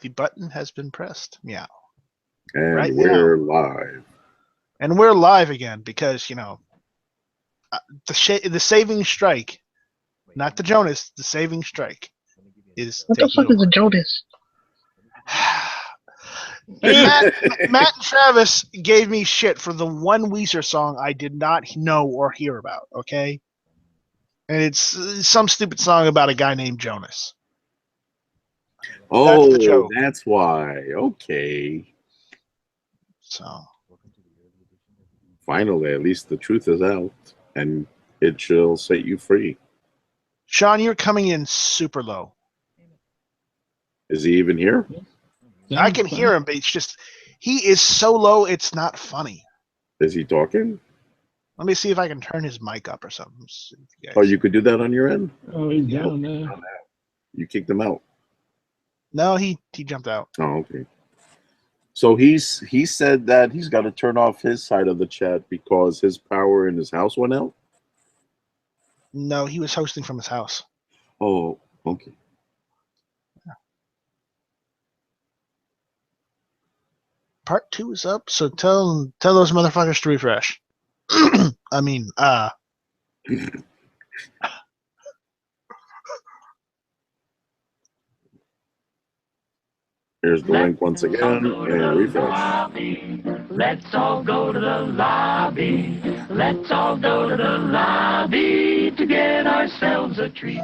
The button has been pressed. Meow. And Right we're now. live. And we're live again because, the saving strike, not the Jonas, the saving strike is What the taking fuck is over. a Jonas? Matt and Travis gave me shit for the one Weezer song I did not know or hear about, okay? And it's some stupid song about a guy named Jonas. Oh, That's the joke. that's why. Okay. So, Finally, at least the truth is out, and it shall set you free. Sean, you're coming in super low. Is he even here? I can hear him, but it's just, he is so low, it's not funny. Is he talking? Let me see if I can turn his mic up or something. Oh, you could do that on your end? Oh, he's down now. You kicked him out. No, he jumped out. Oh, okay. So he said that he's got to turn off his side of the chat because his power in his house went out? No, he was hosting from his house. Oh, okay. Part 2 is up, so tell those motherfuckers to refresh. I mean, Here's the link once again, and refresh. Let's all go to the lobby. Let's all go to the lobby to get ourselves a treat.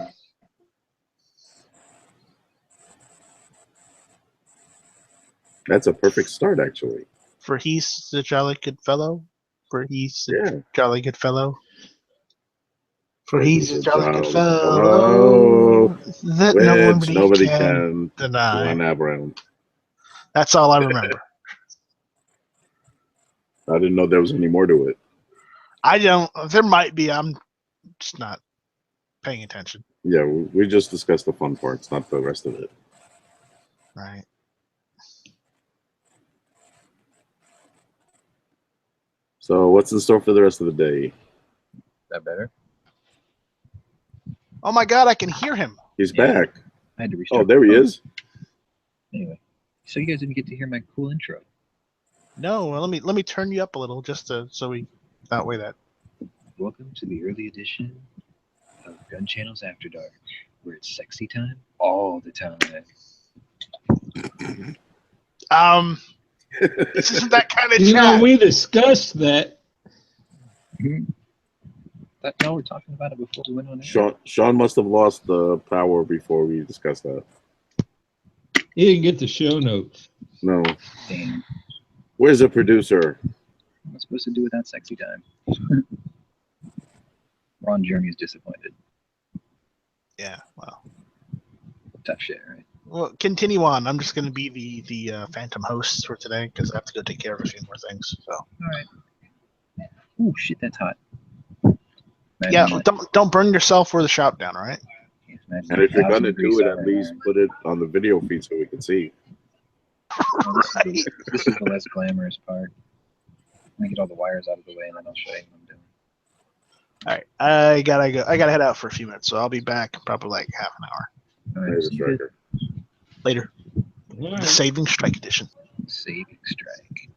That's a perfect start, actually. for he's the jolly good fellow. For he's the Yeah. jolly good fellow. For He's he's a a jolly good jolly fellow. That Which nobody nobody can can deny. run that round. That's all I remember. I didn't know there was any more to it. I don't. There might be. I'm just not paying attention. Yeah, we just discussed the fun parts, not the rest of it. Right. So what's in store for the rest of the day? That better? Oh my God! I can hear him. He's Yeah. back. I had to restart. Oh, there he is. Anyway, so you guys didn't get to hear my cool intro. No, well, let me turn you up a little just so we that way that. Welcome to the early edition of Gun Channels After Dark, where it's sexy time all the time. This isn't that kind of You know, chat. we discussed that. Thought y'all were talking about it before we went on air. Sean must have lost the power before we discussed that. He didn't get the show notes. No. Damn. Where's the producer? What am I supposed to do without sexy time? Ron Jeremy's disappointed. Yeah. Well. Tough shit, right? Well, continue on. I'm just going to be the phantom host for today because I have to go take care of a few more things. So. All right. Oh shit, that's hot. Yeah, don't burn yourself or the shop down, all right? And if you're gonna do it, at least put it on the video feed so we can see. Right. This is the less glamorous part. Let me get all the wires out of the way, and then I'll show you what I'm doing. All right, I gotta go. I gotta head out for a few minutes, so I'll be back probably like half an hour. All right, There's a see you striker. Later. All The right. Saving Strike Edition. Saving Strike.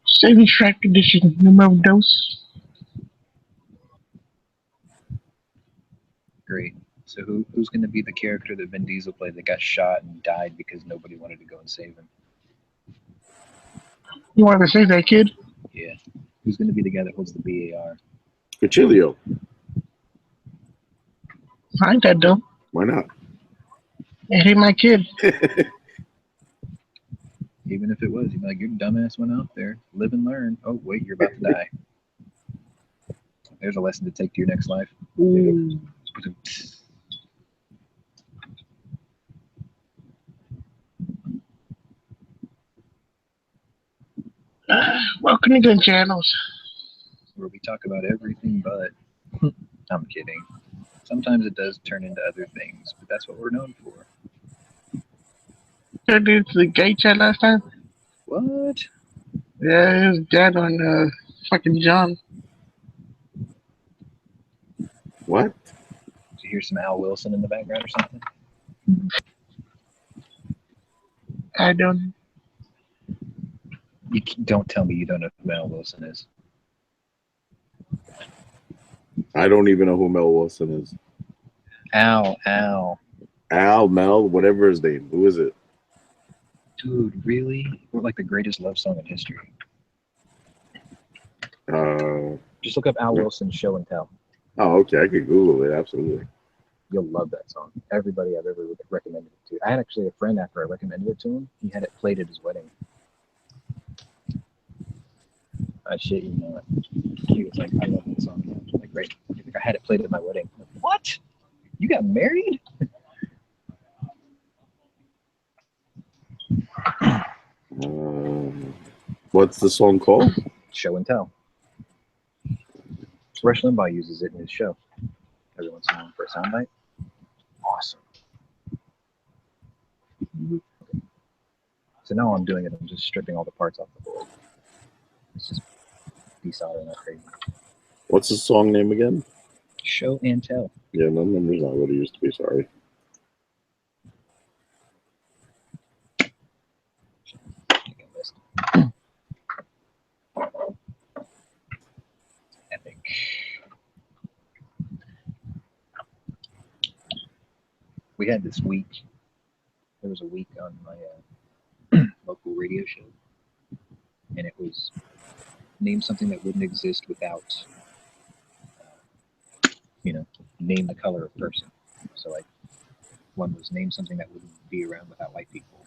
Saving Strike Edition, numero dos. Great. So who's going to be the character that Vin Diesel played that got shot and died because nobody wanted to go and save him? You want to save that kid? Yeah. Who's going to be the guy that holds the BAR? Cuchillo. I ain't that dumb. Why not? It ain't my kid. Even if it was, you'd be like, your dumbass went out there. Live and learn. Oh, wait, you're about to die. There's a lesson to take to your next life. Ooh. Welcome to Gun Channels. Where we talk about everything but... I'm kidding. Sometimes it does turn into other things, but that's what we're known for. Turned into the gay chat last time? What? Yeah, it was dad on fucking John. What? Did you hear some Al Wilson in the background or something? I don't. Don't tell me you don't know who Mel Wilson is. I don't even know who Mel Wilson is. Al. Al, Mel, whatever his name. Who is it? Dude, really? We're like the greatest love song in history. Just look up Al Wilson Show and Tell. Oh, okay. I could Google it. Absolutely. You'll love that song. Everybody I've ever recommended it to. I had actually a friend after I recommended it to him. He had it played at his wedding. I shit you not. He was like, I love that song. I'm like, great. He's like, I had it played at my wedding. I'm like, what? You got married? What's the song called? Show and Tell. Rush Limbaugh uses it in his show every once in a while for a soundbite. Awesome. So now I'm doing it. I'm just stripping all the parts off the board. It's just desoldering that crazy. What's the song name again? Show and Tell. Yeah, no memory's not what it used to be. Sorry. I think I missed. Epic. We had this week. There was a week on my local radio show, and it was name something that wouldn't exist without, name the color of person. So like, one was name something that wouldn't be around without white people.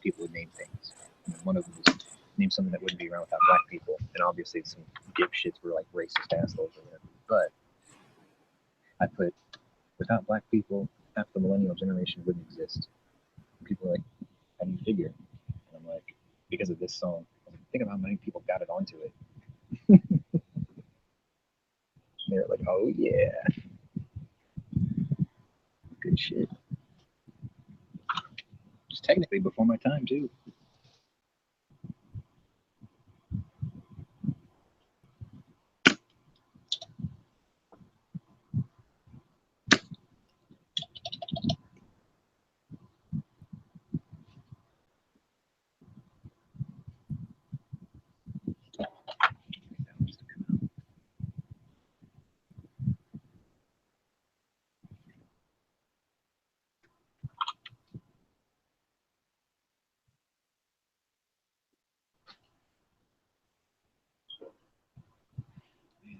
People would name things. And one of them was name something that wouldn't be around without black people. And obviously some dipshits were like racist assholes or whatever. But I put, without black people, half the millennial generation wouldn't exist. People are like, how do you figure? And I'm like, because of this song. I was like, think of how many people got it onto it. They're like, oh yeah. Good shit. Just technically before my time too.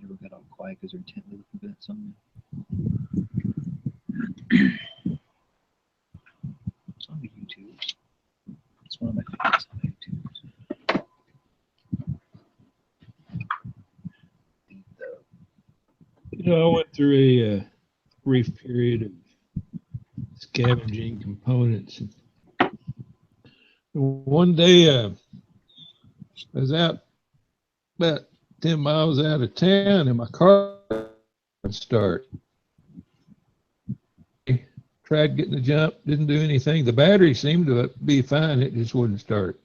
Everyone got all quiet because they're intently looking for that song. It's on the YouTube. It's one of my favorites on YouTube. I went through a brief period of scavenging components. One day, I was out about 10 miles out of town, and my car would start. Tried getting the jump, didn't do anything. The battery seemed to be fine, it just wouldn't start.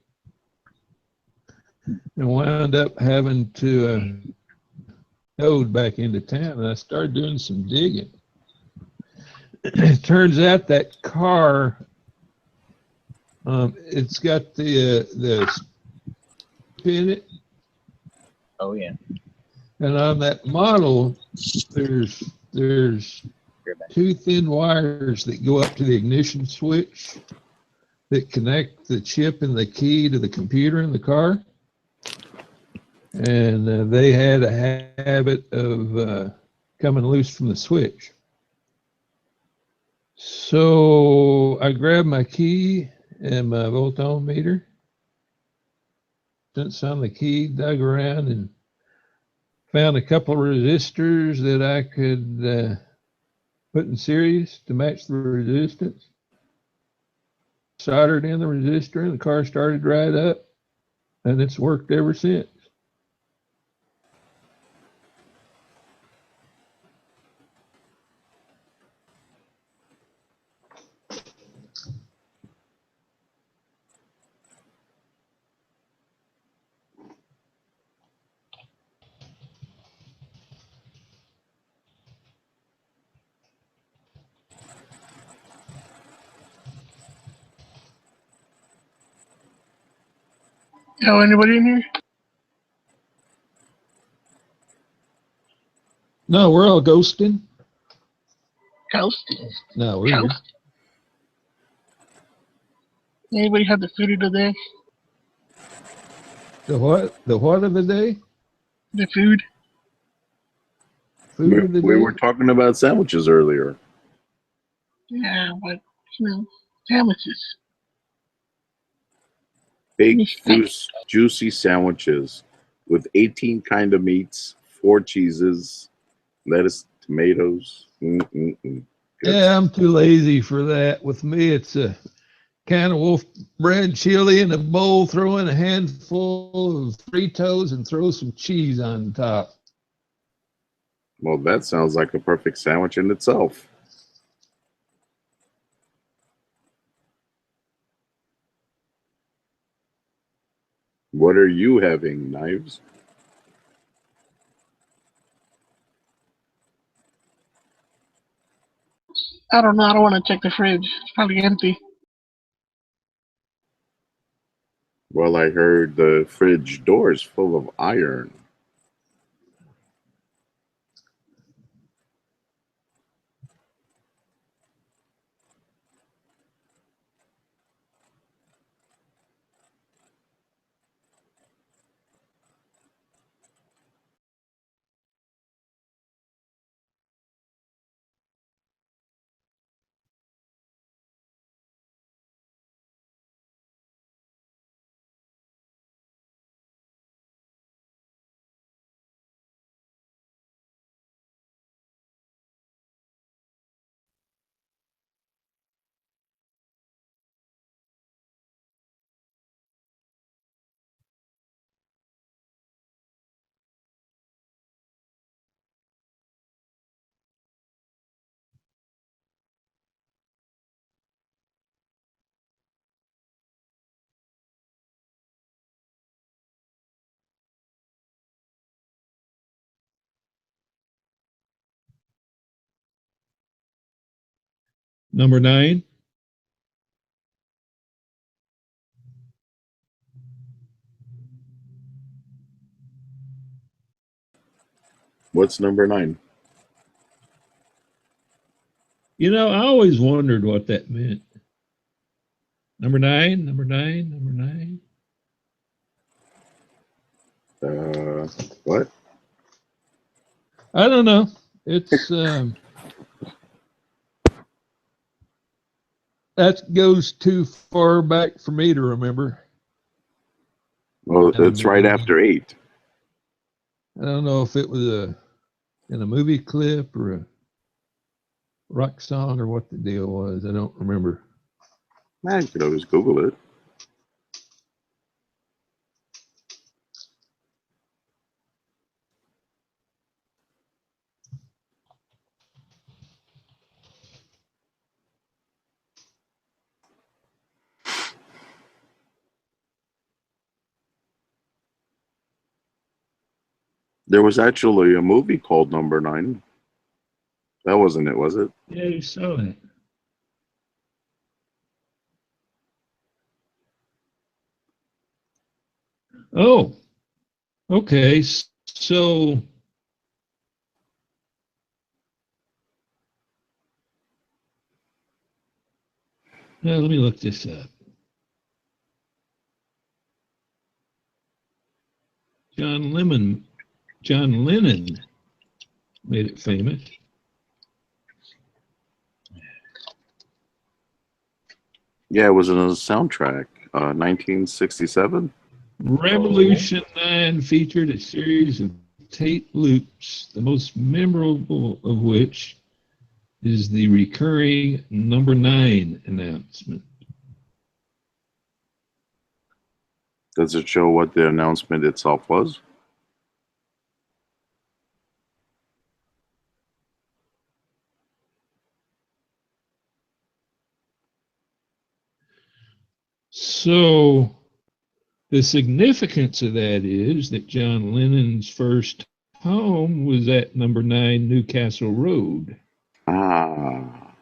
And wound up having to towed back into town, and I started doing some digging. It turns out that car, it's got the in it. Oh yeah. And on that model, there's two thin wires that go up to the ignition switch that connect the chip and the key to the computer in the car. And they had a habit of coming loose from the switch. So I grabbed my key and my voltometer, sent on the key, dug around, and found a couple of resistors that I could put in series to match the resistance. Soldered in the resistor, and the car started right up, and it's worked ever since. Oh, anybody in here? No, we're all ghosting. Coast? No, we're here. Coast? Anybody have the food of the day? The what? The what of the day? The food? Food of the We day? were talking about sandwiches earlier. Yeah, but, sandwiches. Baked, juicy sandwiches with 18 kind of meats, 4 cheeses, lettuce, tomatoes. Good Yeah, I'm too lazy for that. With me, it's a can of wolf bread, chili in a bowl, throw in a handful of Fritos, and throw some cheese on top. Well, that sounds like a perfect sandwich in itself. What are you having, Knives? I don't know. I don't want to check the fridge. It's probably empty. Well, I heard the fridge door is full of iron. Number 9. What's number 9? You know, I always wondered what that meant. Number 9, number 9, number 9. What? I don't know. It's that goes too far back for me to remember. Well, it's right after 8. I don't know if it was in a movie clip or a rock song or what the deal was. I don't remember. I could always Google it. There was actually a movie called Number 9. That wasn't it, was it? Yeah, you saw that. Oh, okay. So let me look this up. John Lennon made it famous. Yeah, it was in a soundtrack. 1967. Revolution 9 featured a series of tape loops, the most memorable of which is the recurring number 9 announcement. Does it show what the announcement itself was? So the significance of that is that John Lennon's first home was at number 9 Newcastle Road. Ah.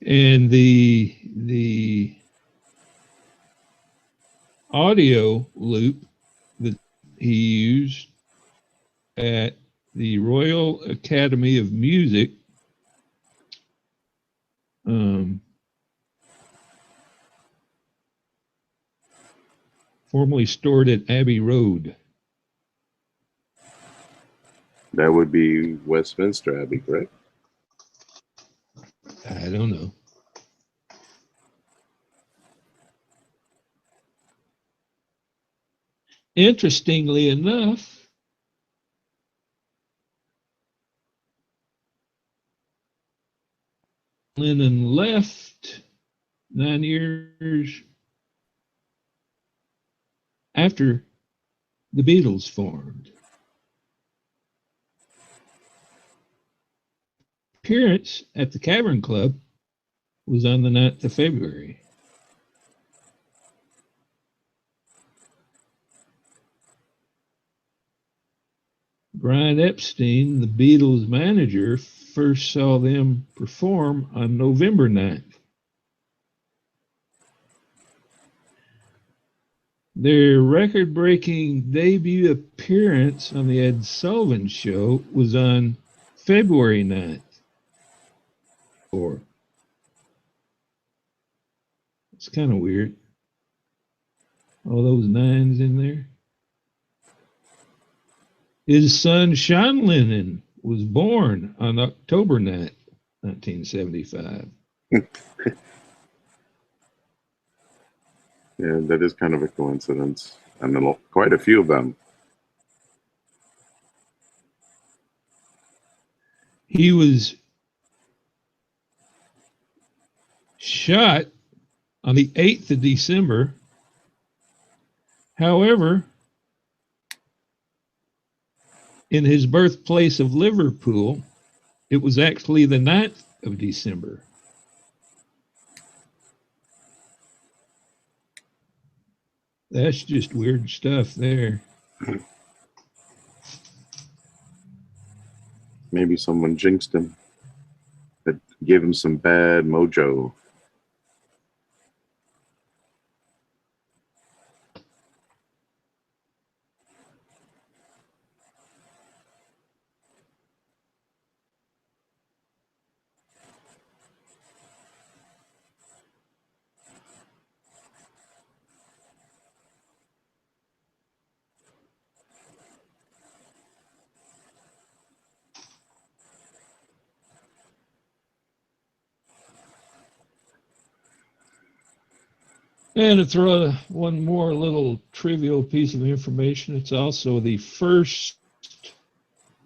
And the audio loop that he used at the Royal Academy of Music formerly stored at Abbey Road. That would be Westminster Abbey, correct? I don't know. Interestingly enough, Lennon left 9 years after the Beatles formed. Appearance at the Cavern Club was on the 9th of February. Brian Epstein, the Beatles manager, first saw them perform on November 9th. Their record-breaking debut appearance on the Ed Sullivan Show was on February 9th. It's kind of weird. All those nines in there. His son, Sean Lennon, was born on October 9th, 1975. Yeah, that is kind of a coincidence. And then quite a few of them. He was shot on the 8th of December. However, in his birthplace of Liverpool, it was actually the 9th of December. That's just weird stuff there. Maybe someone jinxed him. That gave him some bad mojo. And to throw one more little trivial piece of information, it's also the first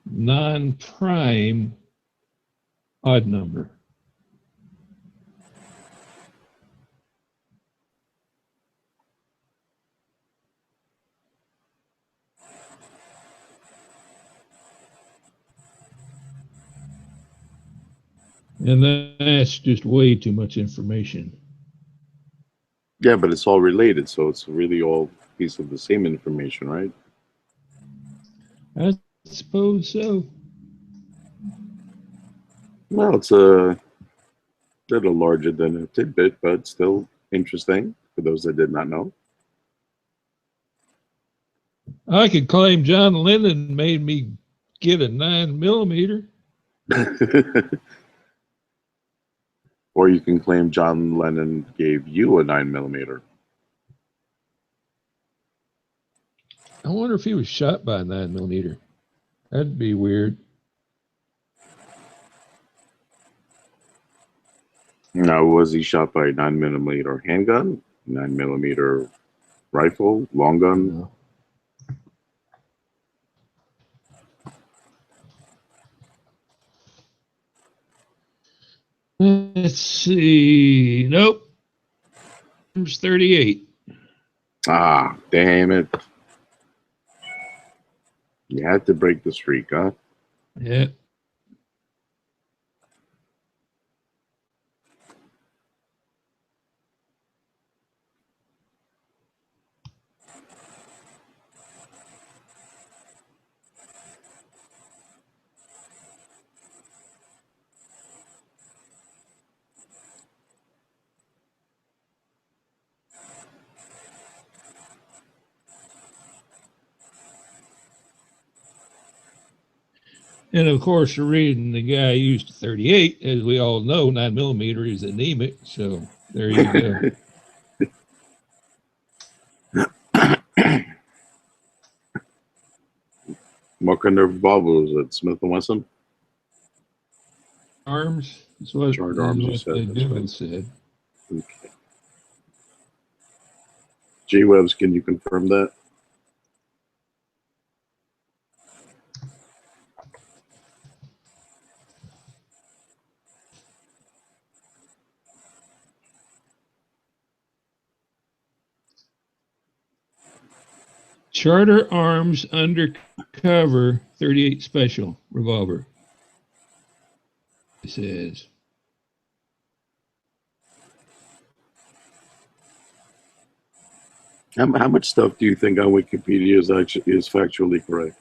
non-prime odd number. And that's just way too much information. Yeah, but it's all related, so it's really all piece of the same information, right? I suppose so. Well, it's a little larger than a tidbit, but still interesting for those that did not know. I could claim John Lennon made me get a 9mm. Or you can claim John Lennon gave you a 9mm. I wonder if he was shot by a 9mm. That'd be weird. Now, was he shot by a 9mm handgun, 9mm rifle, long gun? No. Let's see. Nope. It's 38. Ah, damn it. You had to break the streak, huh? Yeah. And of course, the reason the guy used 38, as we all know, 9mm is anemic. So there you go. What kind of revolver was it? Smith & Wesson? Arms is what, Charred arms, you what said, they that's do right. said. Okay. G-Webs, can you confirm that? Charter Arms Undercover 38 Special revolver. It says. How much stuff do you think on Wikipedia is factually correct?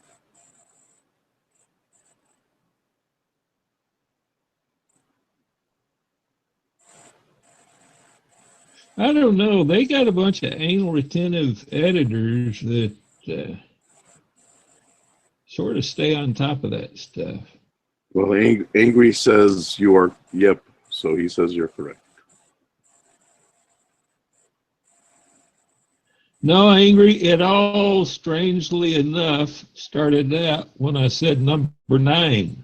I don't know. They got a bunch of anal retentive editors that sort of stay on top of that stuff. Well, Angry says you are, yep, so he says you're correct. No, Angry, it all, strangely enough, started out when I said number 9.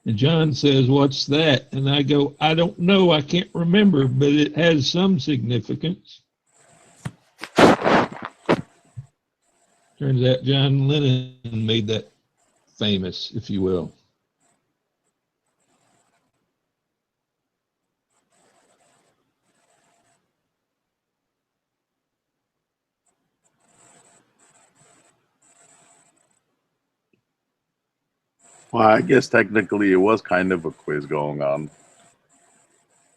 And John says, what's that? And I go, I don't know. I can't remember, but it has some significance. Turns out John Lennon made that famous, if you will. Well, I guess technically it was kind of a quiz going on.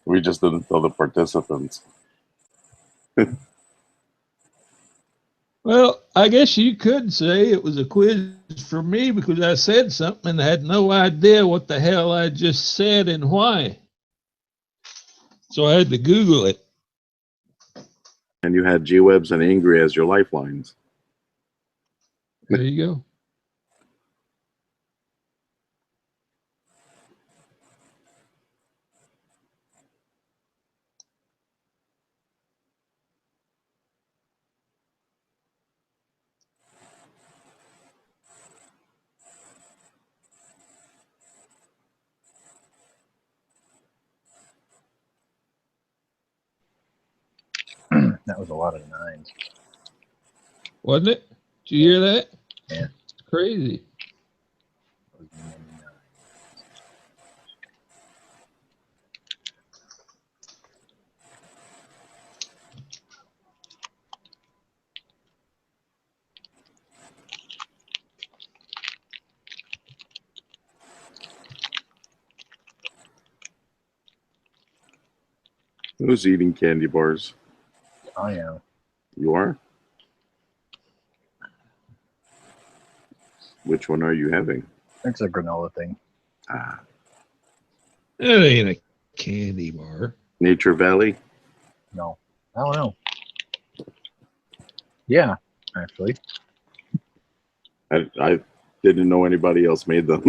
We just didn't tell the participants. Well, I guess you could say it was a quiz for me because I said something and I had no idea what the hell I just said and why. So I had to Google it. And you had G-Webs and Angry as your lifelines. There you go. That was a lot of 9s. Wasn't it? Did you hear that? Yeah. It's crazy. That was many 9s. Who's eating candy bars? I am. You are? Which one are you having? It's a granola thing. Ah, That ain't a candy bar. Nature Valley? No. I don't know. Yeah, actually. I didn't know anybody else made them.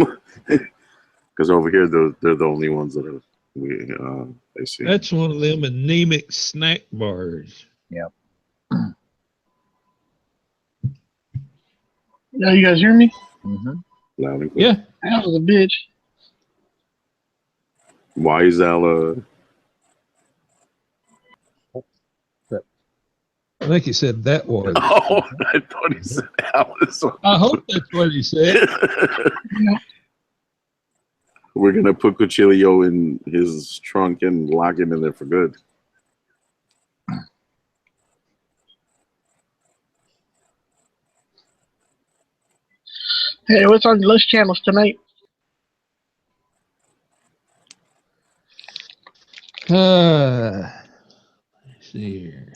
Because over here, they're the only ones that are, I see. That's one of them anemic snack bars. Yep. Yeah, you guys hear me? Mm-hmm. Loud and clear. Yeah. That was a bitch. Why is Ella? I think he said that was. Oh, I thought he said Alice. I hope that's what he said. We're gonna put Cuchillo in his trunk and lock him in there for good. Hey, what's on the list channels tonight? Let's see here.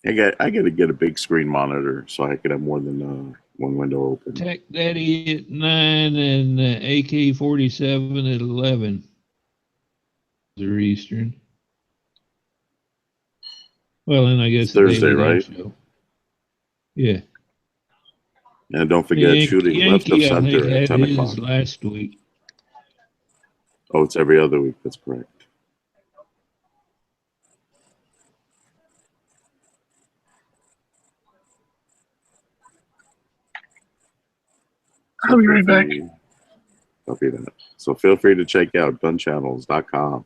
I gotta get a big screen monitor so I could have more than one window open. Tech Daddy at 9 and AK-47 at 11. They're Eastern. Well, and I guess the Thursday, Daily Gun right? Show. Yeah. And don't The forget shooting left of Yankee, I think, center at had 10 his o'clock. last week. Oh, it's every other week. That's correct. I'll be right back. Copy that. So feel free to check out gunchannels.com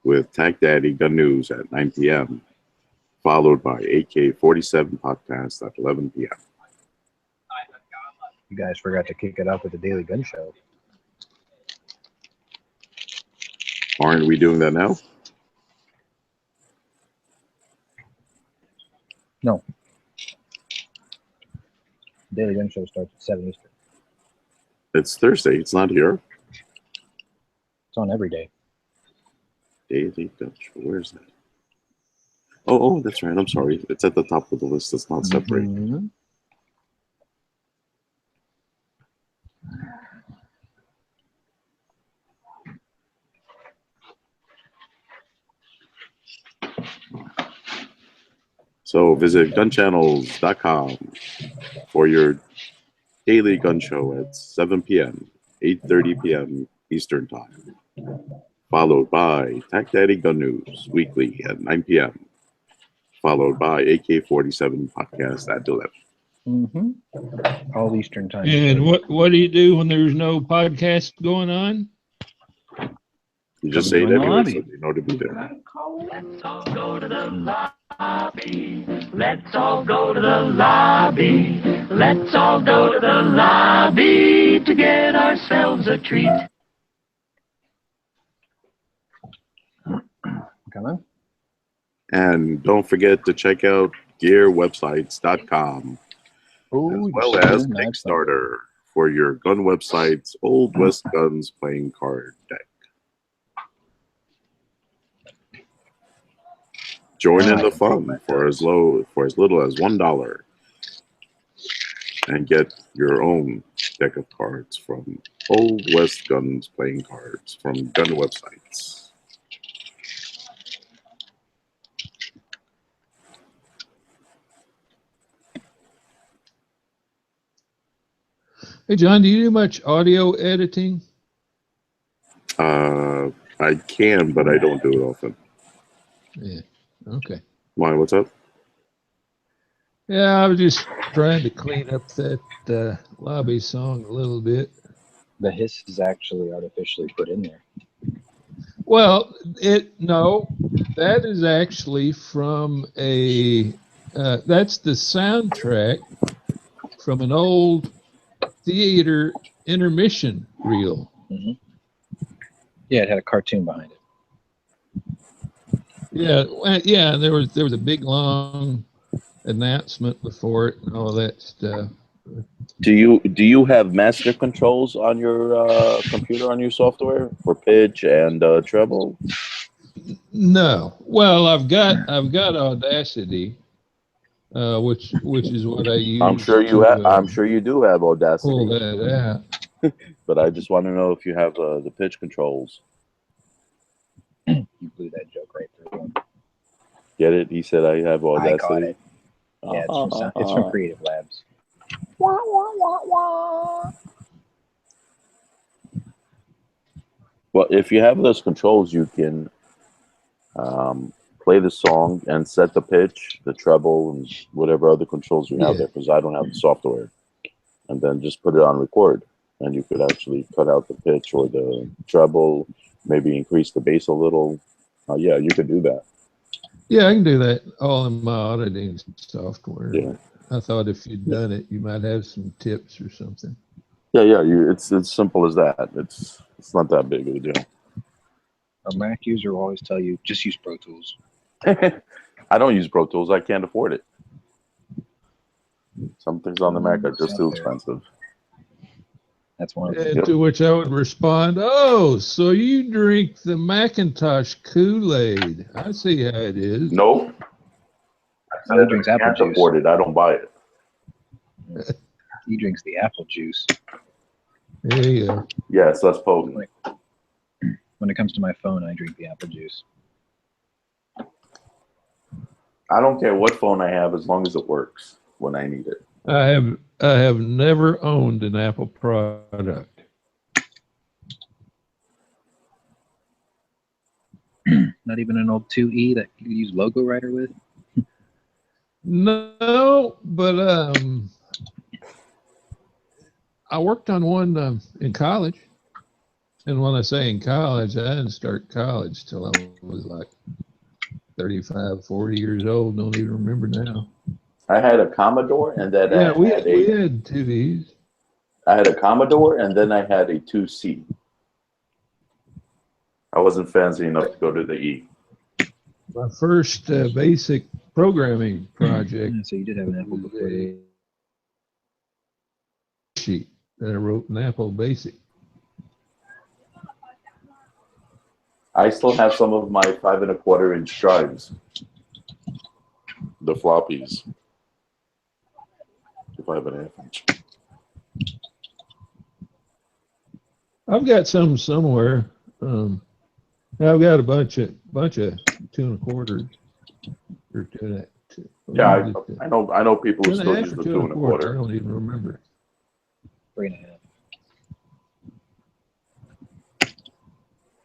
with Tag Daddy Gun News at 9 p.m., followed by AK-47 podcast at 11 p.m. You guys forgot to kick it off with the Daily Gun Show. Aren't we doing that now? No. Daily Gun Show starts at 7 Eastern. It's Thursday. It's not here. It's on every day. Daily Gun Show. Where's that? Oh, that's right. I'm sorry. It's at the top of the list. It's not separate. Mhm. So visit gunchannels.com for your daily gun show at 7 p.m., 8:30 p.m. Eastern Time, followed by Tag Daddy Gun News weekly at 9 p.m., followed by AK-47 podcast at 11. All Eastern time. And what do you do when there's no podcast going on? You just Come say it join the anyway, lobby. so you know to be there. Let's all go to the lobby. Let's all go to the lobby. Let's all go to the lobby to get ourselves a treat. Come on. And don't forget to check out gearwebsites.com, Oh, as well as Kickstarter for your gun website's Old West Guns playing card deck. Join in the fun for as little as $1 and get your own deck of cards from Old West Guns playing cards from gun websites. Hey, John, do you do much audio editing? I can, but I don't do it often. Yeah. Okay. Why? What's up? Yeah, I was just trying to clean up that lobby song a little bit. The hiss is actually artificially put in there. Well, that is actually from that's the soundtrack from an old theater intermission reel. Yeah, it had a cartoon behind it. Yeah, and there was a big long announcement before it and all that stuff. Do you have master controls on your computer, on your software for pitch and treble? No. Well, I've got Audacity, which is what I use. I'm sure you have. I'm sure you do have Audacity. Pull that out. But I just want to know if you have the pitch controls. You blew that joke right through him. Get it? He said I have Audacity. I caught it. Yeah, it's from Creative Labs. Well, if you have those controls, you can play the song and set the pitch, the treble, and whatever other controls you have there, because I don't have the software. And then just put it on record. And you could actually cut out the pitch or the treble, maybe increase the bass a little. Yeah, you could do that. Yeah, I can do that all in my auditing software. Yeah. I thought if you'd done it, you might have some tips or something. Yeah. It's as simple as that. It's not that big of a deal. A Mac user will always tell you, just use Pro Tools. I don't use Pro Tools. I can't afford it. Some things on the Mac are just too expensive. That's one of And them. to which I would respond, "Oh, so you drink the Macintosh Kool-Aid? I see how it is." Nope. He drinks apple can't juice. afford it. I don't buy it. He drinks the apple juice. There you go. Yes, that's potent. When it comes to my phone, I drink the apple juice. I don't care what phone I have as long as it works when I need it. I have never owned an Apple product. Not even an old 2E that you use Logo Writer with? No, but I worked on one in college. And when I say in college, I didn't start college till I was like 35, 40 years old. Don't even remember now. I had a Commodore, and then Yeah, we had had 2Es. I had a Commodore, and then I had a 2C. I wasn't fancy enough to go to the E. My first basic programming project Yeah, so you did have an Apple was before a sheet that I wrote in Apple Basic. I still have some of my 5 1/4-inch drives, the floppies, the 5 1/2-inch. I've got some somewhere. I've got a bunch of 2 1/4s or 2. Yeah, I know people who 2 still 1/2 use or the 2 2 1/4. I 1/4. don't even remember. 3.5.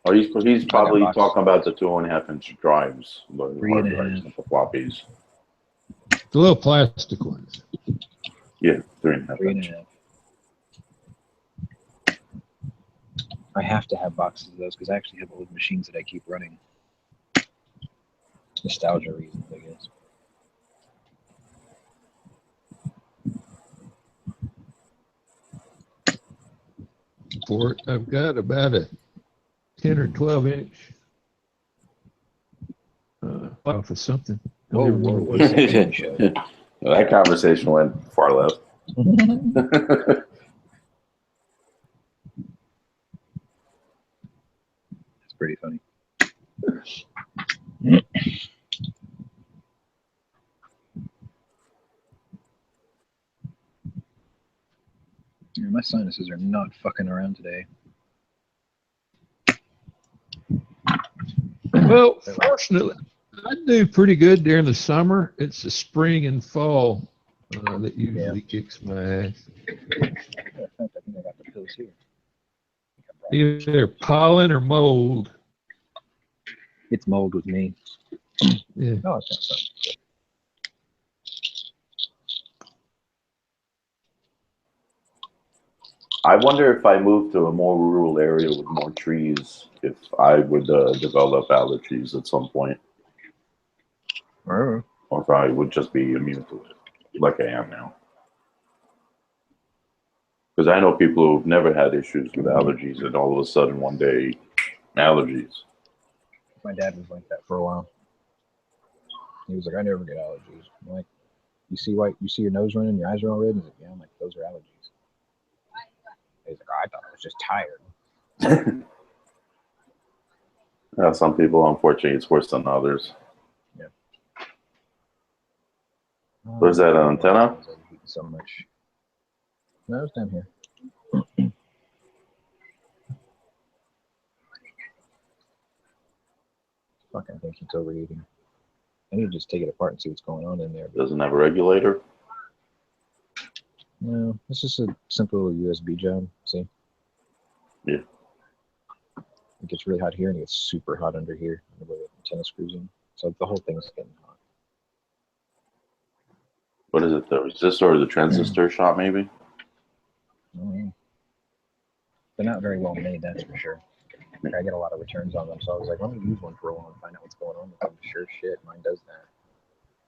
Oh, he's probably boxes. talking about the 2 1/2-inch drives, the hard 3.5. drives, not the floppies. The little plastic ones. Yeah, 3.5 inch. 3.5. I have to have boxes of those because I actually have old machines that I keep running. Nostalgia reasons, I guess. For it, I've got about a 10 or 12-inch off of something. I don't even remember what it was. Well, that conversation went far left. It's pretty funny. Yeah, my sinuses are not fucking around today. Well, fortunately, I do pretty good during the summer. It's the spring and fall that usually kicks my ass. In fact, I think I got the pills here. Either pollen or mold. It's mold with me. Yeah. Oh, it's not something. I wonder if I moved to a more rural area with more trees, if I would develop allergies at some point, or if I would just be immune to it, like I am now. Because I know people who've never had issues with allergies, and all of a sudden one day, allergies. My dad was like that for a while. He was like, I never get allergies. I'm like, you see your nose running, your eyes are all red? He's like, yeah. I'm like, those are allergies. He's like, oh, I thought I was just tired. Some people, unfortunately, it's worse than others. Yeah. Was that an antenna? So much. No, it's down here. Fucking think it's overheating. I need to just take it apart and see what's going on in there. Doesn't have a regulator? No, it's just a simple USB job. See? Yeah. It gets really hot here and it gets super hot under here where the antenna screws in. So the whole thing's getting hot. What is it, the resistor or the transistor shot, maybe? They're not very well made, that's for sure. I get a lot of returns on them, so I was like, let me use one for a while and find out what's going on with them. Sure shit, mine does that.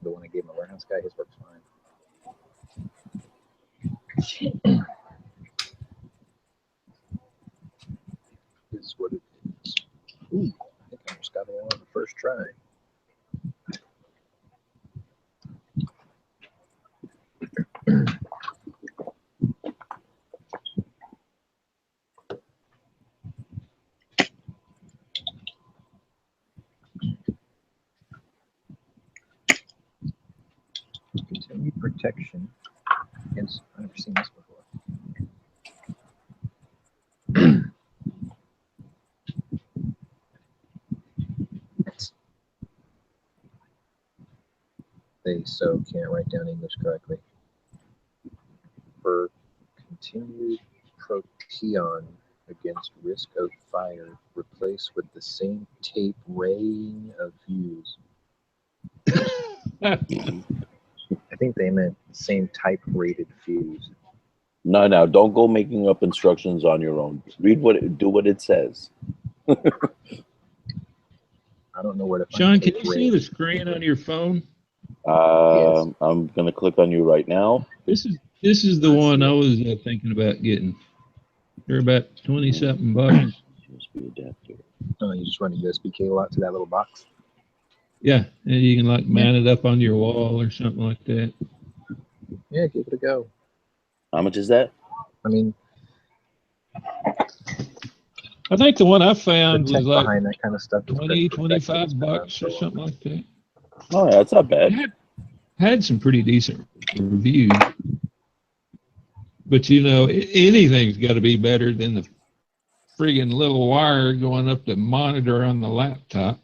The one I gave my warehouse guy, his works fine. This is what it is. Ooh, I think I almost got it on the first try. Continued protection against. I've never seen this before. Apparently so. Can't write down English correctly. For continued proteon against risk of fire, replace with the same tape rating of fuse. I think they meant same type rated fuse. No, don't go making up instructions on your own. Read do what it says. I don't know where to find Sean, can tape you see rating. the screen on your phone? Yes. I'm gonna click on you right now. This is the one I was thinking about getting. They're about 20-something bucks. USB adapter. Oh, you just run a USB cable out to that little box. Yeah, and you can like mount it up on your wall or something like that. Yeah, give it a go. How much is that? I mean, I think the one I the found tech was like behind that kind of stuff is 20, been perfected. It's 25 been around bucks for a or long something like that. Oh, yeah, that's not bad. Had some pretty decent reviews. But you know, anything's got to be better than the friggin' little wire going up the monitor on the laptop.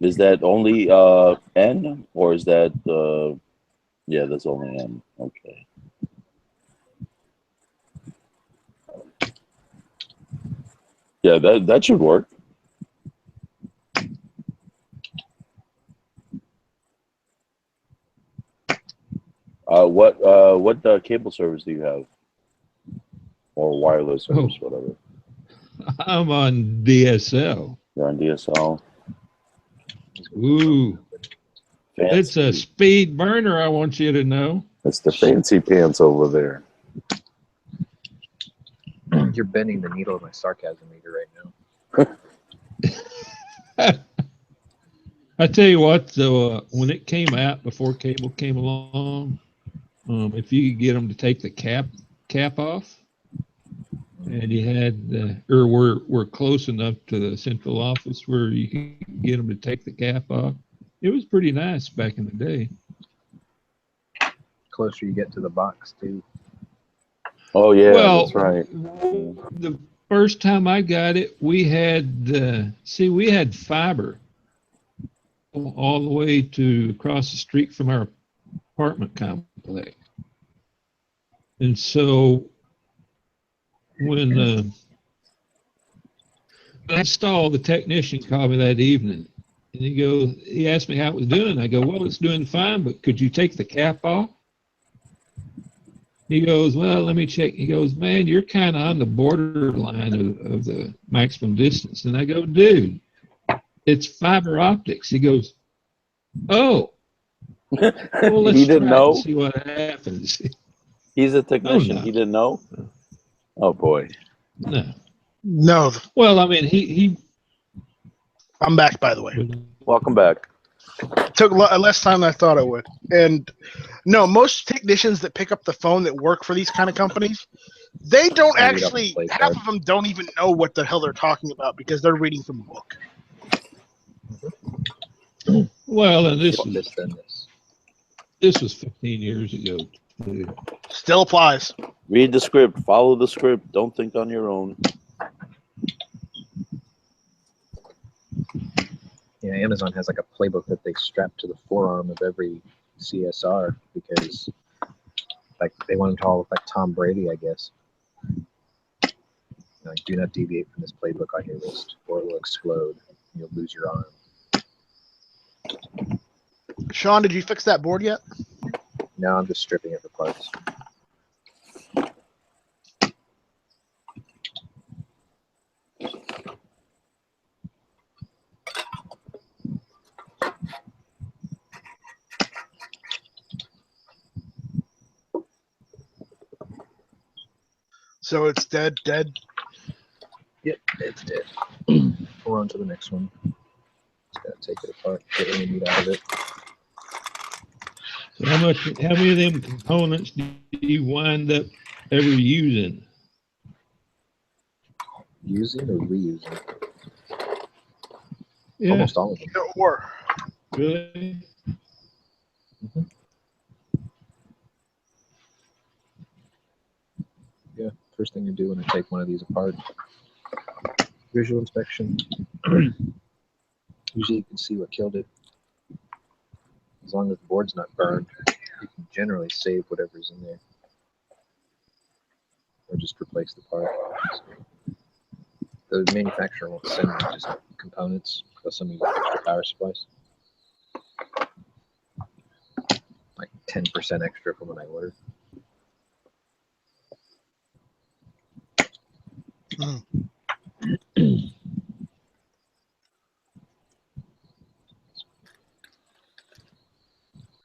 Is that only N, or is that yeah, that's only N. Okay. Yeah, that should work. What cable service do you have, or wireless service, whatever? I'm on DSL. You're on DSL. Ooh, Fancy. it's a speed burner, I want you to know. That's the fancy pants over there. You're bending the needle of my sarcasm meter right now. I tell you what, though, when it came out before cable came along, if you could get them to take the cap off, and you had, or we're close enough to the central office where you could get them to take the cap off, it was pretty nice back in the day. Closer you get to the box, too. Oh yeah, Well, that's right. The first time I got it, we had we had fiber all the way to across the street from our apartment complex, and so when I installed, the technician called me that evening, and he asked me how it was doing. I go, well, it's doing fine, but could you take the cap off? He goes, well, let me check. He goes, man, you're kind of on the borderline of the maximum distance. And I go, dude, it's fiber optics. He goes, oh, well, let's He didn't try it and know. see what happens. He's a technician. Oh, no. He didn't know. Oh boy. No, Well, I mean, he I'm back, by the way. Welcome back. Took less time than I thought it would. And no, most technicians that pick up the phone that work for these kind of companies, they don't I read off the actually, plate half card. of them don't even know what the hell they're talking about because they're reading from a book. Well, and Get this, then this. this was 15 years ago, too. Still applies. Read the script. Follow the script. Don't think on your own. Yeah, Amazon has like a playbook that they strap to the forearm of every CSR because, like, they want them to all look like Tom Brady, I guess. Like, do not deviate from this playbook on your wrist, or it will explode. And you'll lose your arm. Sean, did you fix that board yet? Now I'm just stripping it for parts. So it's dead. Yep, it's dead. We're on to the next one. Just gotta take it apart, get any meat out of it. So how many of them components do you wind up ever using? Using or reusing? Yeah, Almost all of them. Either or. really? Yeah, first thing you do when I take one of these apart, visual inspection. Usually you can see what killed it. long as the board's not burned, you can generally save whatever's in there. Or just replace the part. The manufacturer won't send me just components. They'll send me extra power supplies. Like 10% extra from when I ordered.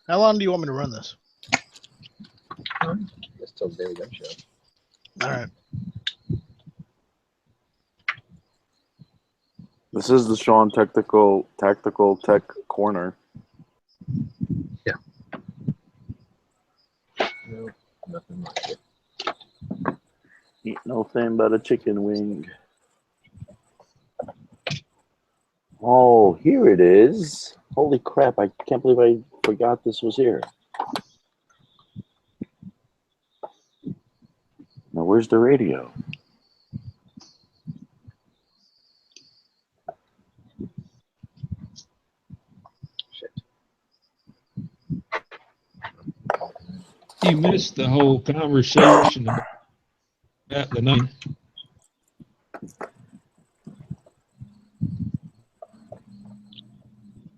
How long do you want me to run this? That's till the Daily Gun Show. All right. This is the Sean Tactical Tech Corner. Yeah. No, nothing like it. Eat nothing but a chicken wing. Oh, here it is. Holy crap, I can't believe I forgot this was here. Now, where's the radio? Shit. You missed the whole conversation about the name.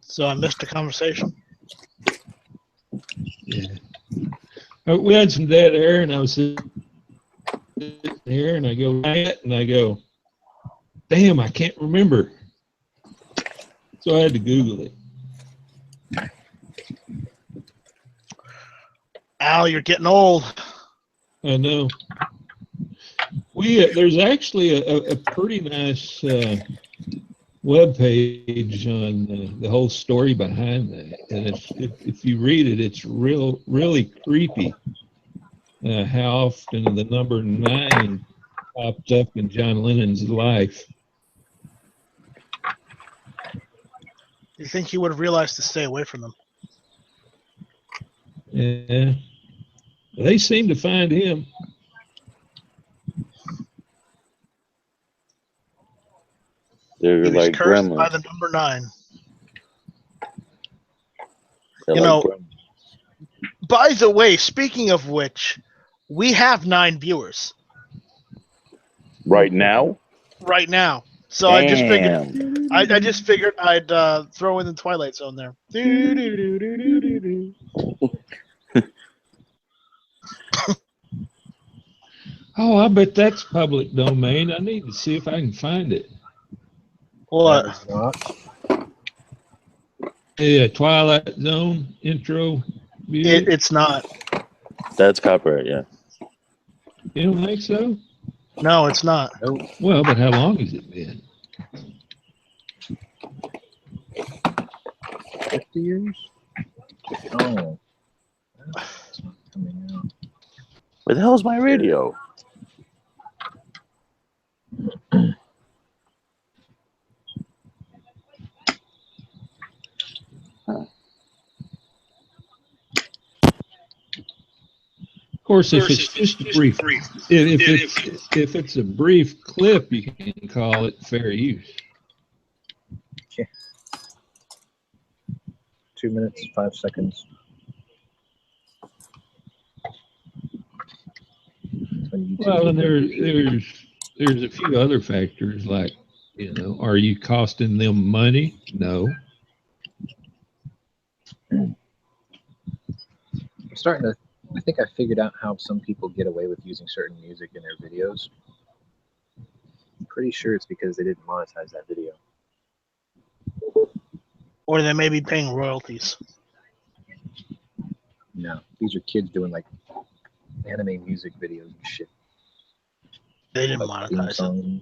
So I missed the conversation. Yeah. We had some dead air, and I was sitting here, and I go, Matt, and I go, damn, I can't remember. So I had to Google it. Al, you're getting old. I know. There's actually a pretty nice web page on the whole story behind that, and if you read it, it's really creepy. How often the number 9 popped up in John Lennon's life. You think he would have realized to stay away from them? Yeah, they seem to find him. They're He was like cursed gremlins. by the number 9. They're You like know, gremlins. By the way, speaking of which, we have 9 viewers Right now? right now. So Damn. I just figured I'd throw in the Twilight Zone there. Oh, I bet that's public domain. I need to see if I can find it. What? That is not. Yeah, Twilight Zone intro. Music. It's not. That's copyright, yeah. You don't think so? No, it's not. Nope. Well, but how long has it been? 50 years? Oh. That's not coming out. Where the hell's my radio? Of course, if it's just a brief, if it's a brief clip, you can call it fair use. 2 minutes, 5 seconds. Well, and there's a few other factors like, you know, are you costing them money? No. I'm starting to. I think I figured out how some people get away with using certain music in their videos. I'm pretty sure it's because they didn't monetize that video. Or they may be paying royalties. No, these are kids doing like anime music videos and shit. They didn't Like theme monetize it. song.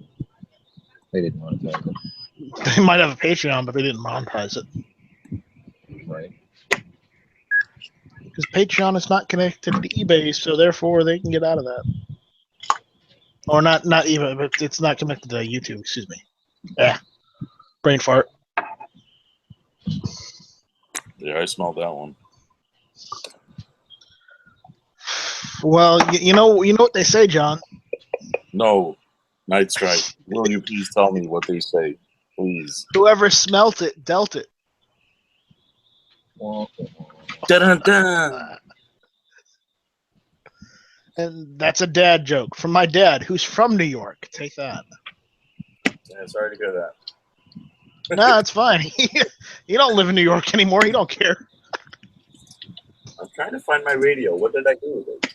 They didn't monetize it. They might have a Patreon, but they didn't monetize it. Right. Because Patreon is not connected to eBay, so therefore they can get out of that. Or not eBay, but it's not connected to YouTube, excuse me. Yeah. Brain fart. Yeah, I smelled that one. Well, you know what they say, John. No, Night Strike. Will you please tell me what they say? Please. Whoever smelt it, dealt it. Well, Dun-dun-dun. And that's a dad joke from my dad, who's from New York. Take that. Yeah, sorry to hear that. No, it's fine. He don't live in New York anymore. He don't care. I'm trying to find my radio. What did I do with it?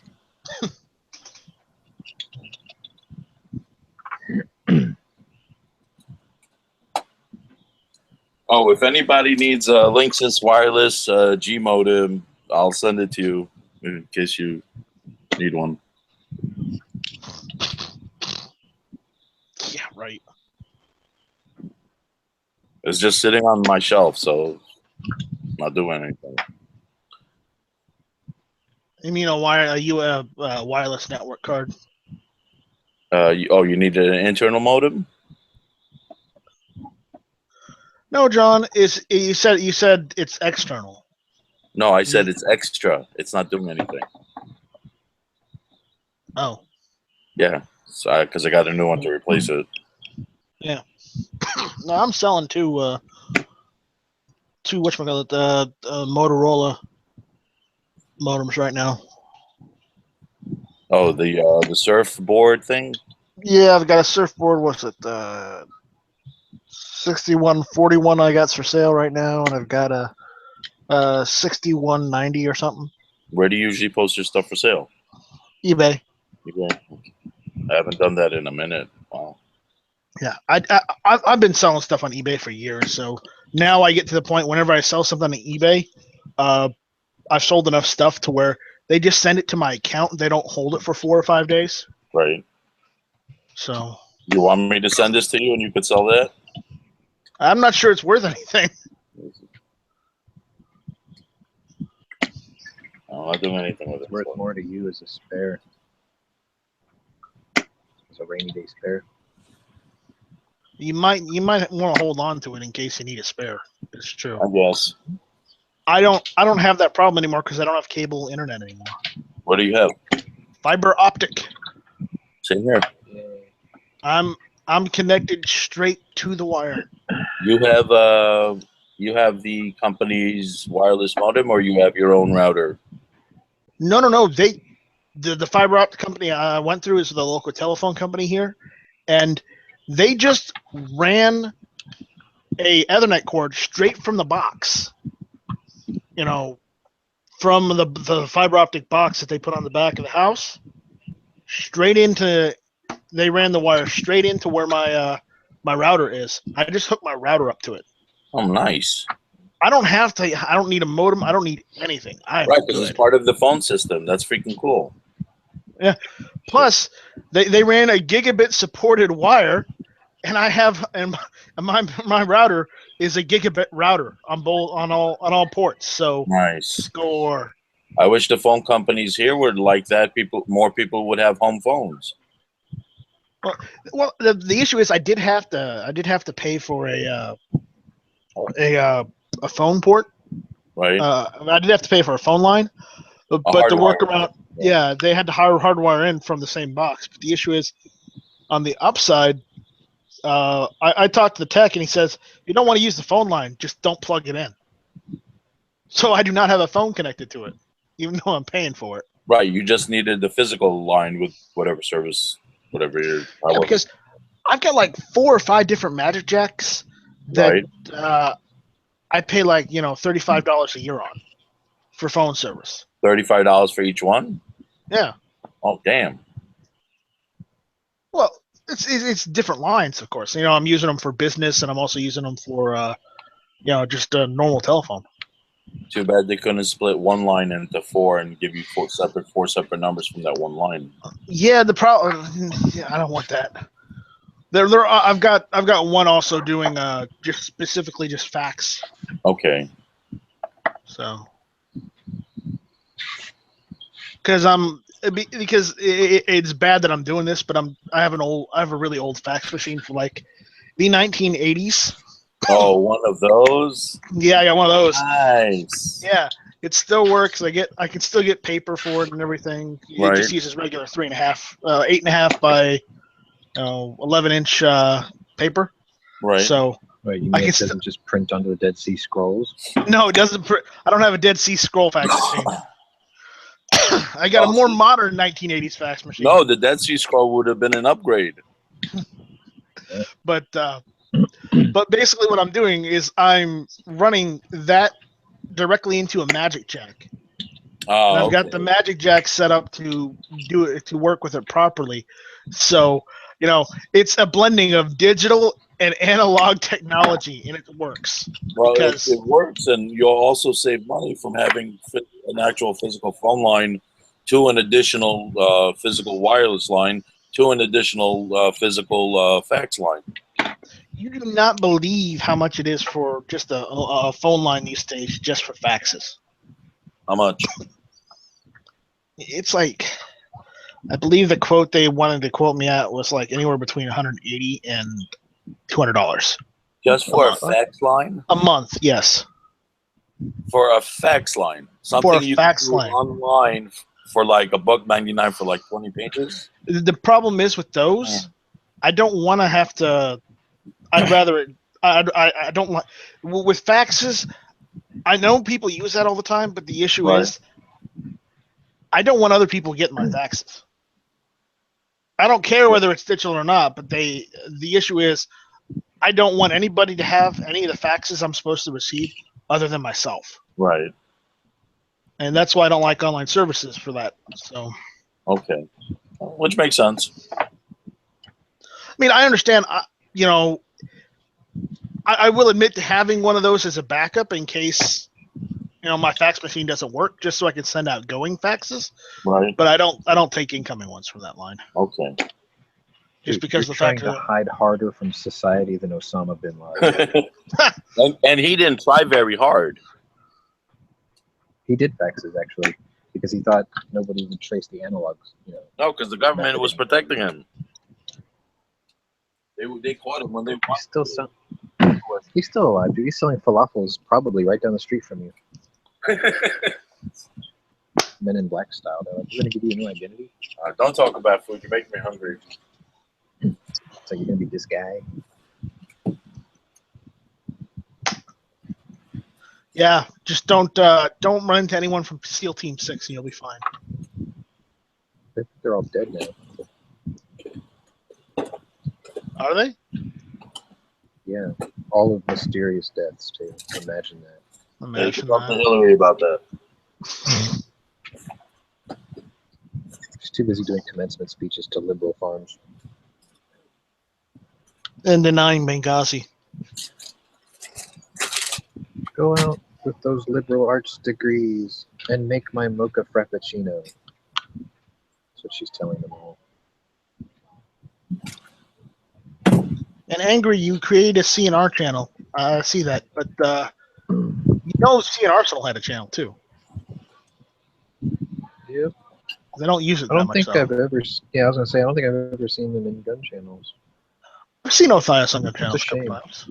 Oh, if anybody needs a Linksys wireless G modem, I'll send it to you in case you need one. Yeah, right. It's just sitting on my shelf, so not doing anything. You mean a wireless network card? You needed an internal modem? No, John. You said it's external. No, I said it's extra. It's not doing anything. Oh. Yeah, because I got a new one to replace it. Yeah. No, I'm selling two whatchamacallit, Motorola modems right now. Oh, the surfboard thing? Yeah, I've got a surfboard. What's it? 6141 I got for sale right now, and I've got a 6190 or something. Where do you usually post your stuff for sale? eBay. I haven't done that in a minute. Wow. Yeah, I've been selling stuff on eBay for years, so now I get to the point whenever I sell something on eBay, I've sold enough stuff to where they just send it to my account. They don't hold it for 4 or 5 days. Right. So. You want me to send this to you and you could sell that? I'm not sure it's worth anything. I'm not doing anything with it. It's worth more to you as a spare. As a rainy day spare. You might want to hold on to it in case you need a spare. It's true. I guess. I don't have that problem anymore because I don't have cable internet anymore. What do you have? Fiber optic. Same here. I'm connected straight to the wire. You have the company's wireless modem, or you have your own router? No. The fiber optic company I went through is the local telephone company here, and they just ran a Ethernet cord straight from the box. You know, from the fiber optic box that they put on the back of the house, straight into. They ran the wire straight into where my router is. I just hooked my router up to it. Oh, nice. I don't need a modem. I don't need anything. Right, because it's part of the phone system. That's freaking cool. Yeah. Plus, they ran a gigabit supported wire, and my router is a gigabit router on all ports. So nice. Score. I wish the phone companies here were like that. More people would have home phones. Well, the issue is I did have to pay for a phone port. Right. I did have to pay for a phone line, but the workaround, yeah, they had to hardwire in from the same box. But the issue is, on the upside, I talked to the tech and he says, you don't want to use the phone line, just don't plug it in. So I do not have a phone connected to it, even though I'm paying for it. Right. You just needed the physical line with whatever service. Whatever you're. Yeah, because I've got like 4 or 5 different Magic Jacks that I pay like $35 a year on for phone service. $35 for each one? Yeah. Oh damn. Well, it's different lines, of course. I'm using them for business, and I'm also using them for just a normal telephone. Too bad they couldn't split one line into 4 and give you 4 separate numbers from that one line. Yeah, the problem. Yeah, I don't want that. I've got one also doing just specifically just fax. Okay. So, because it's bad that I'm doing this, but I have a really old fax machine from like the 1980s. Oh, one of those? Yeah, I got one of those. Nice. Yeah, it still works. I can still get paper for it and everything. It just uses regular 8.5 by 11-inch paper. Right. So Right, you I mean can it doesn't just print onto the Dead Sea Scrolls? No, it doesn't. I don't have a Dead Sea Scroll fax machine. I got a more modern 1980s fax machine. No, the Dead Sea Scroll would have been an upgrade. But basically, what I'm doing is I'm running that directly into a Magic Jack. Oh, And I've okay. got the Magic Jack set up to do it, to work with it properly. So, you know, it's a blending of digital and analog technology, and it works. Well, because it works, and you'll also save money from having an actual physical phone line to an additional physical wireless line to an additional physical fax line. you do not believe how much it is for just a phone line these days, just for faxes. How much? It's like, I believe the quote they wanted to quote me at was like anywhere between $180 and $200 Just for a fax line? a month. Yes, For a fax line, something for a you fax can do line. online for like $1.99 for like 20 pages. The problem is with those, I don't want to have to. I'd rather. I don't want with faxes. I know people use that all the time, but the issue is, I don't want other people getting my faxes. I don't care whether it's digital or not, but the issue is, I don't want anybody to have any of the faxes I'm supposed to receive other than myself. Right. And that's why I don't like online services for that. So. Okay. Which makes sense. I mean, I understand. You know, I will admit to having one of those as a backup in case, you know, my fax machine doesn't work, just so I can send out going faxes. Right. But I don't take incoming ones from that line. Okay. Just because you're the trying fact to that hide harder from society than Osama bin Laden. and he didn't try very hard. He did faxes actually because he thought nobody would trace the analogs. You know. No, because the government was protecting him. They caught him when they. He's still alive, dude. He's selling falafels probably right down the street from you. Men in Black style. They're like, we're gonna give you a new identity. Don't talk about food. You're making me hungry. So you're gonna be this guy. Yeah, just don't run into anyone from SEAL Team 6 and you'll be fine. They're all dead now. Are they? Yeah, all of mysterious deaths too. Imagine that. Imagine Talk to that. Hillary about that. She's too busy doing commencement speeches to liberal farms. And denying Benghazi. Go out with those liberal arts degrees and make my mocha frappuccino. That's what she's telling them all. And Angry, you created a CNR channel. I see that. But you know CNR Arsenal had a channel too. Yep. They don't use it I don't that think much. I've ever. Yeah, I was gonna say I don't think I've ever seen them in gun channels. I've seen Othias on gun It's a channels a shame. couple times.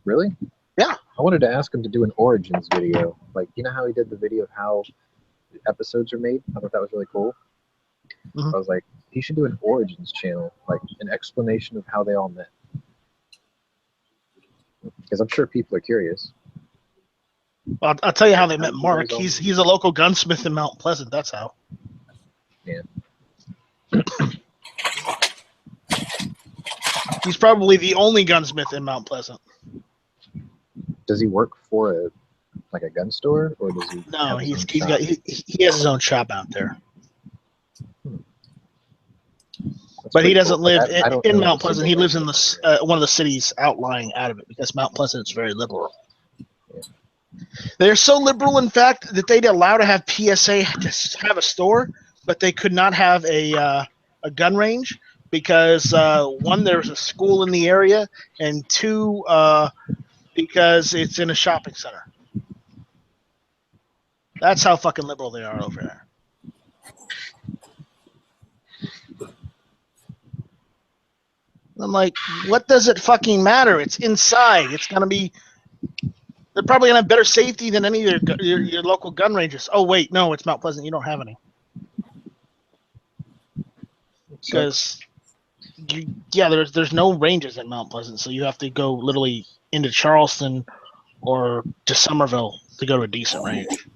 Really? Yeah. I wanted to ask him to do an origins video. Like, you know how he did the video of how episodes are made? I thought that was really cool. Mhm. I was like, he should do an origins channel, like an explanation of how they all met. Because I'm sure people are curious. I'll tell you how they How met did you Mark. guys all meet? He's a local gunsmith in Mount Pleasant. That's how. Yeah. He's probably the only gunsmith in Mount Pleasant. Does he work for a gun store, or does he? No, have his he's own he shop? has his own shop out there. That's But he pretty doesn't cool. Like, live I don't in know Mount a Pleasant. single He lives in gunsmith the one of the cities outlying out of it because Mount Pleasant is very liberal. Yeah. They're so liberal, in fact, that they'd allow to have PSA to have a store, but they could not have a gun range because one, there's a school in the area, and two, because it's in a shopping center. That's how fucking liberal they are over there. I'm like, what does it fucking matter? It's inside. It's gonna be. They're probably gonna have better safety than any of your local gun ranges. Oh wait, no, it's Mount Pleasant. You don't have any So, because Yeah, there's no ranges at Mount Pleasant, so you have to go literally into Charleston or to Somerville to go to a decent range.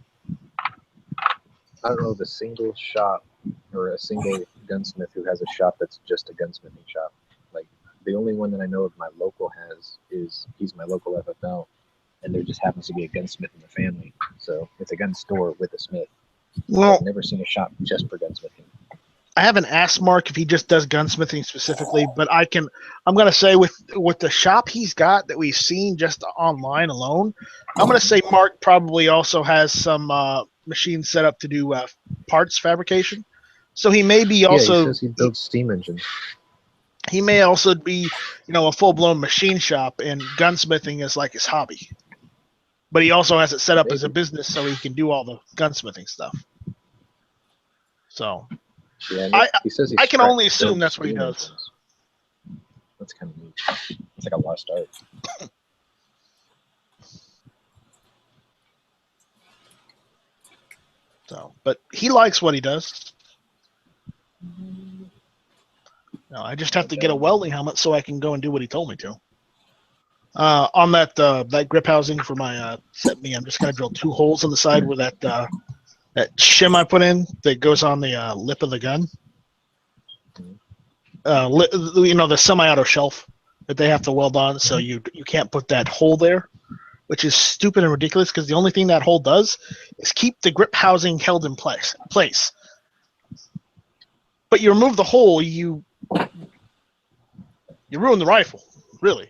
I don't know of a single shop or a single gunsmith who has a shop that's just a gunsmithing shop. Like the only one that I know of my local has is he's my local FFL, and there just happens to be a gunsmith in the family. So it's a gun store with a smith. Well, I've never seen a shop just for gunsmithing. I haven't asked Mark if he just does gunsmithing specifically, but I'm gonna say with the shop he's got that we've seen just online alone, I'm gonna say Mark probably also has some machines set up to do parts fabrication. So he may be Yeah, he also says he builds steam engines. he may also be, a full blown machine shop, and gunsmithing is like his hobby. But he also has it set up as a Maybe. business so he can do all the gunsmithing stuff. So Yeah, he says he I can only assume builds that's what he steam does. engines. That's kind of neat. It's like a lost art. So, but he likes what he does. No, I just have to get a welding helmet so I can go and do what he told me to. On that grip housing for my set me, I'm just gonna drill 2 holes on the side where that shim I put in that goes on the lip of the gun. The semi-auto shelf that they have to weld on, so you can't put that hole there, which is stupid and ridiculous because the only thing that hole does is keep the grip housing held in place. But you remove the hole, you ruin the rifle, really.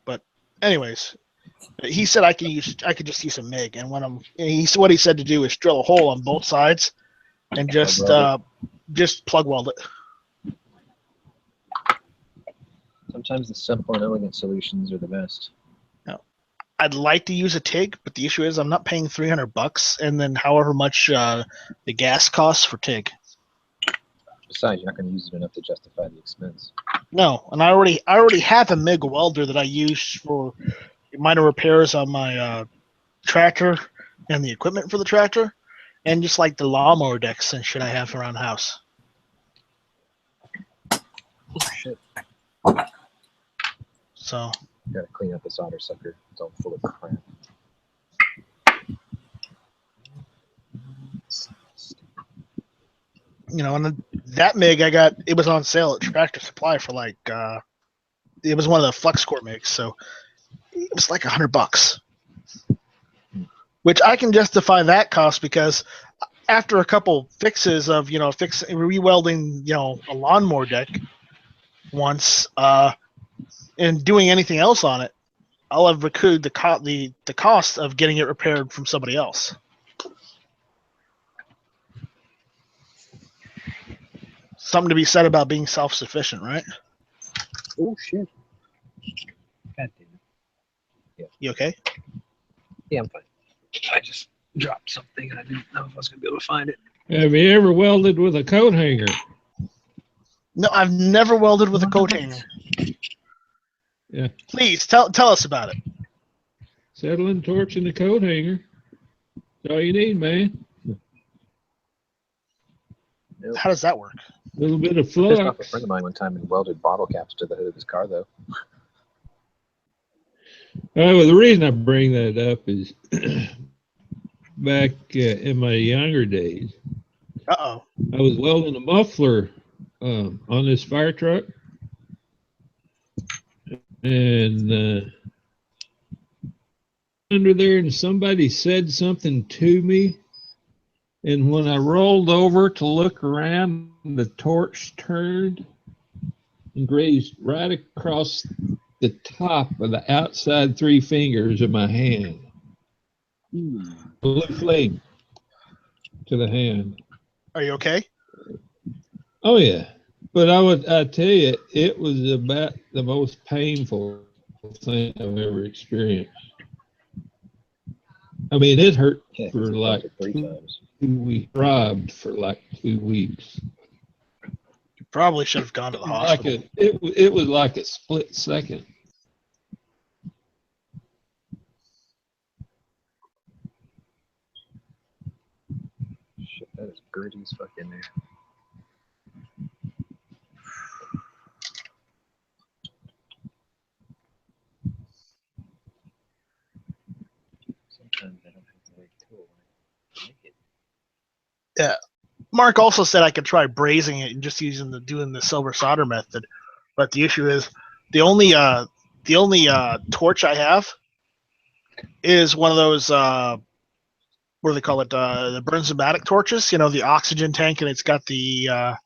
But anyways, he said I could just use a MIG, and what he said to do is drill a hole on both sides and just plug weld it. Sometimes the simple and elegant solutions are the best. I'd like to use a TIG, but the issue is I'm not paying $300 and then however much the gas costs for TIG. Besides, you're not going to use it enough to justify the expense. No, and I already have a MIG welder that I use for minor repairs on my tractor and the equipment for the tractor, and just like the lawnmower decks and shit I have around the house. Oh, shit. So Gotta clean up the solder sucker. It's all full of crap. and that MIG I got, it was on sale at Tractor Supply for like it was one of the FlexCore MIGs, so it was like $100, which I can justify that cost because after a couple fixes of rewelding a lawnmower deck once and doing anything else on it, I'll have recouped the cost of getting it repaired from somebody else. Something to be said about being self-sufficient, right? Oh, shit. God damn it. You okay? Yeah, I'm fine. I just dropped something and I didn't know if I was going to be able to find it. Have you ever welded with a coat hanger? No, I've never welded with a coat hanger. Yeah. Please tell us about it. Settling torch in the coat hanger. That's all you need, man. Nope. How does that work? A little bit of Pissed off a flux. friend of mine one time and welded bottle caps to the hood of his car, though. Well, the reason I bring that up is back in my younger days, Uh-oh. I was welding a muffler on this fire truck, and under there, and somebody said something to me, and when I rolled over to look around, the torch turned and grazed right across the top of the outside 3 fingers of my hand. Blue flame to the hand. Are you okay? Oh yeah, but I tell you, it was about the most painful thing I've ever experienced. I mean, it hurt for like 3 times. 2 weeks. Robbed for like 2 weeks. You probably should have gone to the hospital. It was like a split second. Shit, that is Gertie's fucking there. Mark also said I could try brazing it and just doing the silver solder method, but the issue is the only torch I have is one of those what do they call it? The Bernzomatic torches. You know, the oxygen tank, and it's got the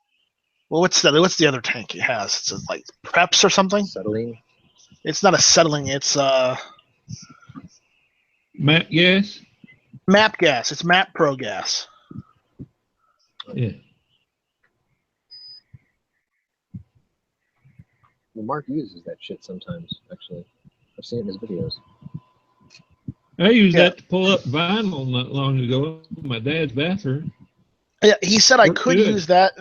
what's the other tank it has? It's like Preps or something. Acetylene. It's not acetylene. It's Matt, yes? MAP gas. It's MAP Pro gas. Yeah. Well, Mark uses that shit sometimes, actually. I've seen it in his videos. I used that to pull up vinyl not long ago in my dad's bathroom. Yeah, he said I Worked could good. use that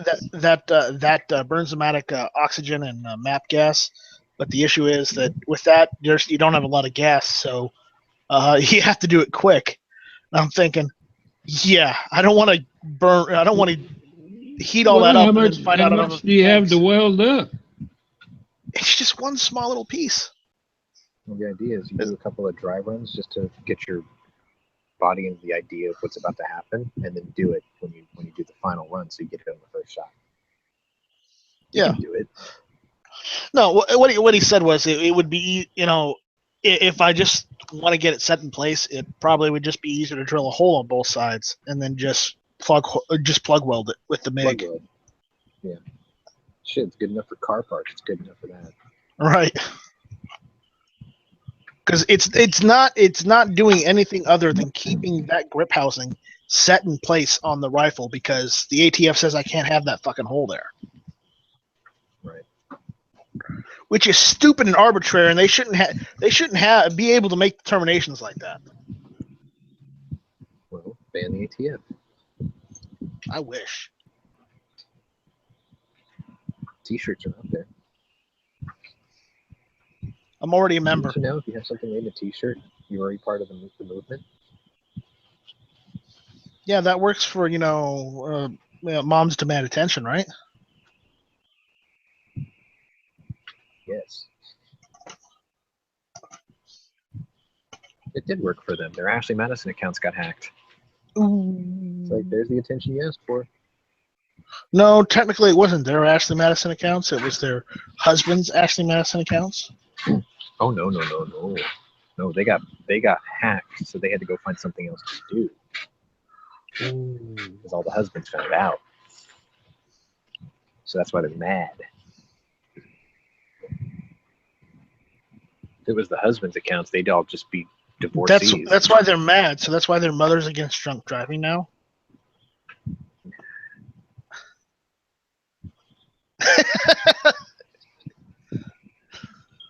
Bernzomatic oxygen and MAP gas, but the issue is that with that, you don't have a lot of gas, so you have to do it quick. And I'm thinking, yeah, I don't want to burn. I don't want to heat all that up and then find out how much do you have to weld up? It's just one small little piece. Well, the idea is you do a couple of dry runs just to get your body into the idea of what's about to happen, and then do it when you do the final run, so you get it on the first shot. You Yeah. can do it. No, what he said was it would be, you know, if I just want to get it set in place, it probably would just be easier to drill a hole on both sides and then just plug weld it with the MIG. Plug weld. Yeah. Shit, it's good enough for car parts. It's good enough for that. Right. Because it's not doing anything other than keeping that grip housing set in place on the rifle, because the ATF says I can't have that fucking hole there. Right. Which is stupid and arbitrary, and they shouldn't be able to make determinations like that. Well, ban the ATF. I wish. T-shirts are out there. I'm already a member. Did you know if you have something made in a T-shirt, you're already part of the movement? Yeah, that works for, moms demand attention, right? Yes. It did work for them. Their Ashley Madison accounts got hacked. Ooh. It's like, there's the attention you asked for. No, technically it wasn't their Ashley Madison accounts. It was their husband's Ashley Madison accounts. Oh, no. No, they got hacked, so they had to go find something else to do. Because all the husbands found out. So that's why they're mad. If it was the husband's accounts, they'd all just be divorcees. That's why they're mad. So that's why their mother's against drunk driving now.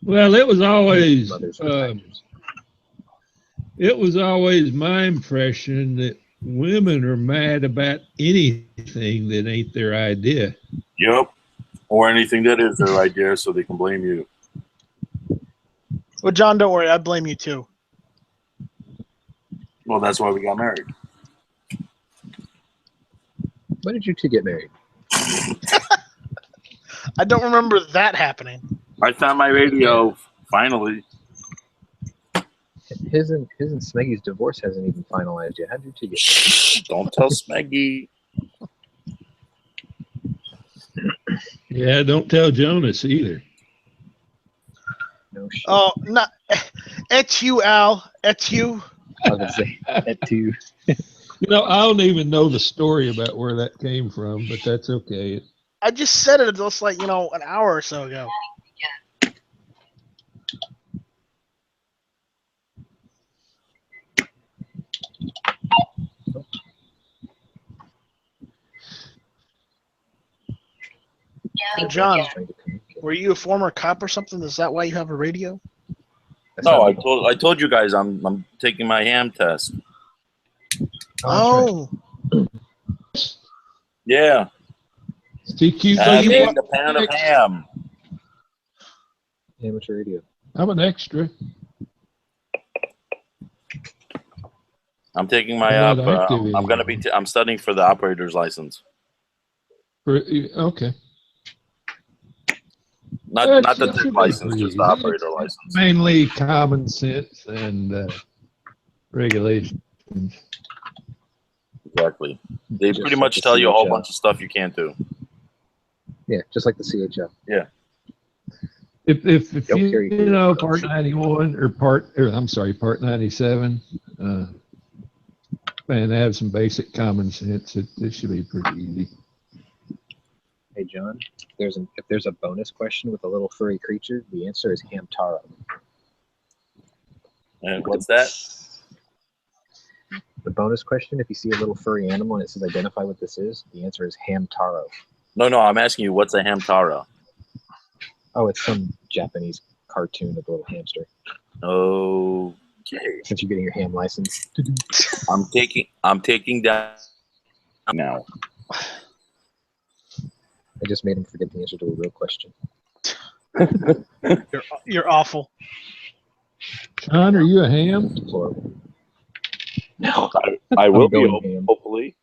Well, it was always Mothers are my impression that women are mad about anything that ain't their idea. Yep. Or anything that is their idea, so they can blame you. Well, John, don't worry. I blame you too. Well, that's why we got married. When did you two get married? I don't remember that happening. I found my radio, finally. His and Smeggy's divorce hasn't even finalized yet. How did you two get married? Shh, don't tell Smeggy. Yeah, don't tell Jonas either. No shit. Oh, not et you, Al. Et you. I was going to say that too. You know, I don't even know the story about where that came from, but that's okay. I just said it just like, an hour or so ago. Hey, John, were you a former cop or something? Is that why you have a radio? No, I told you guys I'm taking my ham test. Oh. Yeah. CQ, I'm you eating a pound of ham. Amateur radio. I'm an extra. I'm taking my I'm not active I'm gonna be. I'm studying for the operator's license. Okay. Not the tech license, just the operator license. Mainly common sense and regulations. Exactly. They Just pretty like much the tell you a whole CHL. bunch of stuff you can't do. Yeah, just like the CHL. If Don't you, carry you know, your part 91 or part 97, man, they have some basic common sense. It should be pretty easy. Hey John, if there's a bonus question with a little furry creature, the answer is Hamtaro. And what's that? The bonus question, if you see a little furry animal and it says identify what this is, the answer is Hamtaro. No, I'm asking you, what's a Hamtaro? Oh, it's some Japanese cartoon of a little hamster. Okay. Since you're getting your ham license. I'm taking down now. I just made him forget the answer to a real question. You're awful. Sean, are you a ham? Deplorable. No. I will I'm be, going ham. hopefully.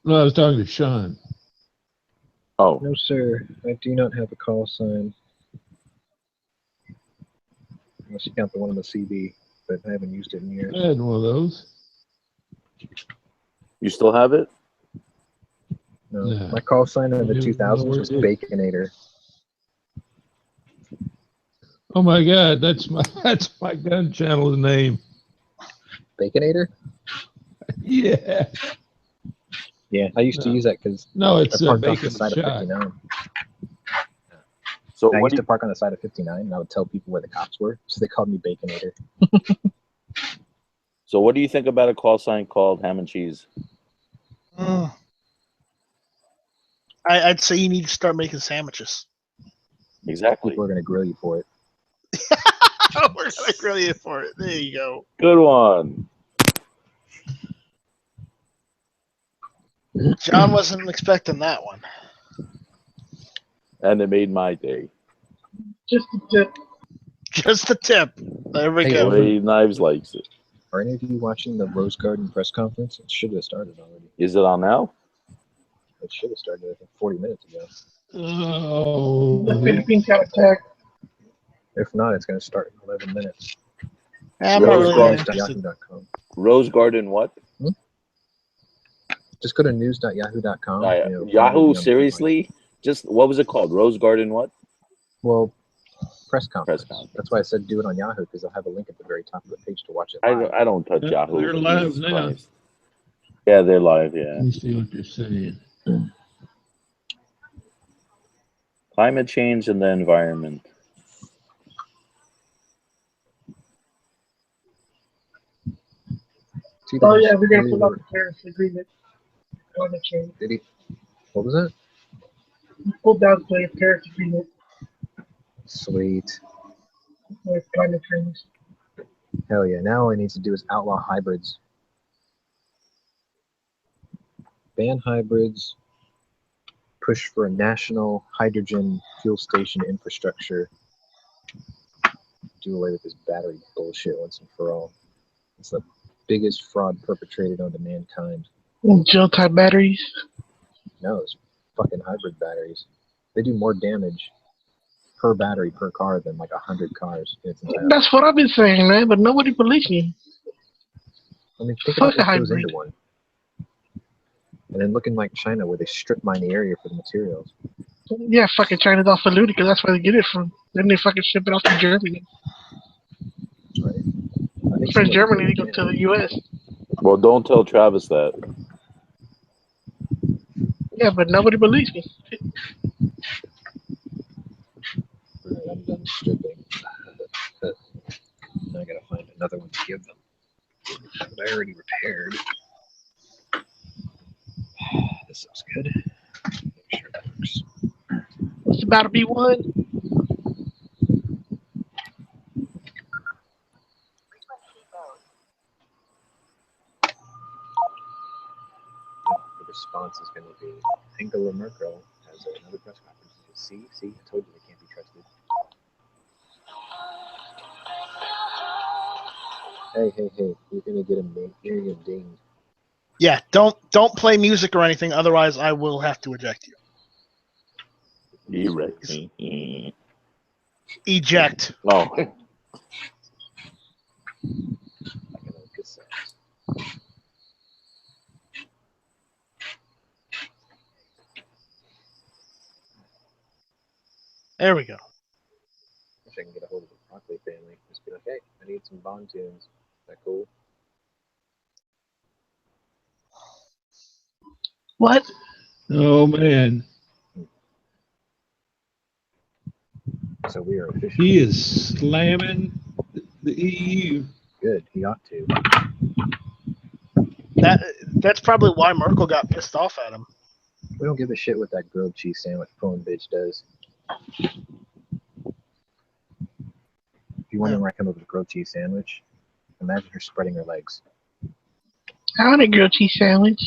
No, I was talking to Sean. Oh, No, sir. I do not have a call sign. Unless you count the one on the CB, but I haven't used it in years. I had one of those. you still have it? No, Yeah. my call sign in the I don't even know 2000s where was it is. Baconator. Oh my God, that's my gun channel's name. Baconator? Yeah. Yeah, I used to No. use that because No, I it's parked off bacon the side of shot. 59. So I what used do to you, park on the side of 59, and I would tell people where the cops were, so they called me Baconator. so what do you think about a call sign called ham and cheese? I'd say you need to start making sandwiches. Exactly. People are going to grill you for it. We're gonna grill you for it. There you go. Good one. John wasn't expecting that one. And it made my day. Just a tip. Just the tip. There we Hey, The go. way Knives likes it. Are any of you watching the Rose Garden press conference? It should have started already. Is it on now? It should have started, I think, 40 minutes ago. Oh, The Philippines got attacked. If not, it's going to start in 11 minutes. I'm not Rose really Garden. that interested. News.yahoo.com. Rose Garden what? Just go to news.yahoo.com. Yahoo, seriously? Just, what was it called? Rose Garden what? Well, press conference. conference. That's why I said do it on Yahoo, because they'll have a link at the very top of the page to watch it I live. don't touch They're Yahoo. live Jesus now. Christ. Yeah, they're live, yeah. let me see what you're saying. Climate change and the environment. See the Oh yeah, we're gonna new- pull out the Paris Agreement. Climate change. Did he? What was that? We pulled out the Paris Agreement Sweet. with climate change. Hell yeah. Now all he needs to do is outlaw hybrids. Ban hybrids. Push for a national hydrogen fuel station infrastructure. Do away with this battery bullshit once and for all. It's the biggest fraud perpetrated onto mankind. Gel type batteries. No, it's fucking hybrid batteries. They do more damage per battery per car than like 100 cars in its entirety. That's what I've been saying, man, but nobody believes me. I mean, think Fuck about a what goes hybrid. into one. And then looking like China, where they strip mine the area for the materials. Yeah, fucking China's all polluted because that's where they get it from. Then they fucking ship it off to Germany. That's right. I think From some of Germany, it they go to the U.S. Well, don't tell Travis that. Yeah, but nobody believes me. Right, I'm done stripping. Now I gotta find another one to give them. That I already repaired. This looks good. Make sure that works. It's about to be one. The response is going to be Angela Merkel has another press conference. See, I told you they can't be trusted. Hey, you're going to get a ding. Yeah, don't play music or anything, otherwise I will have to eject you. Erect. Eject. Oh, There we go. Wish I can get a hold of the Broccoli family. Just be like, hey, I need some Bond tunes. Is that cool? What? Oh man, So we are officially he is slamming the EU. good. He ought to. That's probably why Merkel got pissed off at him. We don't give a shit what that grilled cheese sandwich phone bitch does. If you wonder where I come up with a grilled cheese sandwich, imagine her spreading her legs. I want a grilled cheese sandwich.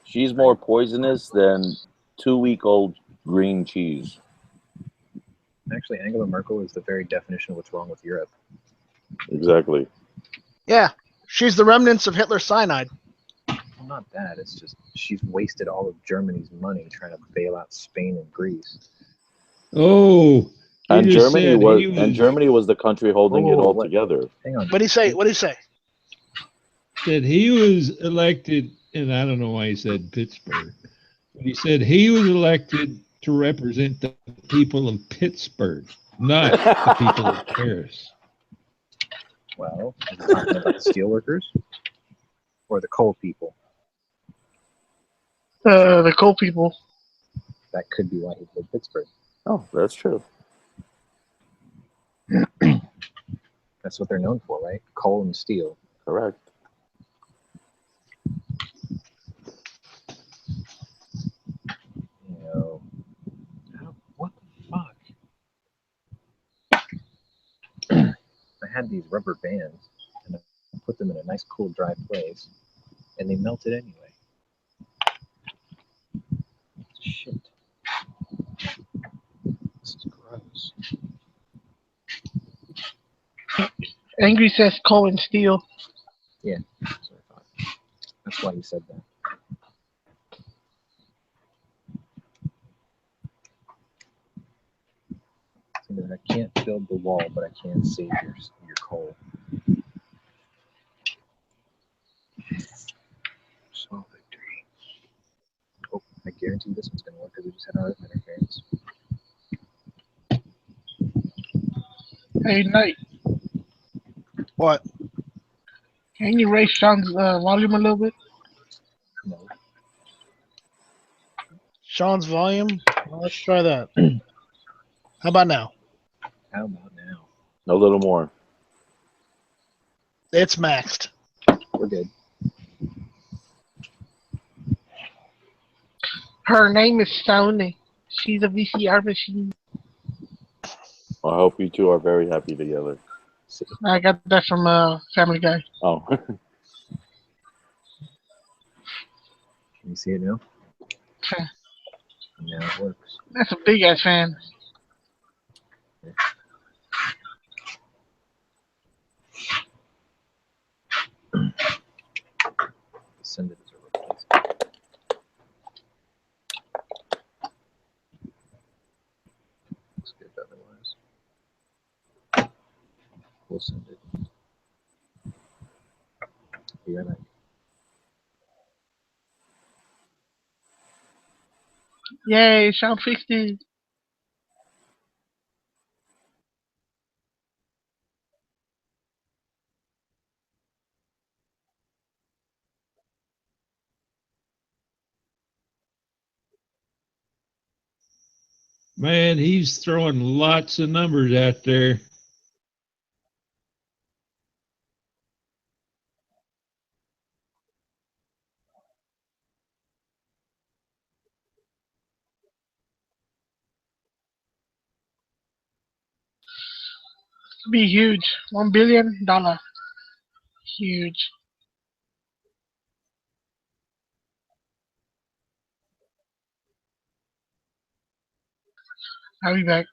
She's more poisonous than 2-week-old green cheese. Actually, Angela Merkel is the very definition of what's wrong with Europe. Exactly. Yeah, she's the remnants of Hitler's cyanide. Well, not that. It's just she's wasted all of Germany's money trying to bail out Spain and Greece. Oh, he And just Germany said was he was. and Germany was the country holding it Whoa, all what? together. Hang on. What did he say? What did he say? Said he was elected, and I don't know why he said Pittsburgh. But he said he was elected to represent the people of Pittsburgh, not the people of Paris. Well, is he talking about the steelworkers or the coal people? The coal people. That could be why he played Pittsburgh. Oh, that's true. That's what they're known for, right? Coal and steel. Correct. You know, what the fuck? I had these rubber bands and I put them in a nice, cool, dry place, and they melted anyway. Shit. This is gross. Angry says coal and steel. Yeah, that's what I thought. That's why he said that. So that I can't build the wall, but I can save your coal. Small victory. Oh, I guarantee this one's gonna work because we just had our interference. Hey, Knight, What? can you raise Sean's volume a little bit? No. Sean's volume? Well, let's try that. How about now? How about now? A little more. It's maxed. We're good. Her name is Sony. She's a VCR machine. I hope you two are very happy together. I got that from Family Guy. Oh. Can you see it now? Okay. Now it works. That's a big ass fan. Send it as a replacement. Looks good otherwise. We'll send it. Be right back. Yay, Sean fixed it. Man, he's throwing lots of numbers out there. It'll be huge. $1 billion. Huge. I'll be back.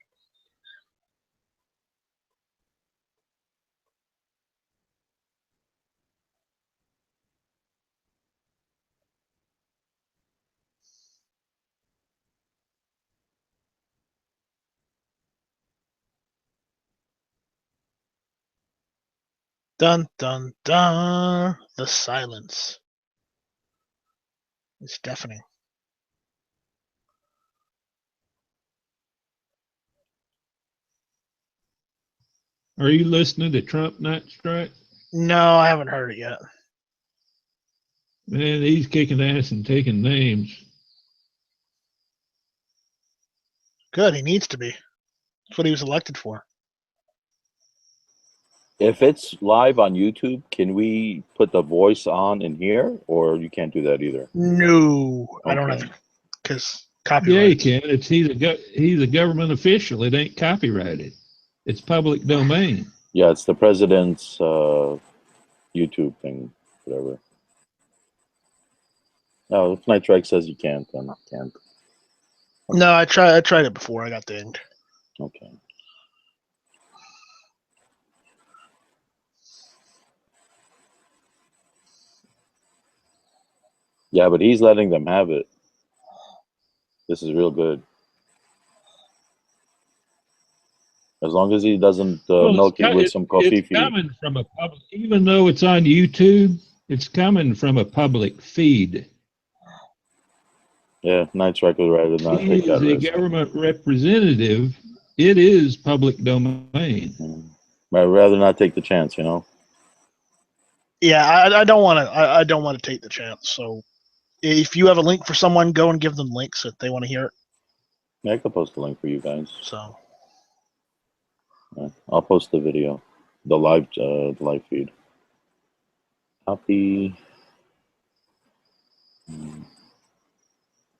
Dun dun dun. The silence. It's deafening. Are you listening to Trump Night Strike? No, I haven't heard it yet. Man, he's kicking ass and taking names. Good, he needs to be. That's what he was elected for. If it's live on YouTube, can we put the voice on in here, or you can't do that either? No, I don't Okay. have, because Yeah, copyright. you can. He's a government official. It ain't copyrighted. It's public domain. Yeah, it's the president's YouTube thing, whatever. No, if Night Strike says you can't, then I can't. No, I tried it before. I got dinged. Okay. Yeah, but he's letting them have it. This is real good. As long as he doesn't milk it with some It's kofifi. coming from a public, even though it's on YouTube, it's coming from a public feed. Yeah, Night Strike would rather not He take that is a risk. government representative. It is public domain. I'd rather not take the chance, you know. Yeah, I don't want to. I don't want to take the chance. So, if you have a link for someone, go and give them links if they want to hear it. Yeah, I could post a link for you guys. So, Yeah, I'll post the video, the live feed. Copy.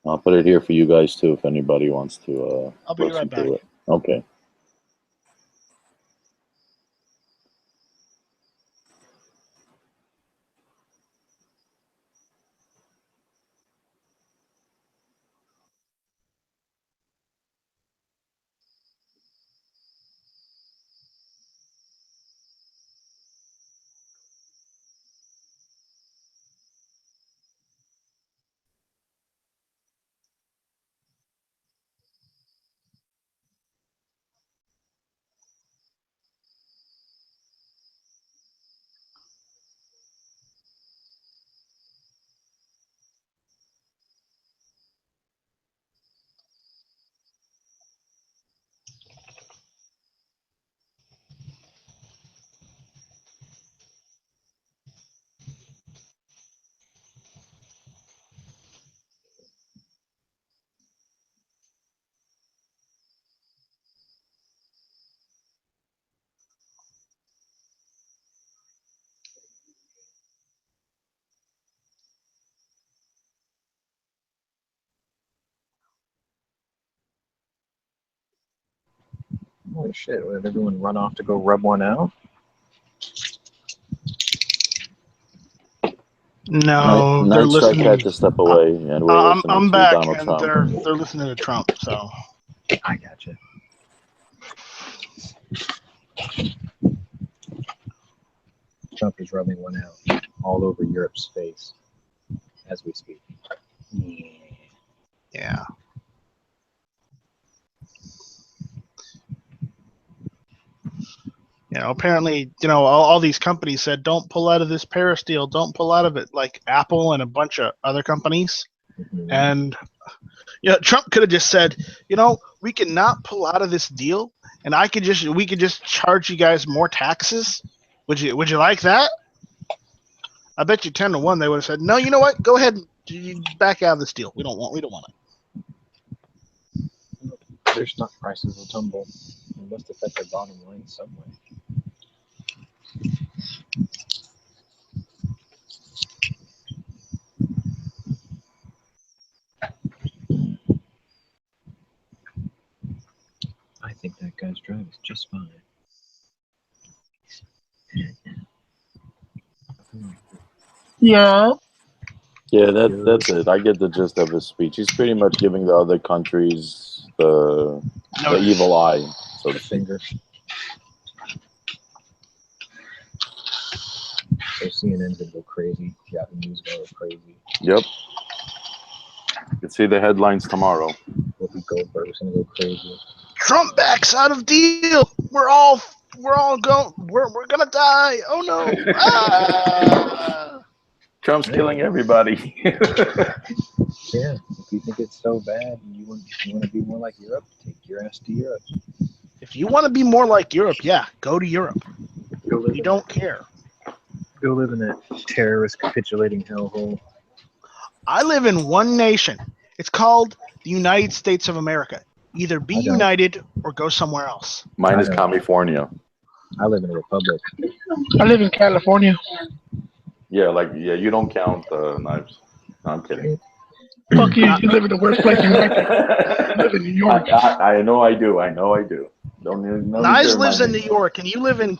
I'll put it here for you guys too, if anybody wants to. I'll be right back. It. Okay. Holy shit, did everyone run off to go rub one out? no, they're Night Strike listening. had to step away, and we're listening I'm to back, Donald and Trump. they're listening to Trump. So, I gotcha. Trump is rubbing one out all over Europe's face as we speak. yeah. You know, apparently, all these companies said, don't pull out of this Paris deal, don't pull out of it, like Apple and a bunch of other companies. Mm-hmm. And, Trump could have just said, we cannot pull out of this deal, and we could just charge you guys more taxes. Would you like that? I bet you 10-1 they would have said, no, you know what? Go ahead and back out of this deal. We don't want it. Their stock prices will tumble. It must affect their bottom line some way. I think that guy's drive is just fine. Yeah. Yeah, that's it. I get the gist of his speech. He's pretty much giving the other countries the evil eye, so to speak. Finger. So CNN's gonna go crazy. Yahoo News gonna go crazy. Yep. You can see the headlines tomorrow. Whoopi Goldberg's gonna go crazy. Trump backs out of deal. We're all going. We're gonna die. Oh no! Ah! Trump's killing everybody. Yeah, if you think it's so bad and you want to be more like Europe, take your ass to Europe. If If you want to be more like Europe, yeah, go to Europe. Go live We in don't care. Go live in that terrorist capitulating hellhole. I live in one nation. It's called the United States of America. Either be I don't. united or go somewhere else. Mine is I know. California. I live in a republic. I live in California. Yeah, you don't count knives. No, I'm kidding. Fuck you. You live in the worst place in America. You live in New York. I know I do. I know I do. Don't need, no need Knives to lives in remind New me. York, and you live in.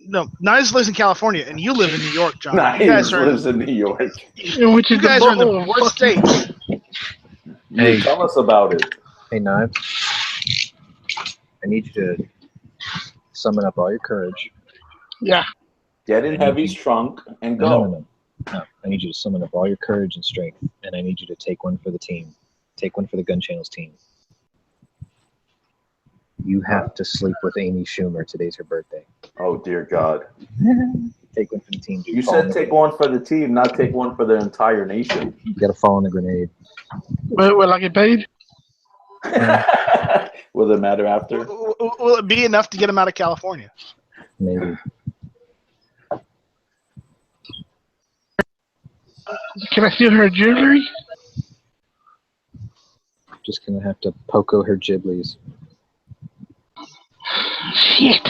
No, Knives lives in California, and you live in New York, John. You Knives guys are. lives in New York. Which is You guys are in the butthole. worst Fuck you. states. You Hey. tell us about it. Hey, Knives. I need you to summon up all your courage. Yeah. Get in Heavy's trunk and go. No. I need you to summon up all your courage and strength, and I need you to take one for the team. Take one for the Gun Channels team. You have to sleep with Amy Schumer. Today's her birthday. Oh dear God! Take one for the team. Dude. You said take one for the team, not take one for the entire nation. You gotta fall on the grenade. Will I get paid? Will it matter after? Will it be enough to get him out of California? Maybe. Can I steal her jewelry? Just gonna have to poco her giblies. Shit.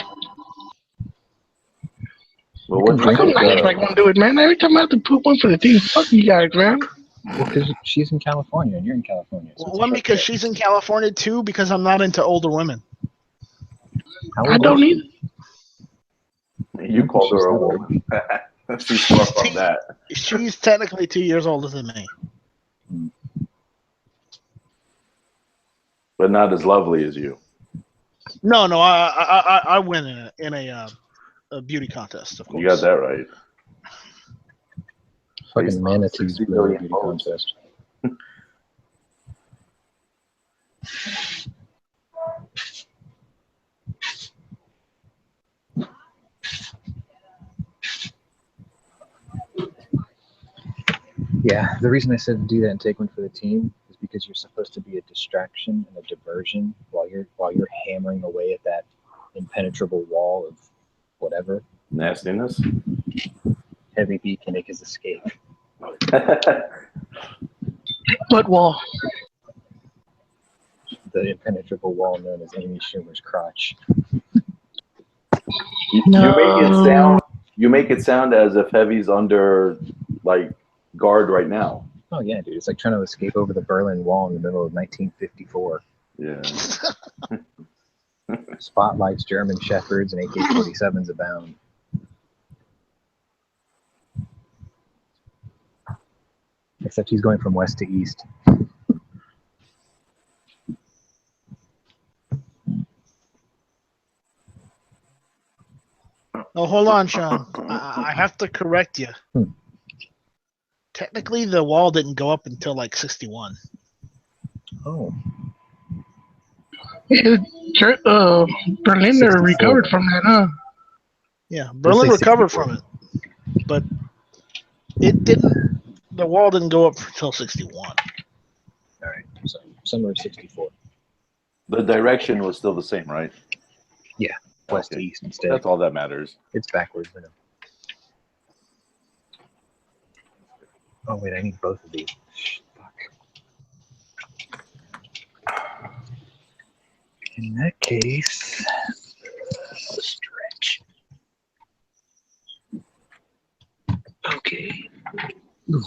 Well, what do How you come think? Knives like won't do it, man? Every time I have to poop one for the team, fuck you guys, man. Well, because she's in California and you're in California. So it's One, her because birthday. she's in California. Two, because I'm not into older women. How I old don't is need. You called her old. She's far from that. She's technically 2 years older than me. But not as lovely as you. No, I win in a beauty contest, of course. You got that right. Fucking manatees 60 beauty million votes. contest. Yeah, the reason I said to do that and take one for the team is because you're supposed to be a distraction and a diversion while you're hammering away at that impenetrable wall of whatever. Nastiness. Heavy B can make his escape. Butt wall. The impenetrable wall known as Amy Schumer's crotch. You make it sound as if Heavy's under like guard right now. Oh yeah, dude, it's like trying to escape over the Berlin Wall in the middle of 1954. Yeah. Spotlights, German shepherds, and AK-47s abound. Except he's going from west to east. Oh, hold on, Sean. I have to correct you. Technically, the wall didn't go up until like 61. Oh. Yeah, Berlin 64. recovered from that, huh? Yeah, Berlin say recovered 64. from it, but it didn't. The wall didn't go up until 61. All right, so summer of 64. The direction was still the same, right? Yeah, west to Okay. east instead. That's all that matters. It's backwards. I know. Oh wait, I need both of these. Fuck. In that case, stretch. Okay. That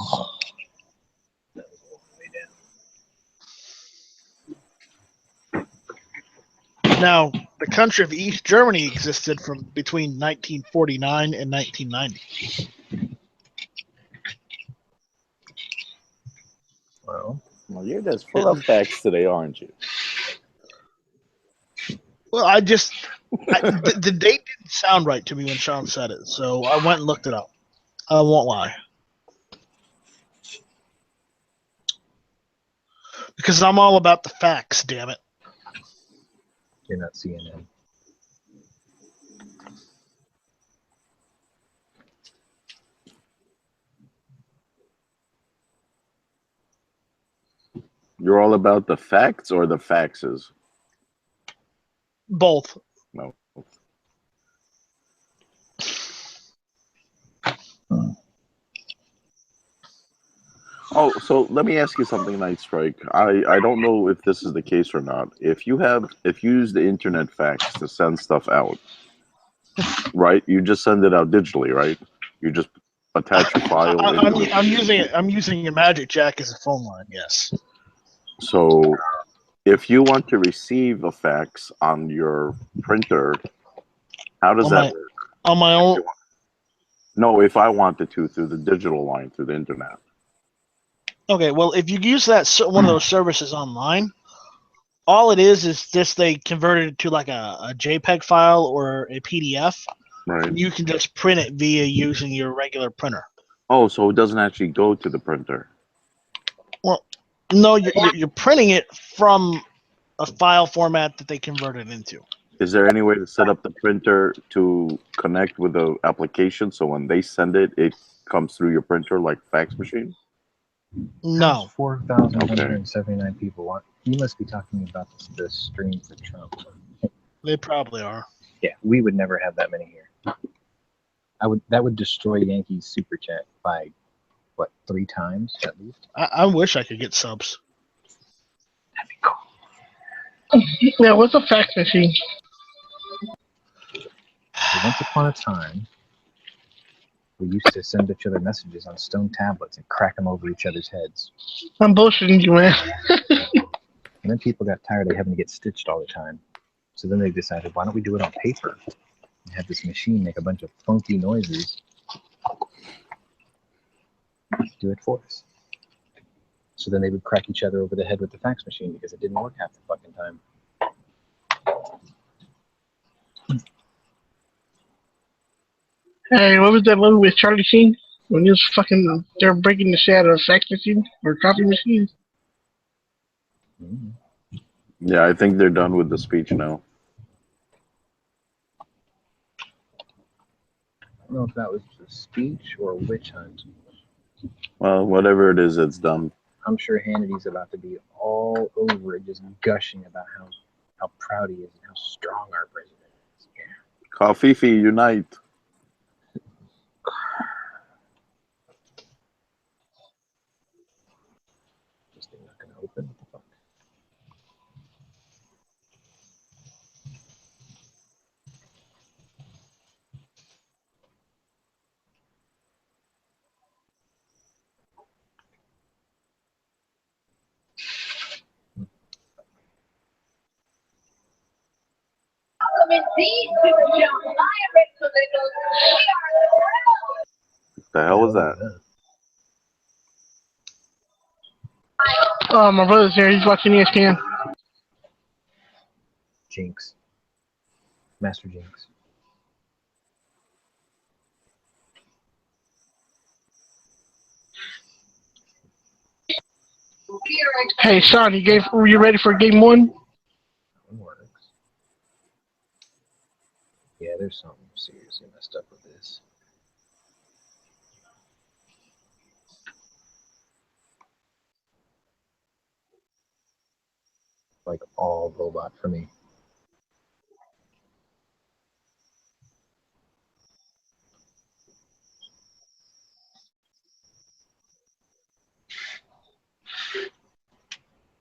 was all the way down. Now, the country of East Germany existed from between 1949 and 1990. Well, you're just full of facts today, aren't you? Well, the date didn't sound right to me when Sean said it, so I went and looked it up. I won't lie. Because I'm all about the facts, damn it. You're not CNN. You're all about the facts or the faxes? Both. No. Oh, so let me ask you something, Night Strike. I don't know if this is the case or not. If you use the internet fax to send stuff out, right? You just send it out digitally, right? You just attach a file into the. I'm using a Magic Jack as a phone line. Yes. So, if you want to receive a fax on your printer, how does that work? On my own. No, if I wanted to through the digital line through the internet. Okay, well, if you use that one of those services online, all it is just they converted it to like a JPEG file or a PDF. Right. And you can just print it via using your regular printer. Oh, so it doesn't actually go to the printer. Well, no, you're printing it from a file format that they converted into. Is there any way to set up the printer to connect with the application so when they send it, it comes through your printer like fax machine? No. 4,179 people want. You must be talking about the stream for Trump. They probably are. Yeah, we would never have that many here. That would destroy Yankees super chat by what, 3 times at least? I wish I could get subs. That'd be cool. Yeah, what's a fax machine? Once upon a time, we used to send each other messages on stone tablets and crack them over each other's heads. I'm bullshitting you, man. And then people got tired of having to get stitched all the time. So then they decided, why don't we do it on paper? And have this machine make a bunch of funky noises. Do it for us. So then they would crack each other over the head with the fax machine because it didn't work half the fucking time. Hey, what was that movie with Charlie Sheen? When he was fucking, they're breaking the shit out of a fax machine or coffee machine. Yeah, I think they're done with the speech now. I don't know if that was a speech or a witch hunt. Well, whatever it is, it's done. I'm sure Hannity's about to be all over it, just gushing about how proud he is and how strong our president is. Yeah. Coffee unite. This thing not gonna open? What the fuck? The hell was that? Oh, my brother's here. He's watching ESPN. Jinx. Master Jinx. Hey, Sean, were you ready for game 1? That works. Yeah, there's something seriously messed up with this. Like all robot for me.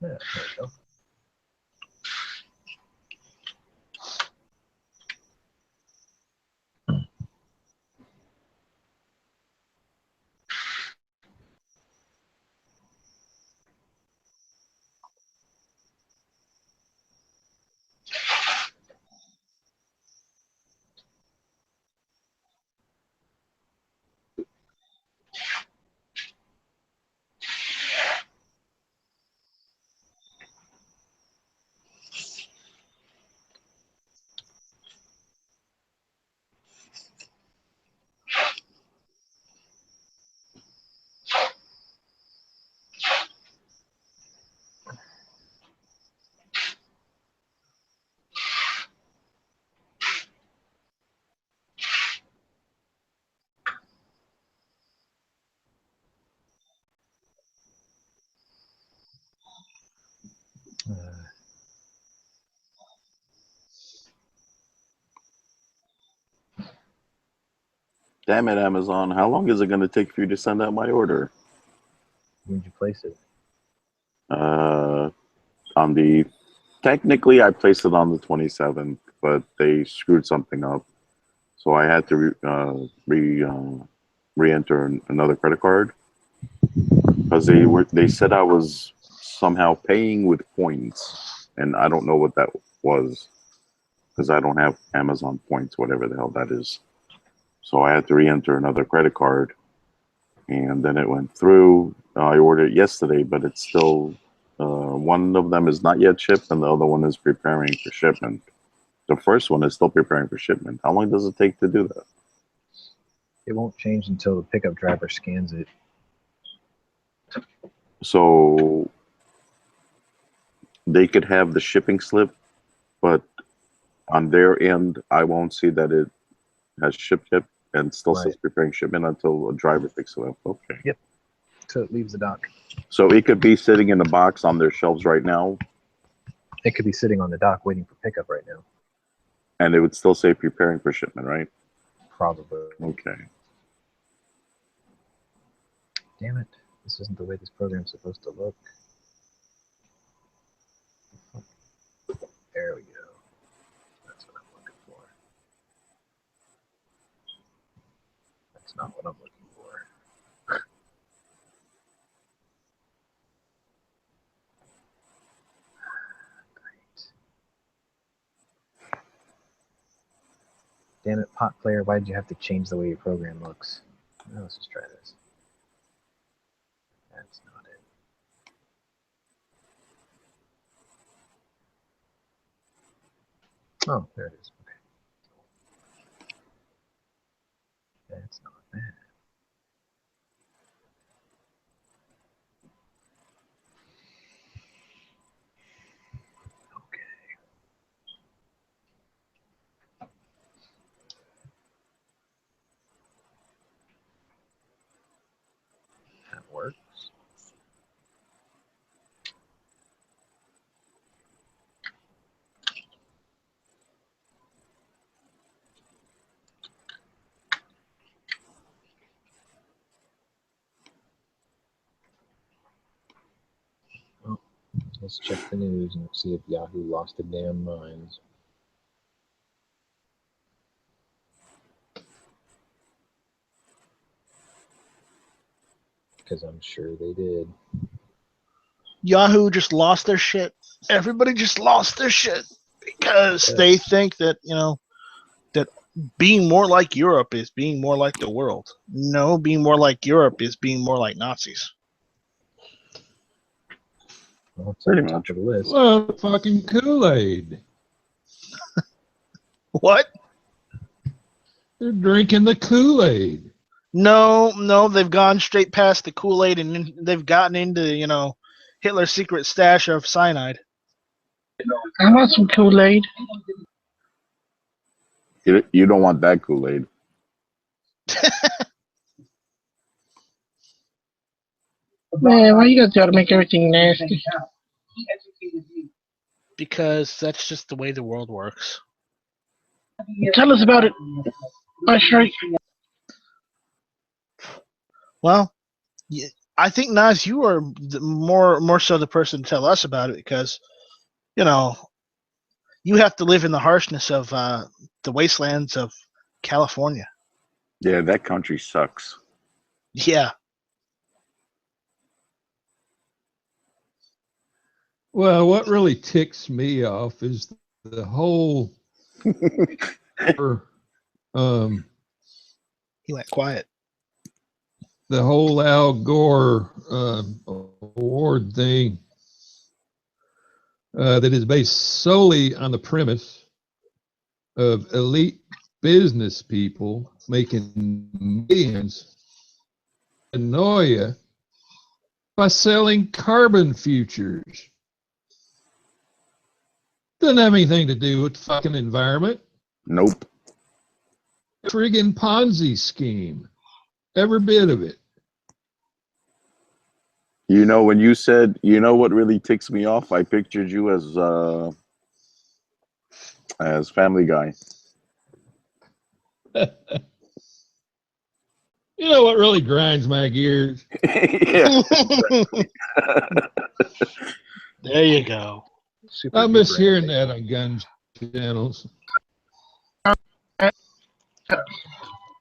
Yeah, there we go. Damn it, Amazon. How long is it going to take for you to send out my order? When did you place it? On the technically, I placed it on the 27th, but they screwed something up, so I had to re-enter another credit card because they said I was somehow paying with points, and I don't know what that was because I don't have Amazon points, whatever the hell that is. So I had to re-enter another credit card, and then it went through. I ordered it yesterday, but it's still. One of them is not yet shipped, and the other one is preparing for shipment. The first one is still preparing for shipment. How long does it take to do that? It won't change until the pickup driver scans it. So they could have the shipping slip, but on their end, I won't see that it has shipped yet and still says preparing shipment until a driver picks it up. Okay. Yep. So it leaves the dock. So it could be sitting in a box on their shelves right now. It could be sitting on the dock waiting for pickup right now. And it would still say preparing for shipment, right? Probably. Okay. Damn it. This isn't the way this program's supposed to look. There we go. That's what I'm looking for. That's not what I'm looking for. Great. Damn it, pot player, why did you have to change the way your program looks? Now let's just try this. That's not it. Oh, there it is. Okay. That's not bad. Okay. That works. Well, let's check the news and see if Yahoo lost their damn minds. Because I'm sure they did. Yahoo just lost their shit. Everybody just lost their shit because they think that, that being more like Europe is being more like the world. No, being more like Europe is being more like Nazis. Well, it's on the top of the list. Well, fucking Kool-Aid. What? They're drinking the Kool-Aid. No, they've gone straight past the Kool-Aid and they've gotten into, Hitler's secret stash of cyanide. I want some Kool-Aid. You don't want that Kool-Aid. Man, why you gotta try to make everything nasty? Because that's just the way the world works. Tell us about it. Bye, Stryke. Well, I think, Naz, you are more so the person to tell us about it because, you have to live in the harshness of the wastelands of California. Yeah, that country sucks. Yeah. Well, what really ticks me off is the whole He went quiet. The whole Al Gore award thing that is based solely on the premise of elite business people making millions in Noia by selling carbon futures. Doesn't have anything to do with the fucking environment. Nope. Friggin' Ponzi scheme. Every bit of it. When you said, what really ticks me off? I pictured you as Family Guy. You know what really grinds my gears? Yeah. There you go. Super I miss duper hearing innovative. that on gun channels.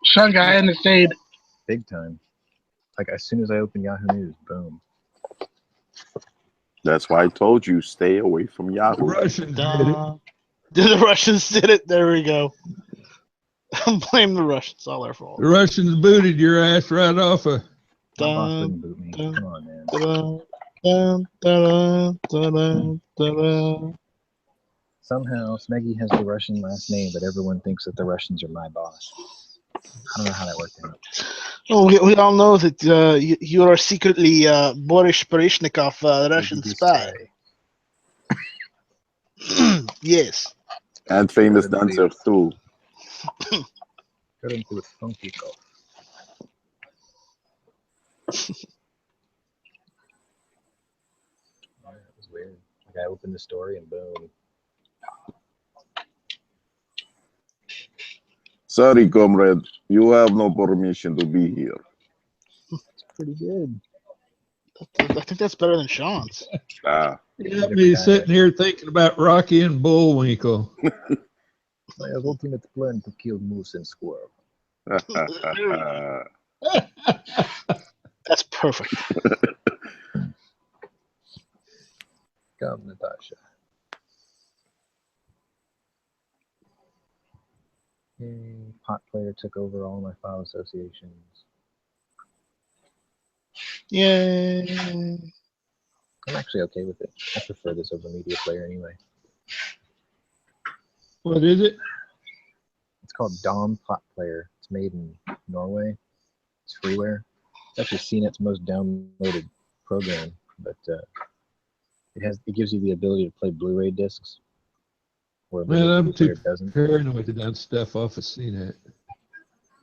Some guy in the state. Big time. Like as soon as I open Yahoo News, boom. That's why I told you stay away from The Yahoo. Russians did it. The Russians did it. There we go. Blame the Russians. It's all their fault. The Russians booted your ass right off of. My boss Dun, wouldn't boot me. dun, Come on, man. dun, dun, dun, dun, dun, dun. Somehow Smeggy has the Russian last name, but everyone thinks that the Russians are my boss. I don't know how that worked out. Oh, we all know that you are secretly Boris Baryshnikov, the Russian spy. Yes. And famous dancer too. Got into a funky cough. Yeah, that was weird. Like I opened the story and boom. Sorry, comrade. You have no permission to be here. It's pretty good. I think that's better than Sean's. Ah. You got me sitting here thinking about Rocky and Bullwinkle. I have ultimate plan to kill moose and squirrel. That's perfect. Come, Natasha. Yay, pot player took over all my file associations. Yay. I'm actually okay with it. I prefer this over media player anyway. What is it? It's called Dom Pot Player. It's made in Norway. It's freeware. It's actually CNET's most downloaded program, but it gives you the ability to play Blu-ray discs, where Man, media I'm player too doesn't. paranoid to down stuff off of CNET.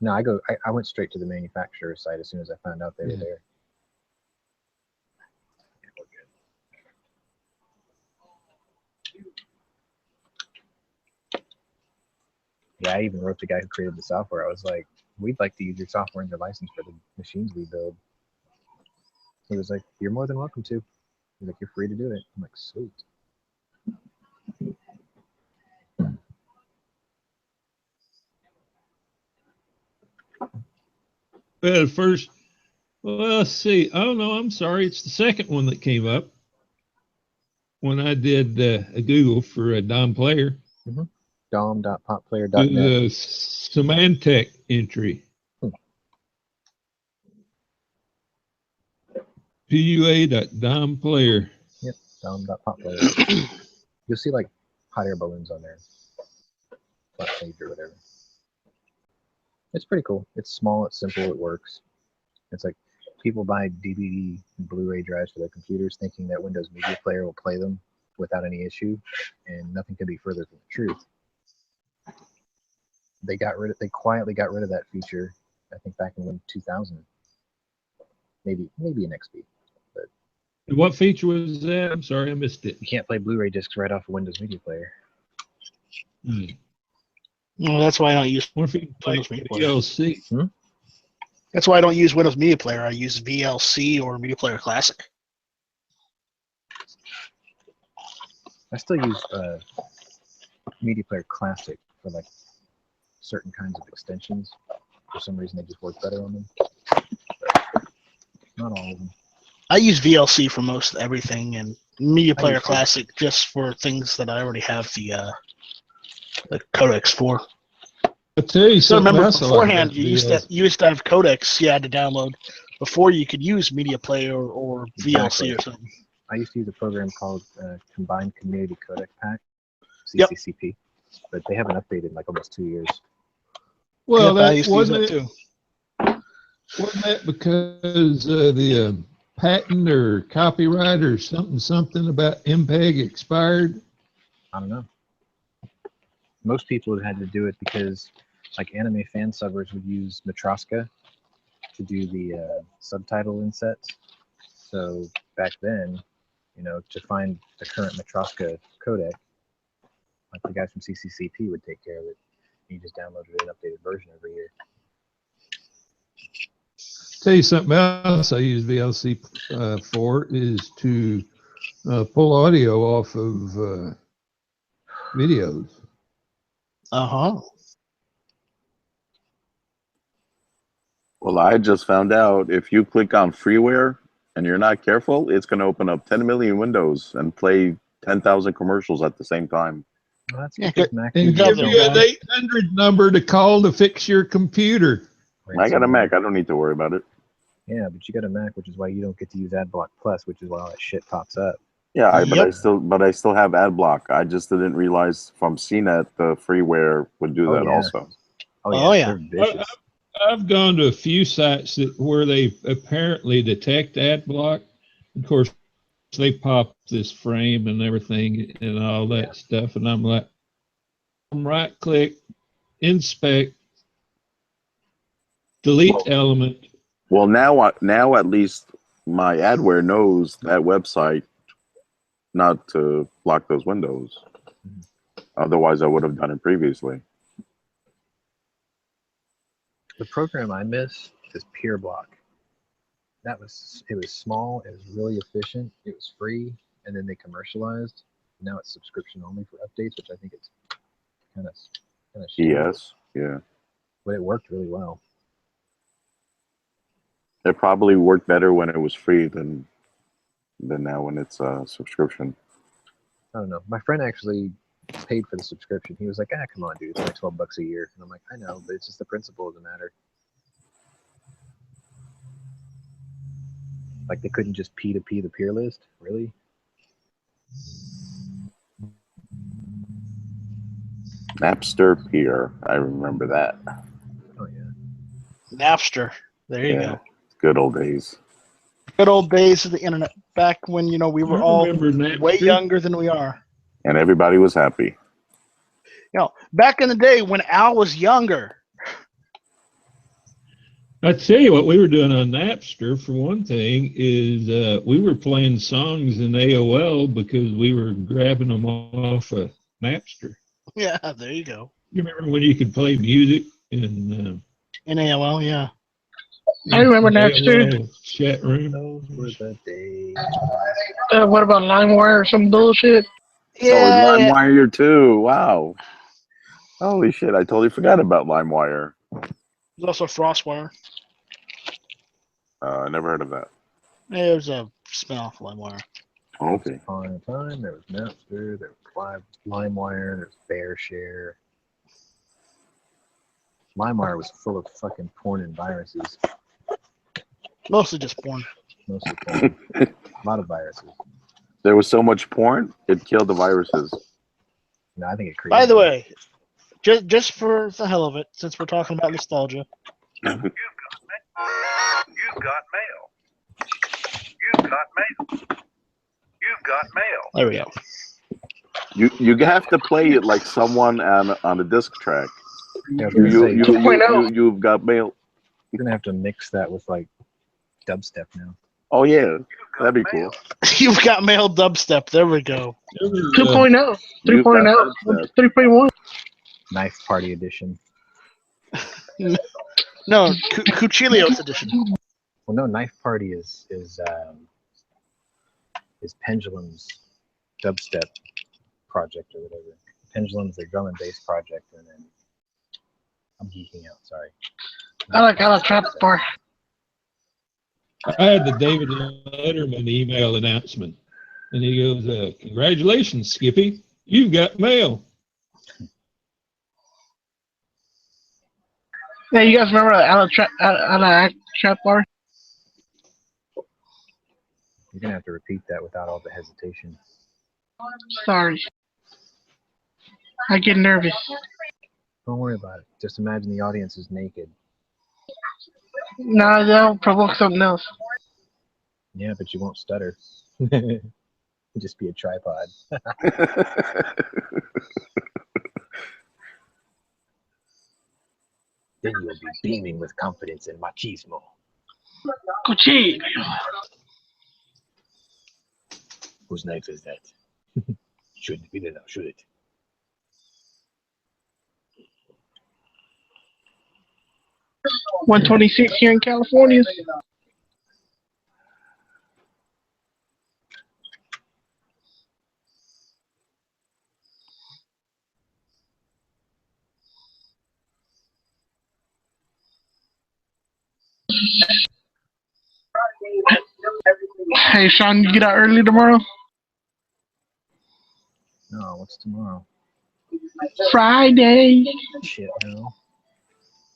No, I went straight to the manufacturer's site as soon as I found out they were there. Yeah, I even wrote the guy who created the software. I was like, we'd like to use your software and your license for the machines we build. He was like, you're more than welcome to. He's like, you're free to do it. I'm like, sweet. Well, first, well, let's see. Oh, no, I'm sorry. It's the second one that came up when I did a Google for a Dom player. Mm-hmm. Dom.potplayer.net. The Symantec entry. PUA.domplayer. Yep, Dom.potplayer. You'll see like hot air balloons on there. Flat page or whatever. It's pretty cool. It's small, it's simple, it works. It's like people buy DVD and Blu-ray drives for their computers thinking that Windows Media Player will play them without any issue, and nothing could be further from the truth. They quietly got rid of that feature, I think back in 2000. Maybe an XP. But what feature was that? I'm sorry, I missed it. You can't play Blu-ray discs right off a Windows Media Player. Well, that's why I don't use Windows Media Player. VLC. That's why I don't use Windows Media Player. I use VLC or Media Player Classic. I still use Media Player Classic for like certain kinds of extensions. For some reason, they just work better on them. But not all of them. I use VLC for most everything, and Media Player Classic just for things that I already have the codecs for. I'll tell you something. Remember, beforehand, you used to have codecs you had to download before you could use Media Player or VLC or something. I used to use a program called Combined Community Codec Pack, CCCP, but they haven't updated in like almost 2 years. Well, that used to use wasn't that too. Wasn't that because the patent or copyright or something about MPEG expired? I don't know. Most people had had to do it because like anime fan subbers would use Matroska to do the subtitle insets. So back then, to find the current Matroska codec, like the guys from CCCP would take care of it. You just downloaded an updated version every year. Tell you something else I use VLC for is to pull audio off of videos. Uh-huh. Well, I just found out if you click on freeware and you're not careful, it's going to open up 10 million windows and play 10,000 commercials at the same time. Well, that's Yeah, because Mac And uses give you an don't- 800 number to call to fix your computer. I got a ransomware. Mac. I don't need to worry about it. Yeah, but you got a Mac, which is why you don't get to use AdBlock Plus, which is why all that shit pops up. Yeah, Yep. but I still have ad block. I just didn't realize from CNET the freeware would do Oh, that yeah. also. Oh, yeah. They're vicious. I've gone to a few sites where they apparently detect ad block. Of course, they pop this frame and everything and all that stuff. And I'm like, right click, inspect, delete element. Well, now at least my adware knows that website not to block those windows. Otherwise, I would have done it previously. The program I miss is PureBlock. It was small, it was really efficient, it was free, and then they commercialized. Now it's subscription only for updates, which I think it's kind of shitty. Yes, yeah. But it worked really well. It probably worked better when it was free than now when it's a subscription. I don't know. My friend actually paid for the subscription. He was like, come on, dude, it's like $12 a year. And I'm like, I know, but it's just the principle of the matter. Like they couldn't just P2P the peer list? Really? Napster Peer, I remember that. Oh, yeah. Napster. There you Yeah, go. good old days. Good old days of the internet. Back when, we were I all remember Napster. way younger than we are. And everybody was happy. Back in the day when Al was younger. I tell you what we were doing on Napster, for one thing, is we were playing songs in AOL because we were grabbing them off of Napster. Yeah, there you go. You remember when you could play music in In AOL, yeah. I remember Napster. AOL chat room? Those were the days. What about LimeWire or some bullshit? Yeah, Oh, yeah. LimeWire too. Wow. Holy shit, I totally forgot about LimeWire. There's also FrostWire. I never heard of that. It was a spin-off of LimeWire. Okay. Upon a time, there was Napster, there was LimeWire, there was BearShare. LimeWire was full of fucking porn and viruses. Mostly just porn. Mostly porn. A lot of viruses. There was so much porn, it killed the viruses. No, I think it created. By the way, just for the hell of it, since we're talking about nostalgia. You've got mail. You've got mail. You've got mail. There we go. You have to play it like someone on a disc track. Yeah, I was gonna say, You've got mail. you're gonna have to mix that with like dubstep now. Oh yeah, that'd be cool. You've got mail dubstep. There we go. 2.0, You've got 3.0, dubstep. 3.1. Knife Party Edition. No, Cuchillo's edition. Well, no, Knife Party is Pendulum's dubstep project or whatever. Pendulum's their drum and bass project, and then I'm geeking out. Sorry. I like Trap Bar. I had the David Letterman email announcement, and he goes, "Congratulations, Skippy, you've got mail." Yeah, you guys remember Trap Bar? You're gonna have to repeat that without all the hesitation. Sorry. I get nervous. Don't worry about it. Just imagine the audience is naked. No, that'll provoke something else. Yeah, but you won't stutter. You'll just be a tripod. Then you'll be beaming with confidence and machismo. Cuchillo. Whose knife is that? Shouldn't be there now, should it? 126 here in California. Hey, Sean, you get out early tomorrow? No, what's tomorrow? Friday. Shit, no.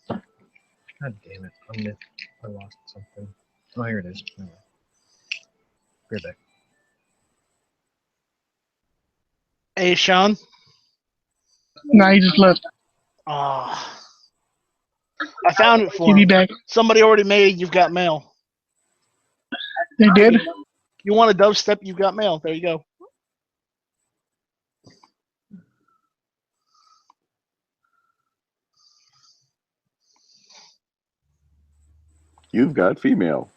God damn it. I lost something. Oh, here it is. Never mind. Be right back. Hey, Sean. Nah, he just left. Ah, I found it for He'll be him. back. Somebody already made You've Got Mail. They did? You want a dubstep? You've got mail. There you go. You've got female.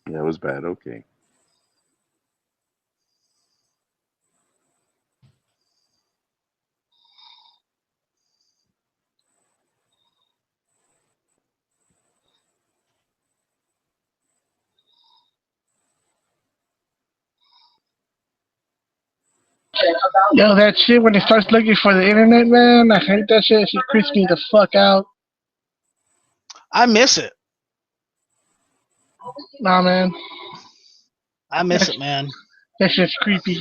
Yeah, it was bad. Okay. Yo, that shit when it starts looking for the internet, man, I hate that shit. She creeps me the fuck out. I miss it. Nah, man. I miss it, man. That shit's creepy.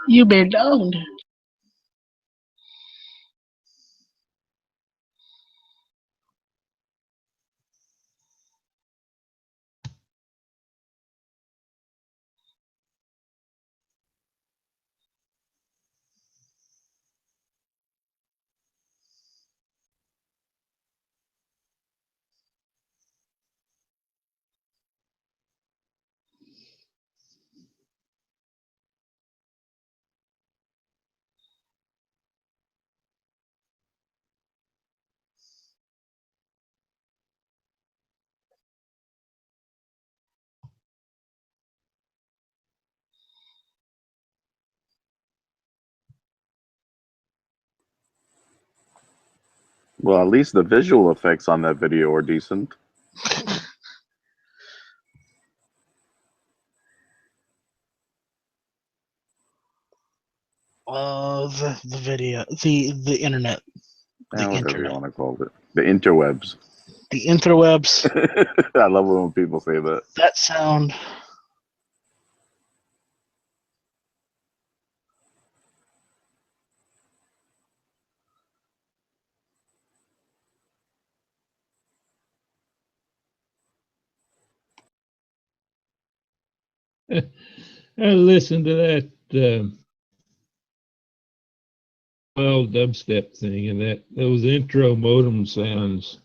You been owned. Well, at least the visual effects on that video are decent. The video, the internet, the Whatever internet, you want to call it. The interwebs. the interwebs. I love it when people say that. That sound. I listened to that wild dubstep thing, and those intro modem sounds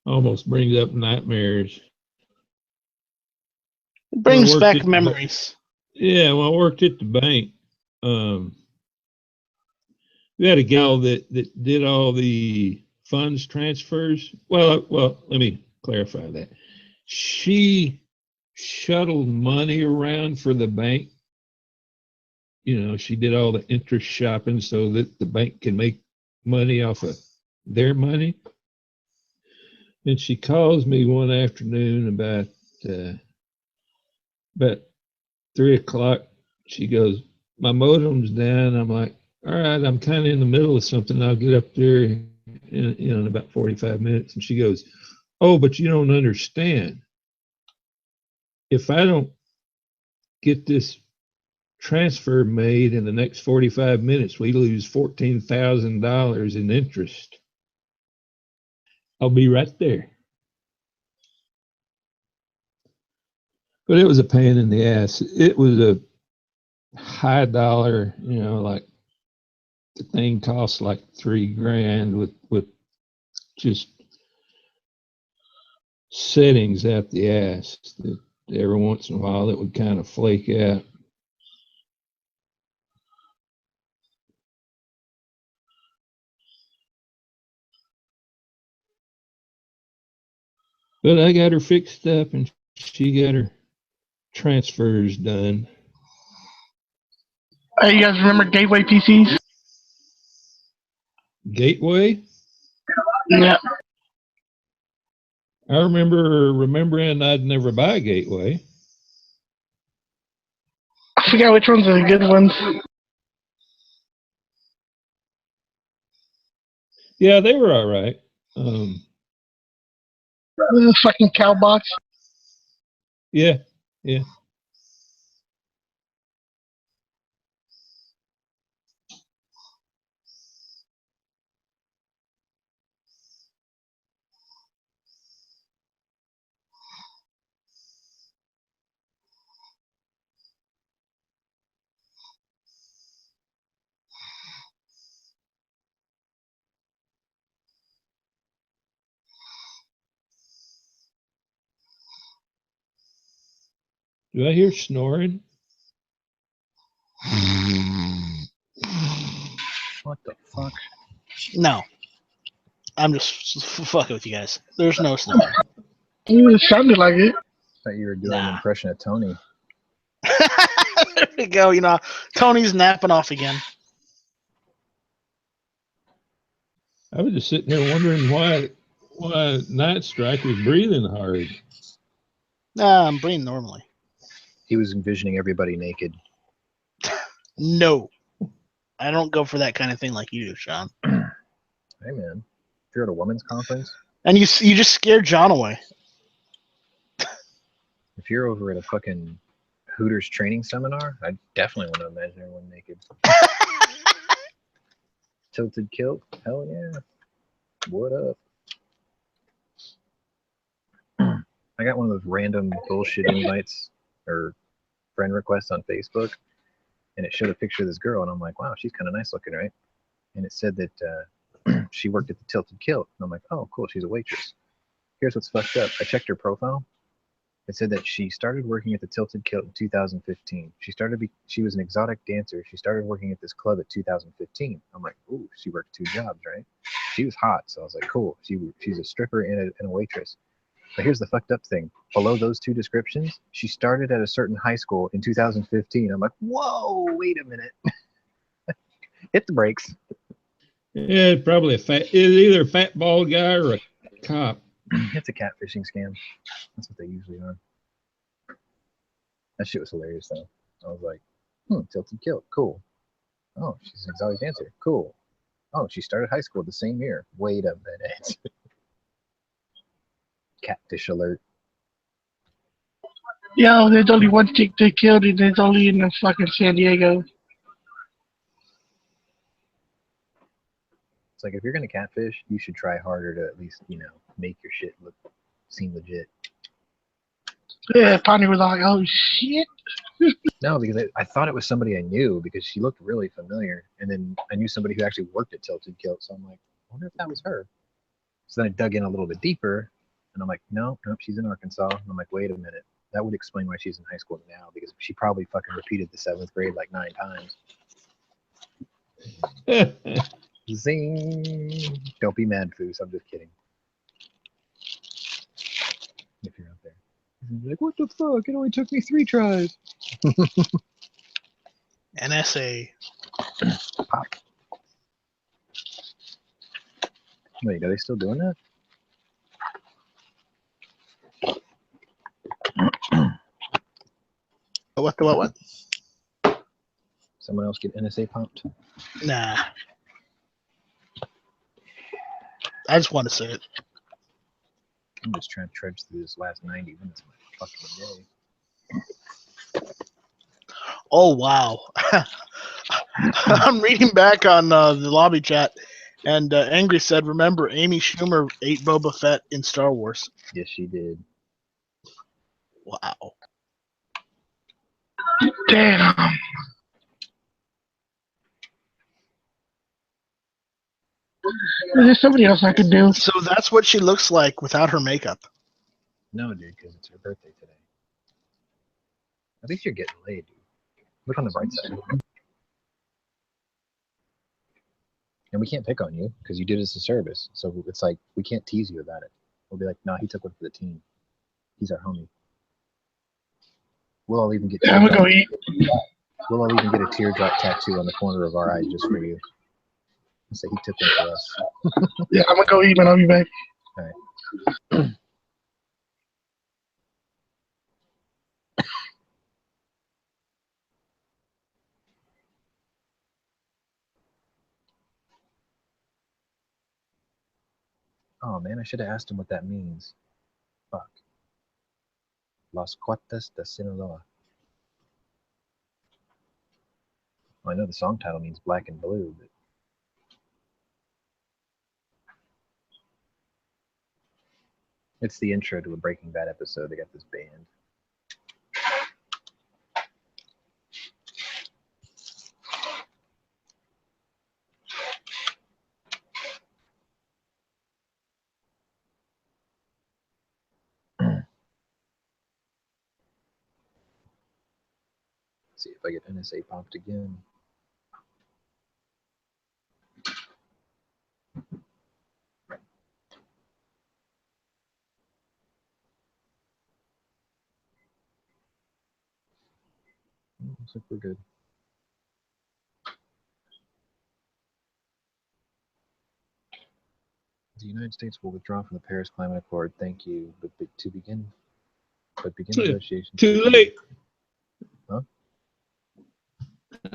almost brings up nightmares. It brings worked back at memories. Yeah, well, I worked at the bank. We had a gal that did all the funds transfers. Well, let me clarify that. She shuttled money around for the bank. You know, she did all the interest shopping so that the bank can make money off of their money. And she calls me one afternoon about 3:00. She goes, "My modem's down." I'm like, "All right, I'm kind of in the middle of something. I'll get up there in about 45 minutes." And she goes, "Oh, but you don't understand. If I don't get this transfer made in the next 45 minutes, we lose $14,000 in interest. I'll be right there." But it was a pain in the ass. It was a high dollar, like the thing cost like $3,000 with just settings out the ass that every once in a while that would kind of flake out. But I got her fixed up and she got her transfers done. Hey, you guys remember Gateway PCs? Gateway? Yeah. I remembering I'd never buy Gateway. I forgot which ones are the good ones. Yeah, they were all right. The fucking cow box. Yeah. Do I hear snoring? What the fuck? No. I'm just fucking with you guys. There's no snoring. It sounded like it. Thought you were doing an Nah. impression of Tony. There we go. You know, Tony's napping off again. I was just sitting here wondering why Night Strike was breathing hard. Nah, I'm breathing normally. He was envisioning everybody naked. No. I don't go for that kind of thing like you do, Sean. Hey man, if you're at a women's conference, And you just scared John away. if you're over at a fucking Hooters training seminar, I definitely want to imagine everyone naked. Tilted kilt? Hell yeah. What up? I got one of those random bullshit invites or friend requests on Facebook, and it showed a picture of this girl, and I'm like, wow, she's kind of nice looking, right? And it said that she worked at the Tilted Kilt, and I'm like, oh, cool, she's a waitress. Here's what's fucked up. I checked her profile. It said that she started working at the Tilted Kilt in 2015. She was an exotic dancer. She started working at this club at 2015. I'm like, ooh, she worked 2 jobs, right? She was hot, so I was like, cool. She's a stripper and a waitress. But here's the fucked up thing. Below those 2 descriptions, she started at a certain high school in 2015. I'm like, whoa, wait a minute. Hit the brakes. Yeah, probably either a fat bald guy or a cop. It's a catfishing scam. That's what they usually are. That shit was hilarious though. I was like, Tilted Kilt, cool. Oh, she's an exotic dancer, cool. Oh, she started high school the same year. Wait a minute. Catfish alert. Yo, there's only one chick they killed, and it's only in fucking San Diego. It's like if you're gonna catfish, you should try harder to at least, make your shit seem legit. Yeah, Tony was like, oh shit. No, because I thought it was somebody I knew because she looked really familiar, and then I knew somebody who actually worked at Tilted Kilt, so I'm like, I wonder if that was her. So then I dug in a little bit deeper, and I'm like, nope, she's in Arkansas. And I'm like, wait a minute, that would explain why she's in high school now, because she probably fucking repeated the 7th grade like 9 times. Zing! Don't be mad, Foos. I'm just kidding. If you're out there. You're like, what the fuck? It only took me 3 tries. NSA. Pop. Wait, are they still doing that? What? Someone else get NSA pumped? Nah. I just want to say it. I'm just trying to trudge through this last 90 minutes of my fucking day. Oh, wow. I'm reading back on the lobby chat, and Angry said, remember, Amy Schumer ate Boba Fett in Star Wars. Yes, she did. Wow. Damn. There's somebody else I could do. So that's what she looks like without her makeup. No, dude, because it's her birthday today. At least you're getting laid, dude. Look on the bright side. And we can't pick on you because you did us a service. So it's like, we can't tease you about it. We'll be like, nah, he took one for the team. He's our homie. We'll all even get I'm gonna go eat. We'll all even get a teardrop tattoo on the corner of our eye just for you. And say he took one for us. Yeah, I'm gonna go eat, man. I'll be back. All right. Oh man, I should have asked him what that means. Fuck. Las Cuartas de Sinaloa. Well, I know the song title means black and blue, but it's the intro to a Breaking Bad episode. They got this band. See if I get NSA popped again. Looks like we're good. The United States will withdraw from the Paris Climate Accord. Thank you, but begin negotiations. Too late. Huh?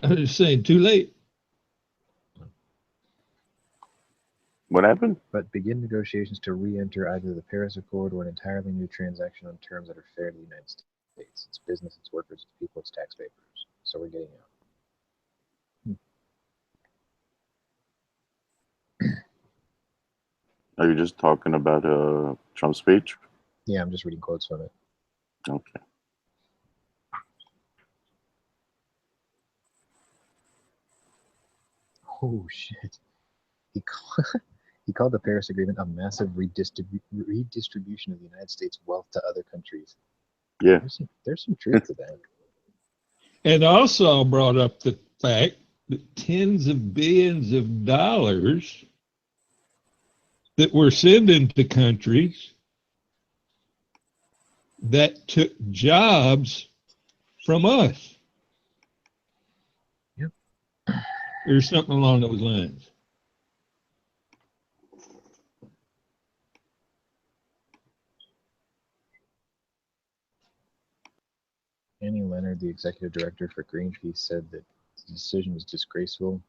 I was just saying, too late. What happened? But begin negotiations to re-enter either the Paris Accord or an entirely new transaction on terms that are fair to the United States. It's business, it's workers, it's people, it's taxpayers. So we're getting out. Are you just talking about Trump's speech? Yeah, I'm just reading quotes from it. Okay. Oh shit! He called the Paris Agreement a massive redistribution of the United States' wealth to other countries. Yeah. There's some truth to that. And also brought up the fact that tens of billions of dollars that we're sending to countries that took jobs from us. Yep. There's something along those lines. Annie Leonard, the executive director for Greenpeace, said that the decision was disgraceful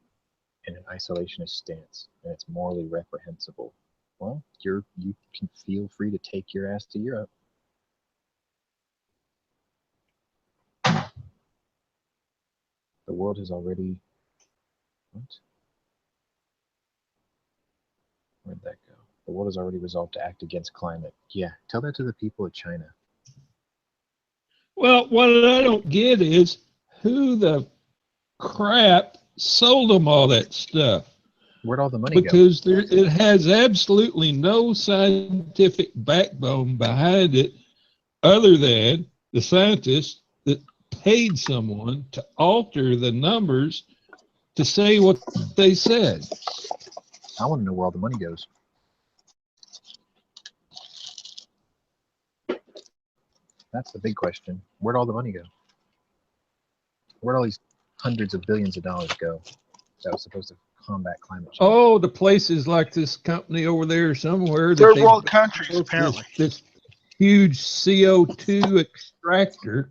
and an isolationist stance, and it's morally reprehensible. Well, you can feel free to take your ass to Europe. The world has already... What? Where'd that go? The world has already resolved to act against climate. Yeah, tell that to the people of China. Well, what I don't get is who the crap sold them all that stuff. Where'd all the money go? Because it has absolutely no scientific backbone behind it other than the scientists that paid someone to alter the numbers to say what they said. I want to know where all the money goes. That's the big question. Where'd all the money go? Where'd all these hundreds of billions of dollars go that was supposed to combat climate change? Oh, the places like this company over there somewhere. Third world countries, apparently. This huge CO2 extractor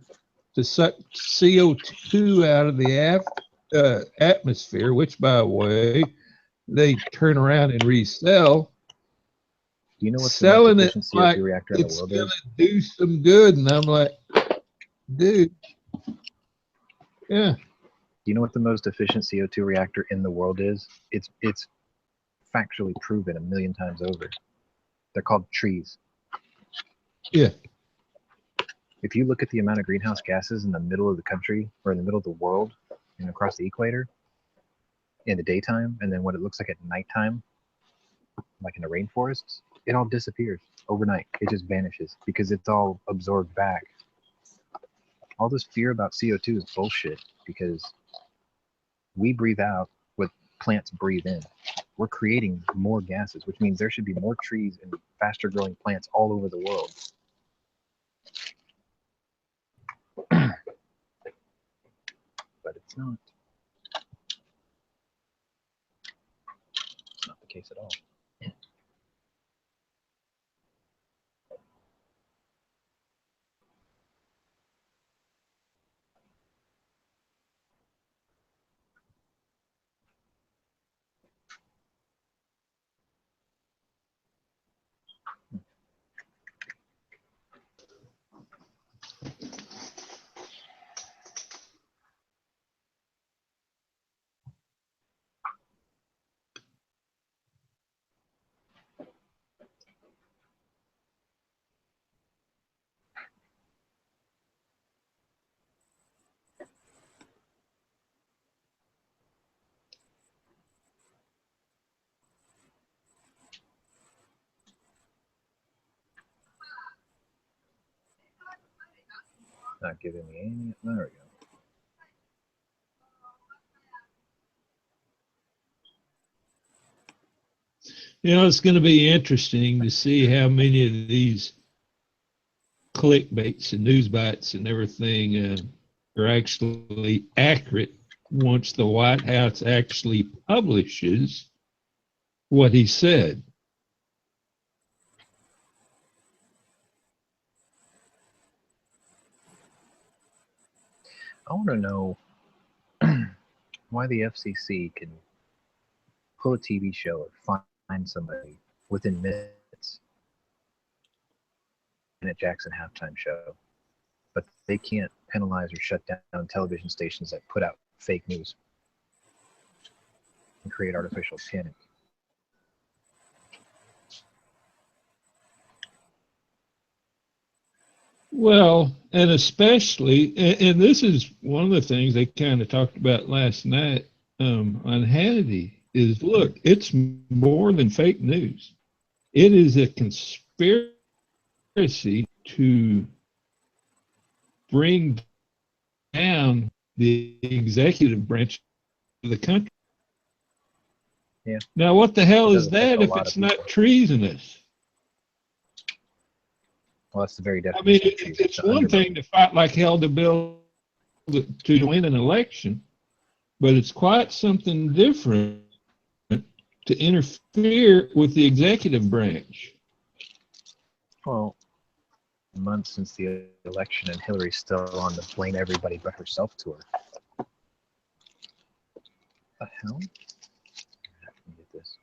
to suck CO2 out of the atmosphere, which, by the way, they turn around and resell. Do you know what selling the it most like CO2 reactor in the it's world gonna is? do some good, and I'm like, dude, yeah. Do you know what the most efficient CO2 reactor in the world is? It's factually proven 1 million times over. They're called trees. Yeah. If you look at the amount of greenhouse gases in the middle of the country or in the middle of the world and across the equator in the daytime, and then what it looks like at nighttime, like in the rainforests, it all disappears. overnight. It just vanishes because it's all absorbed back. All this fear about CO2 is bullshit because we breathe out what plants breathe in. We're creating more gases, which means there should be more trees and faster growing plants all over the world. But it's not. It's not the case at all. Not giving me any. There we go. You know, it's going to be interesting to see how many of these clickbaits and news bites and everything are actually accurate once the White House actually publishes what he said. I want to know why the FCC can pull a TV show or find somebody within minutes in a Jackson halftime show, but they can't penalize or shut down television stations that put out fake news and create artificial panic. Well, and especially, and this is one of the things they kind of talked about last night on Hannity, is look, it's more than fake news. It is a conspiracy to bring down the executive branch of the country. Yeah. Now, what the hell It is does affect that a if lot it's of people. not treasonous? Well, that's the very I mean, definition of treason. it's one thing to fight like hell to build to win an election, but it's quite something different to interfere with the executive branch. Well, months since the election, and Hillary's still on the blame everybody but herself tour. The hell? Let me get this.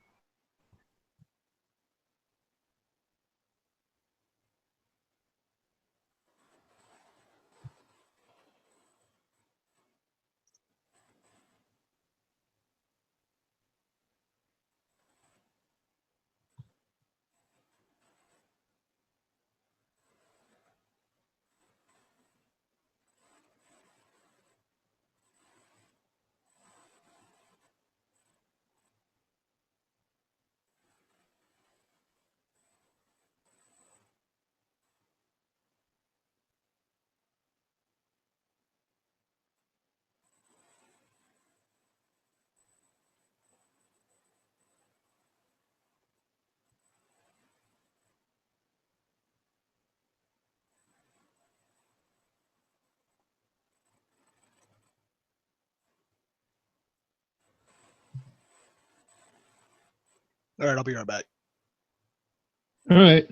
All right, I'll be right back. All right.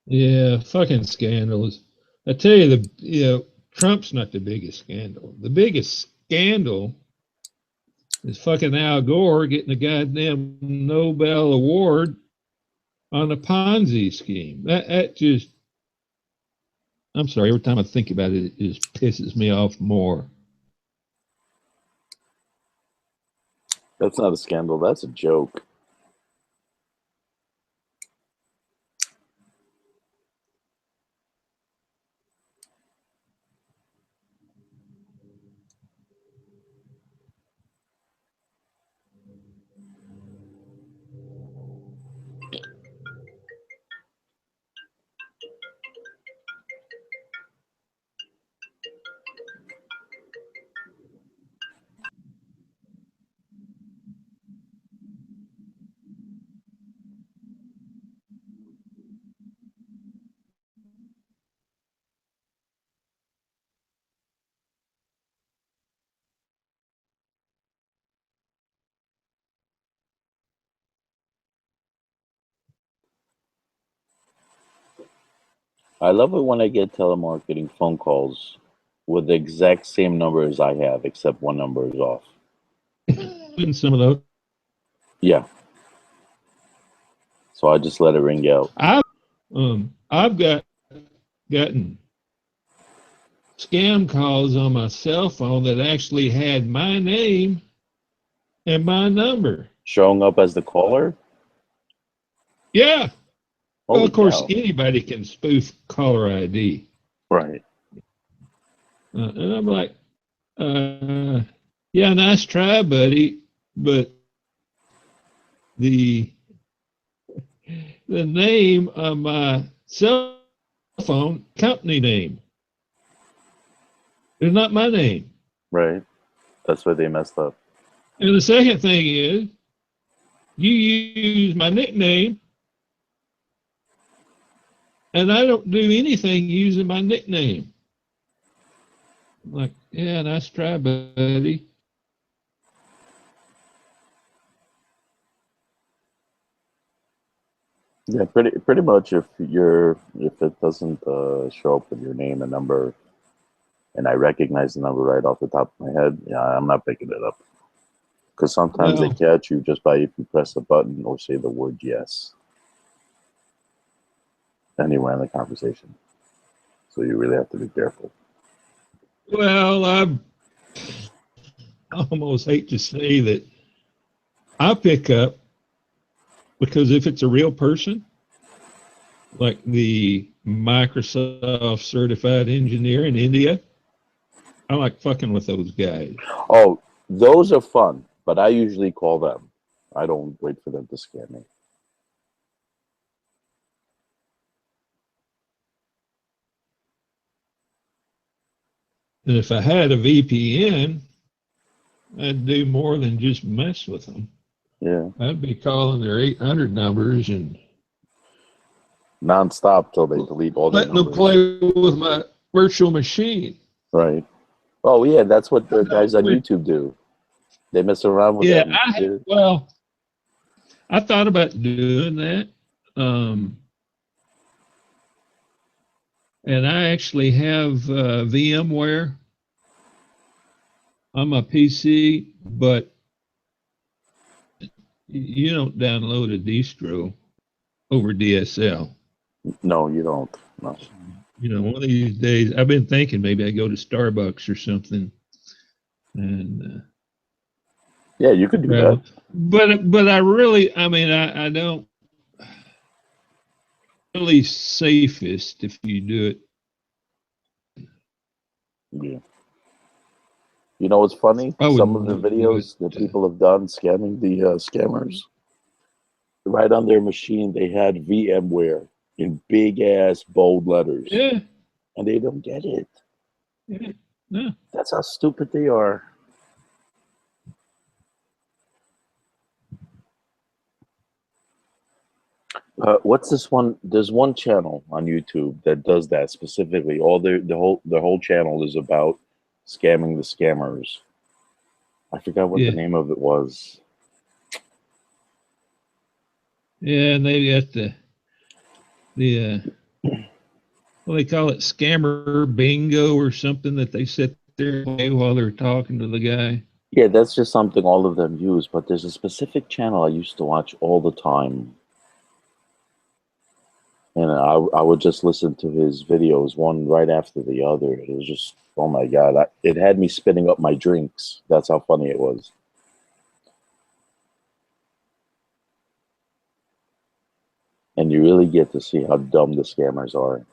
Yeah, fucking scandalous. I tell you, Trump's not the biggest scandal. The biggest scandal is fucking Al Gore getting a goddamn Nobel Award on a Ponzi scheme. That just, I'm sorry, every time I think about it, it just pisses me off more. That's not a scandal. That's a joke. I love it when I get telemarketing phone calls with the exact same numbers I have, except one number is off. In some of those, Yeah. So I just let it ring out. I've gotten scam calls on my cell phone that actually had my name and my number. Showing up as the caller? Yeah. Well, Holy of course, cow. anybody can spoof caller ID. Right. And I'm like, yeah, nice try, buddy. But the name of my cell phone, company name, it's not my name. Right. That's where they messed up. And the second thing is, you use my nickname, and I don't do anything using my nickname. I'm like, yeah, nice try, buddy. Yeah, pretty much if it doesn't show up with your name and number, and I recognize the number right off the top of my head, yeah, I'm not picking it up. Because sometimes they Well, catch you just by if you press a button or say the word yes anywhere in the conversation. So you really have to be careful. well, I almost hate to say that I pick up, because if it's a real person, like the Microsoft certified engineer in India, I like fucking with those guys. Oh, those are fun, but I usually call them. I don't wait for them to scam me. And if I had a VPN, I'd do more than just mess with them. Yeah. I'd be calling their 800 numbers and Non-stop till they delete all their letting them numbers. play with my virtual machine. Right. Oh, yeah, that's what the guys on YouTube do. They mess around with Yeah, them. well, I thought about doing that. And I actually have VMware on my PC, but you don't download a distro over DSL. No, you don't. No. You know, one of these days, I've been thinking maybe I go to Starbucks or something, and Yeah, you could do that. But I really, I mean, I don't really safest if you do it. Yeah. You know what's funny? I Some of the wouldn't do videos it. that people have done scamming the scammers, right on their machine, they had VMware in big ass bold letters. Yeah. And they don't get it. Yeah. No. That's how stupid they are. What's this one? There's one channel on YouTube that does that specifically. All the whole channel is about scamming the scammers. I forgot what the name of it was. Yeah, and they got the well, they call it scammer bingo or something that they sit there and play while they're talking to the guy. Yeah, that's just something all of them use. But there's a specific channel I used to watch all the time, and I would just listen to his videos one right after the other. It was just, oh my God, it had me spitting up my drinks. That's how funny it was. And you really get to see how dumb the scammers are.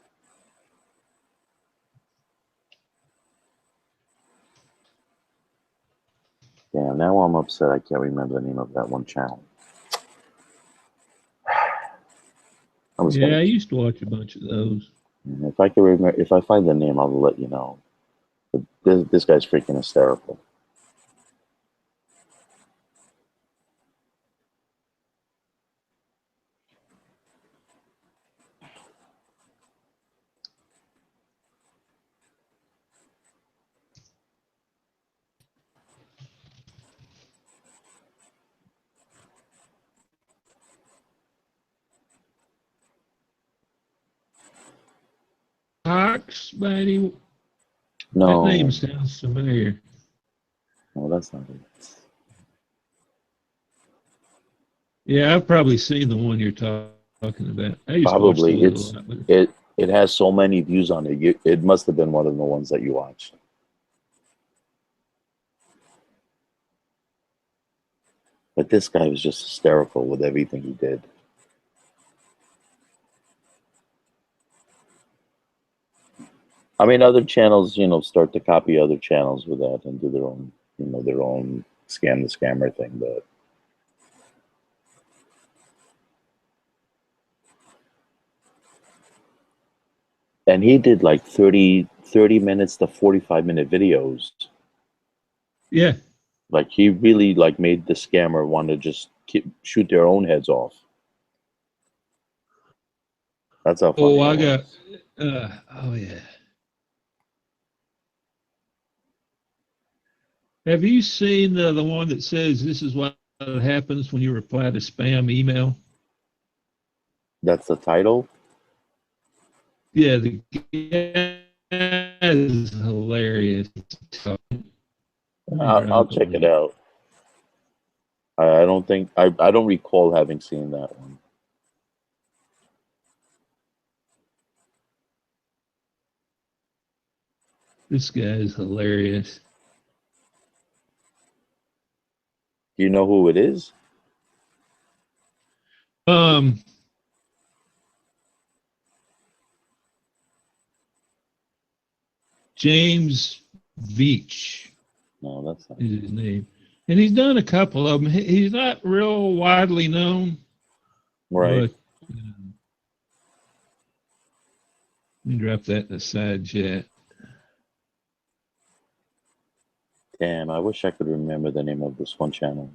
Damn, now I'm upset I can't remember the name of that one channel. Yeah, I used to watch a bunch of those. If I can remember, if I find the name, I'll let you know. But this guy's freaking hysterical. Cox, buddy. No, That name sounds familiar. no, that's not it. Yeah, I've probably seen the one you're talking about. I used to watch Probably those a lot. But it has so many views on it. It must have been one of the ones that you watched. But this guy was just hysterical with everything he did. I mean, other channels, start to copy other channels with that and do their own, their own scam the scammer thing. But and he did like 30 minutes to 45-minute videos. yeah. Like he really made the scammer want to just shoot their own heads off. That's how funny. Oh, I it got. was. Oh yeah. Have you seen the one that says this is what happens when you reply to spam email? That's the title. Yeah, the guy is hilarious. I'll check it out. I don't think I don't recall having seen that one. This guy is hilarious. Do you know who it is? James Veach. No, that's not. Is his name. And he's done a couple of them. He's not real widely known. Right. But, let me drop that in the side chat. Damn, I wish I could remember the name of this one channel.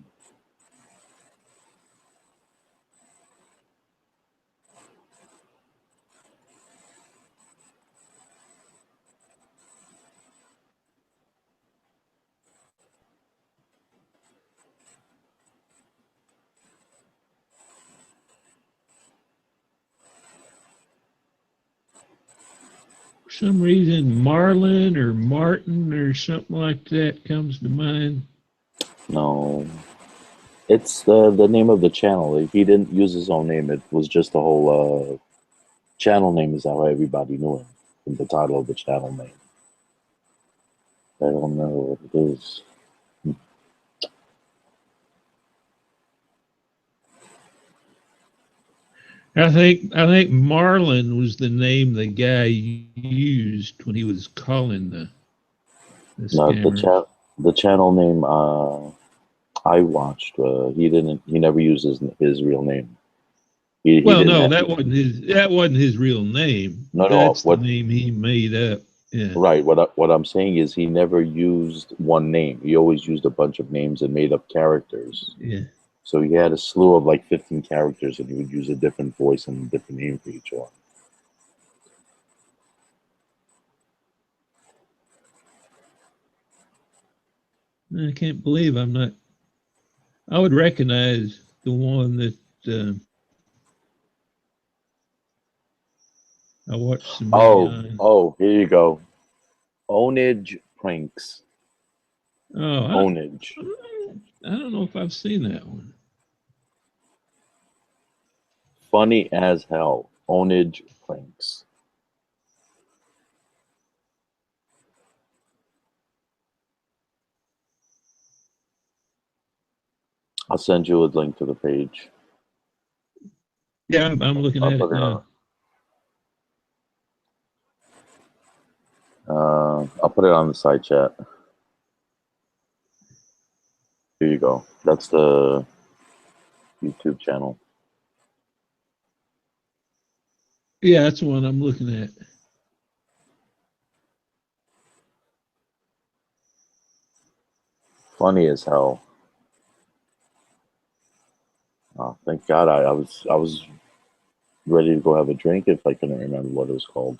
For some reason, Marlin or Martin or something like that comes to mind. No. It's the name of the channel. He didn't use his own name. It was just the whole channel name is how everybody knew him. From the title of the channel name. I don't know what it is. I think Marlin was the name the guy used when he was calling the No, scammers. the channel name I watched. He never used his real name. He Well, didn't no, have, that wasn't his real name. no. That's the name he made up. Yeah. Right. What I'm saying is he never used one name. He always used a bunch of names and made up characters. Yeah. So he had a slew of like 15 characters, and he would use a different voice and a different name for each one. I can't believe I'm not. I would recognize the one that I watched some Oh, Mignon. oh, here you go. Ownage pranks. Oh, Ownage. I don't know if I've seen that one. Funny as hell. Ownage pranks. I'll send you a link to the page. Yeah, I'm looking I'll at put it it now. I'll put it on the side chat. Here you go. That's the YouTube channel. Yeah, that's the one I'm looking at. Funny as hell. Oh, thank God I was ready to go have a drink if I couldn't remember what it was called.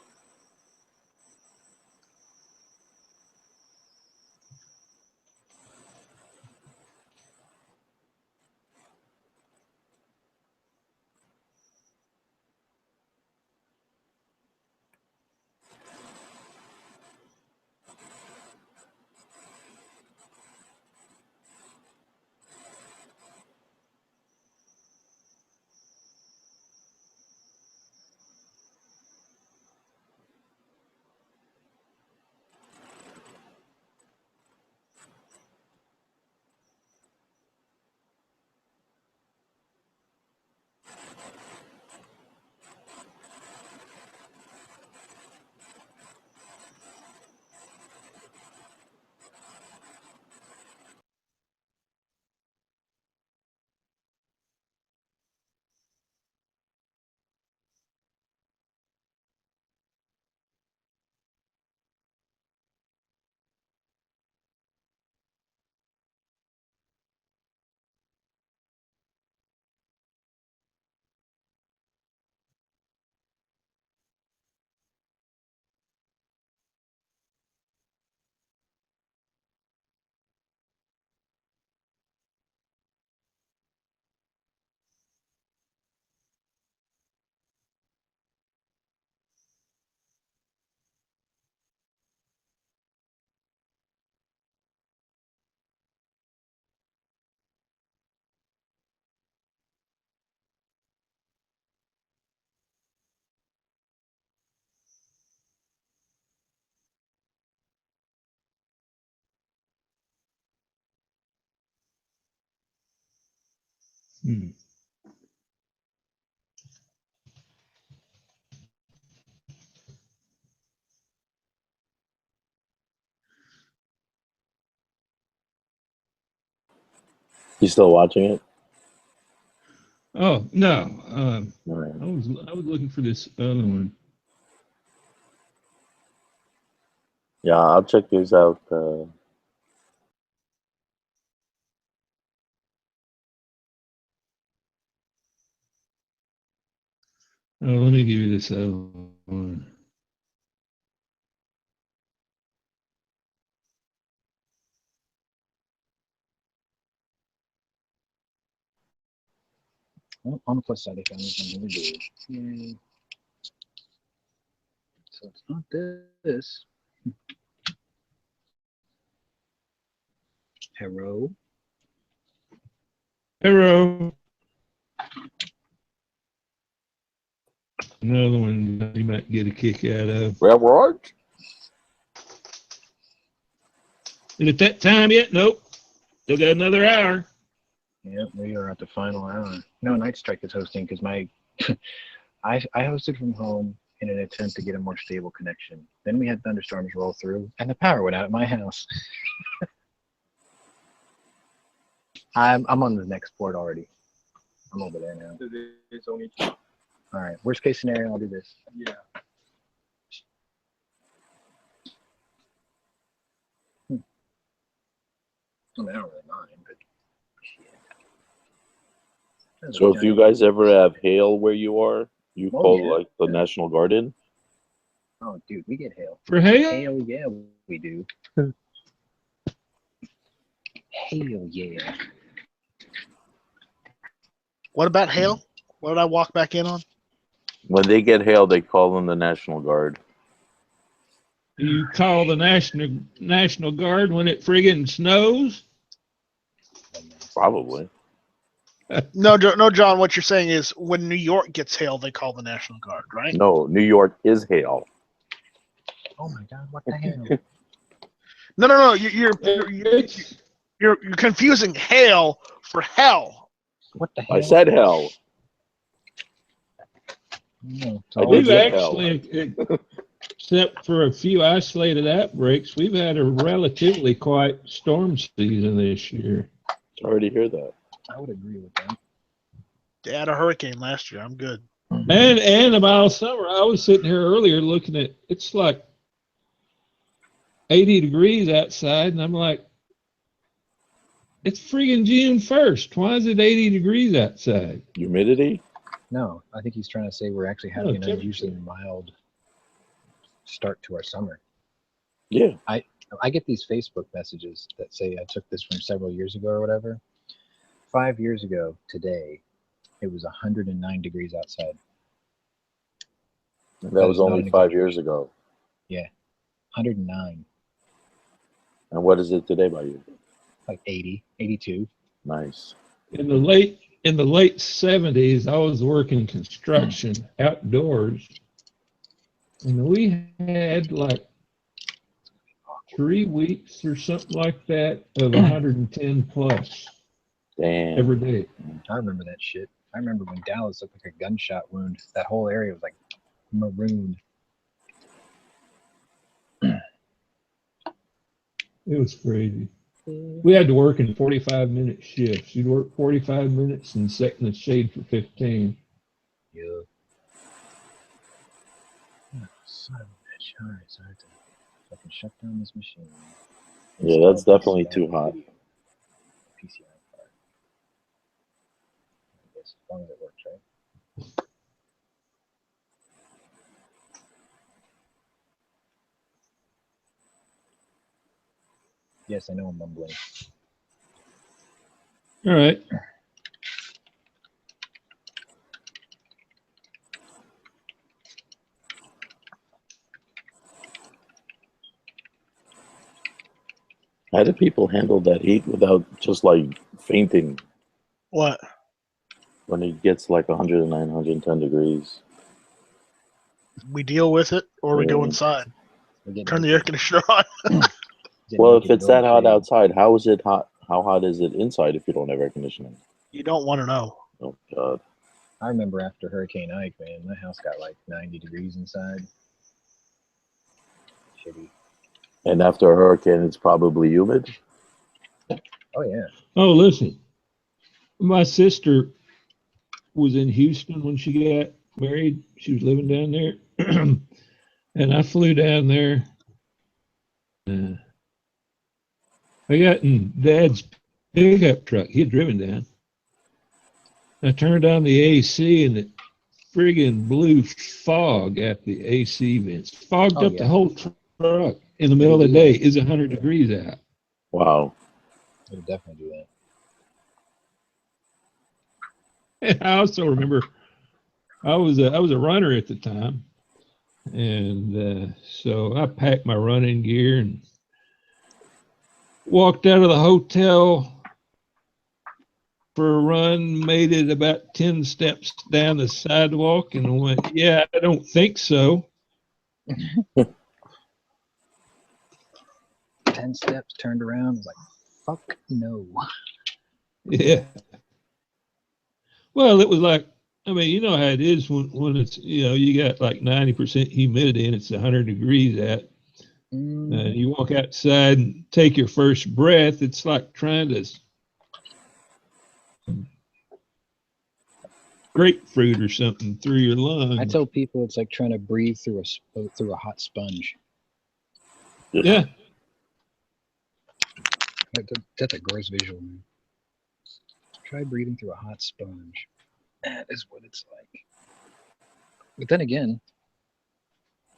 Hmm. You still watching it? Oh no, All right. I was looking for this other one. Yeah, I'll check these out. Oh, let me give you this other one. Well, on the plus side, I found something to do. Yay. So it's not this. Hello. Hello. Another one you might get a kick out of. Railroad? Is it that time yet? Nope. Still got another hour. Yep, we are at the final hour. No, Night Strike is hosting because my I hosted from home in an attempt to get a more stable connection. Then we had thunderstorms roll through, and the power went out at my house. I'm on the next port already. I'm over there now. It's only two. All right. Worst case scenario, I'll do this. Yeah. I mean, I don't really mind, but shit. So if you guys ever have hail where you are, you Oh, call yeah. like the National Guard in? Oh, dude, we get hail. For hail? Hail, yeah, we do. Hail, yeah. What about hail? What did I walk back in on? When they get hail, they call them the National Guard. You call the National Guard when it friggin' snows? Probably. No, no, John. What you're saying is when New York gets hail, they call the National Guard, right? No, New York is hail. Oh my God, what the hell? No. It's, You're confusing hail for hell. What the hell? I said hell. No, it's I all- did we've say hell. actually, except for a few isolated outbreaks, we've had a relatively quiet storm season this year. Sorry to hear that. I would agree with that. They had a hurricane last year. I'm good. And about summer, I was sitting here earlier looking at, it's like 80 degrees outside, and I'm like, it's friggin' June 1st. Why is it 80 degrees outside? Humidity? No, I think he's trying to say we're actually having an temperature. unusually mild start to our summer. Yeah. I get these Facebook messages that say I took this from several years ago or whatever. 5 years ago today, it was 109 degrees outside. That That was is not only an 5 years ago. 109, And what is it today by you? like 80, 82. Nice. In the late 70s, I was working construction outdoors, and we had like 3 weeks or something like that of 110 plus Damn. every day. I remember that shit. I remember when Dallas looked like a gunshot wound. That whole area was like marooned. It was crazy. We had to work in 45-minute shifts. You'd work 45 minutes and sit in the shade for 15. Yeah. Oh, son of a bitch. All right, so I have to fucking shut down this machine. Yeah, that's definitely too hot. PCI card. I guess as long as it works, right? Yes, I know I'm mumbling. All right. How do people handle that heat without just like fainting What? when it gets like 109, 110 degrees? We deal with it, or we go Yeah. inside. We're getting Turn the air conditioner on. getting Well, if naked it's that dog hot shade. outside, how is it hot? How hot is it inside if you don't have air conditioning? You don't want to know. Oh God. I remember after Hurricane Ike, man, my house got like 90 degrees inside. Shitty. And after a hurricane, it's probably humid. Oh yeah. Oh, listen. My sister was in Houston when she got married. She was living down there. And I flew down there. I got in Dad's pickup truck. He had driven down. I turned on the AC and it friggin' blew fog at the AC vents. Fogged Oh, up yeah. the whole truck in the middle of the day. It's 100 degrees out. Wow. It'll definitely do that. And I also remember I was a runner at the time, and so I packed my running gear and walked out of the hotel for a run, made it about 10 steps down the sidewalk and went, yeah, I don't think so. 10 steps, turned around, was like, fuck no. Yeah. Well, it was like, I mean, you know how it is when it's, you got like 90% humidity and it's 100 degrees out. You walk outside and take your first breath. It's like trying to grapefruit or something through your lungs. I tell people it's like trying to breathe through a hot sponge. Yeah. That's a gross visual, man. Try breathing through a hot sponge. That is what it's like. But then again,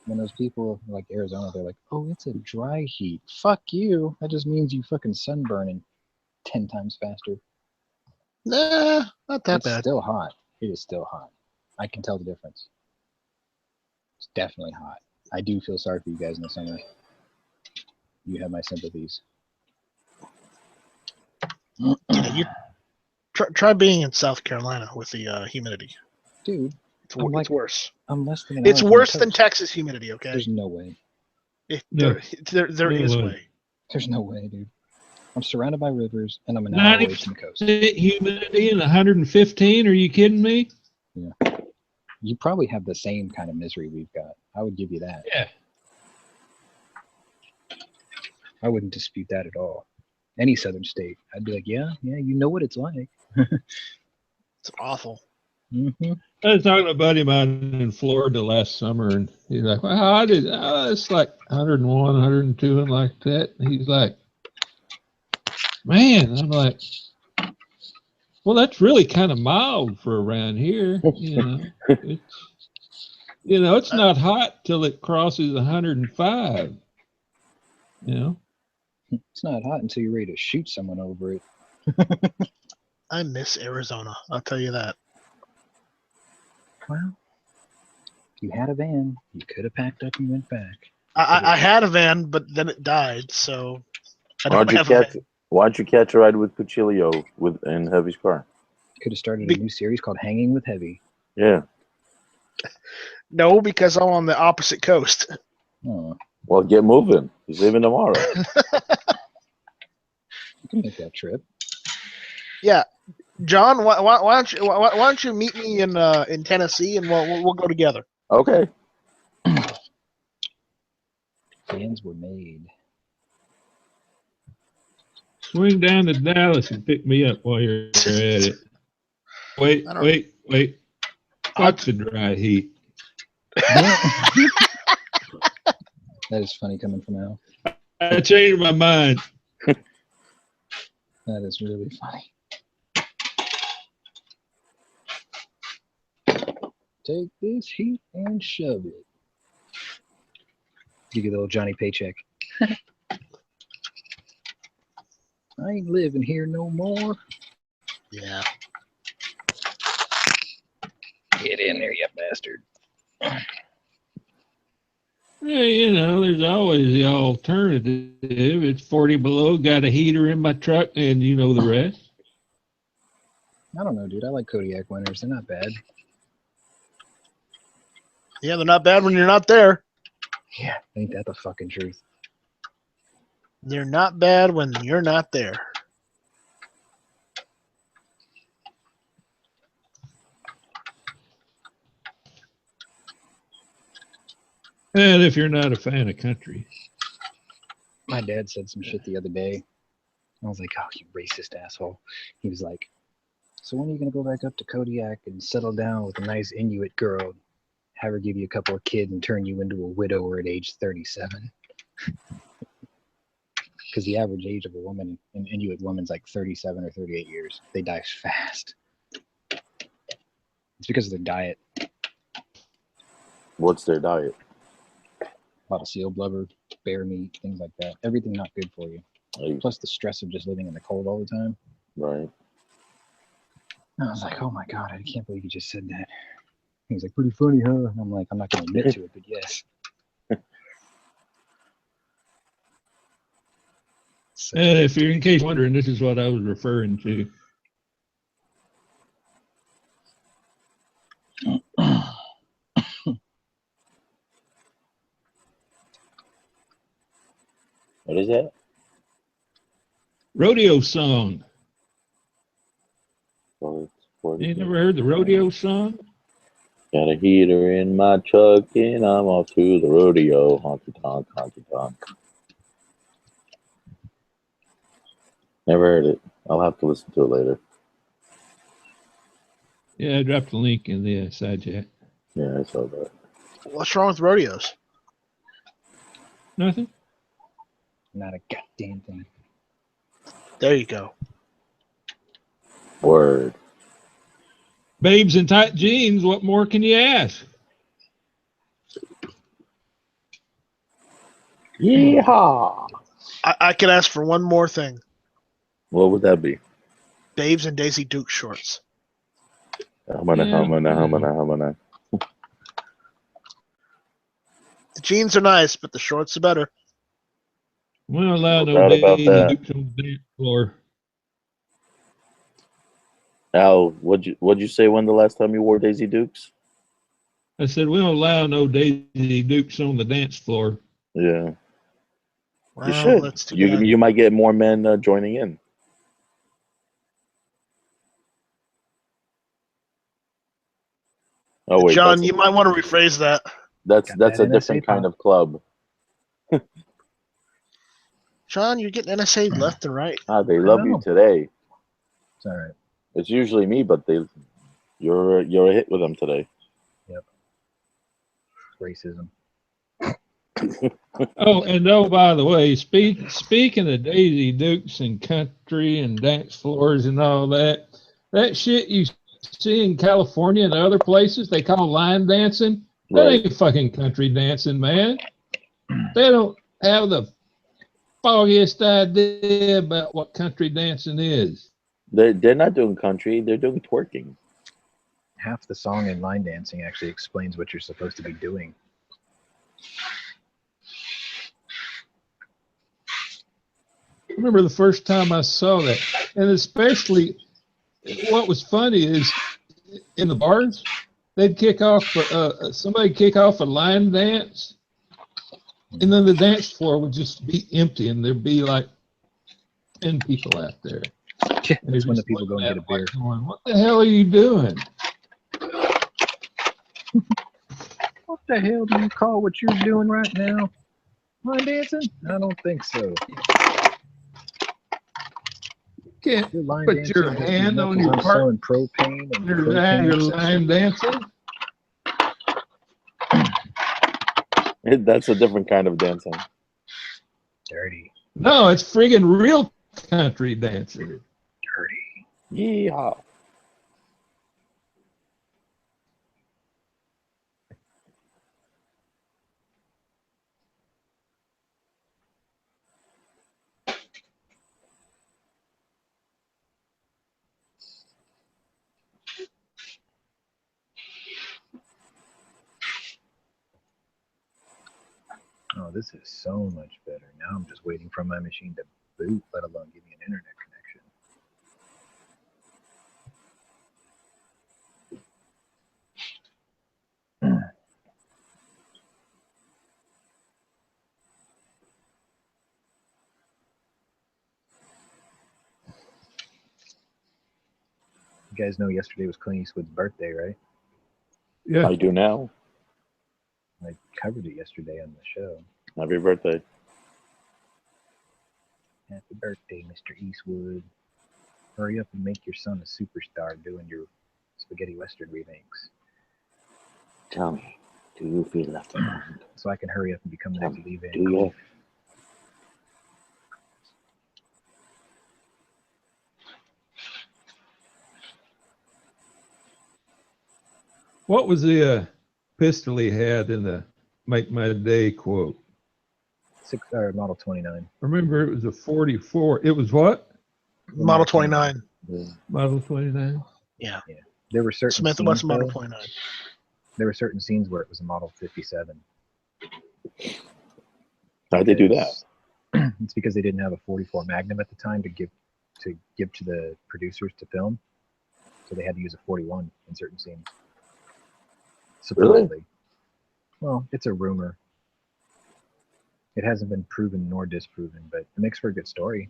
when those people like Arizona, they're like, oh, it's a dry heat. Fuck you. That just means you fucking sunburning 10 times faster. Nah, not that It's bad. still hot. It is still hot. I can tell the difference. It's definitely hot. I do feel sorry for you guys in the summer. You have my sympathies. Yeah, you try being in South Carolina with the humidity. Dude, It's worse. I'm less than an It's hour from the worse than coast. Texas humidity. Okay, There's no way. there No is way. way. There's no way, dude. I'm surrounded by rivers, and I'm an hour away from the coast. 90% humidity and 115. Are you kidding me? Yeah. You probably have the same kind of misery we've got. I would give you that. Yeah. I wouldn't dispute that at all. Any southern state, I'd be like, yeah, you know what it's like. It's awful. Mm-hmm. I was talking to a buddy of mine in Florida last summer, and he's like, well, it's like 101, 102, and like that. And he's like, man, I'm like, well, that's really kind of mild for around here. It's not hot till it crosses 105. It's not hot until you're ready to shoot someone over it. I miss Arizona. I'll tell you that. Well, if you had a van, you could have packed up and went back. I had a van, but then it died, so I don't have a van. Why'd you catch a ride with Cuchillo in Heavy's car? Could have started a new series called Hanging with Heavy. Yeah. No, because I'm on the opposite coast. Oh. Well, get moving. He's leaving tomorrow. You can make that trip. Yeah, John, why don't you meet me in Tennessee and we'll go together. Okay. Fans were made. Swing down to Dallas and pick me up while you're at it. Wait. Watch the dry heat. That is funny coming from Al. I changed my mind. That is really funny. Take this heat and shove it. You get a little Johnny paycheck. I ain't living here no more. Yeah. Get in there, you bastard. Yeah, there's always the alternative. It's 40 below, got a heater in my truck, and you know the rest. I don't know, dude. I like Kodiak winters. They're not bad. Yeah, they're not bad when you're not there. Yeah, ain't that the fucking truth? They're not bad when you're not there. And if you're not a fan of country. My dad said some shit the other day. I was like, oh, you racist asshole. He was like, so when are you going to go back up to Kodiak and settle down with a nice Inuit girl, have her give you a couple of kids and turn you into a widower at age 37? Because the average age of a woman, an Inuit woman's like 37 or 38 years. They die fast. It's because of their diet. What's their diet? A lot of seal blubber, bear meat, things like that. Everything not good for you. Plus the stress of just living in the cold all the time. Right. I was like, oh my God, I can't believe you just said that. He was like, pretty funny, huh? And I'm like, I'm not going to admit to it, but yes. So, And if you're in case you're wondering, this is what I was referring to. What is that? Rodeo song. Well, You never heard the rodeo song? Got a heater in my truck and I'm off to the rodeo. Honky tonk, honky tonk. Never heard it. I'll have to listen to it later. Yeah, I dropped the link in the side chat. Yeah, I saw that. What's wrong with rodeos? Nothing. not a goddamn thing. There you go. Word. Babes in tight jeans, what more can you ask? Yeehaw! I could ask for one more thing. What would that be? Babes and Daisy Duke shorts. Humana. The jeans are nice, but the shorts are better. We don't allow No no doubt about Daisy that. Dukes on the dance floor. Al, what'd you say when the last time you wore Daisy Dukes? I said we don't allow no Daisy Dukes on the dance floor. Yeah, Well, you should. that's too You bad. you might get more men joining in. Oh wait, John, you might want to rephrase that. that's Got that's that a different NSA kind pop. of club. John, you're getting NSA left and right. They love you know. today. It's all right. It's usually me, but you're a hit with them today. Racism. Oh, and by the way, speaking of Daisy Dukes and country and dance floors and all that, that shit you see in California and other places they call line dancing, that Right. ain't fucking country dancing, man. They don't have the foggiest idea about what country dancing is. They're not doing country. They're doing twerking. Half the song in line dancing actually explains what you're supposed to be doing. I remember the first time I saw that, and especially what was funny is in the bars, they'd kick off somebody kick off a line dance, and then the dance floor would just be empty, and there'd be like 10 people out there. Yeah, And that's they're when the just people go and looking get a at it beer. like going, what the hell are you doing? What the hell do you call what you're doing right now? Line dancing? I don't think so. Can't You're line put dancing your just as hand much on as your I'm part. selling propane and You're propane line dancing. That's a different kind of dancing. Dirty. No, it's friggin' real country dancing. Dirty. Yeehaw. Oh, this is so much better. Now I'm just waiting for my machine to boot, let alone give me an internet connection. You guys know yesterday was Clint Eastwood's birthday, right? Yeah. I do now. I covered it yesterday on the show. Happy birthday. Happy birthday, Mr. Eastwood. Hurry up and make your son a superstar doing your spaghetti western remakes. Tell me, do you feel left behind? So I can hurry up and become the next Lee Van Do you? Cleef. What was the pistol he had in the Make My Day quote? Model 29. Remember, it was a 44. It was what? Model 29. Yeah. Model 29? Yeah. There were certain Smith scenes, Wesson Model though, 29. there were certain scenes where it was a Model 57. How'd they do that? It's because they didn't have a 44 Magnum at the time to give to the producers to film, so they had to use a 41 in certain scenes. Supposedly. Well, it's a rumor. It hasn't been proven nor disproven, but it makes for a good story.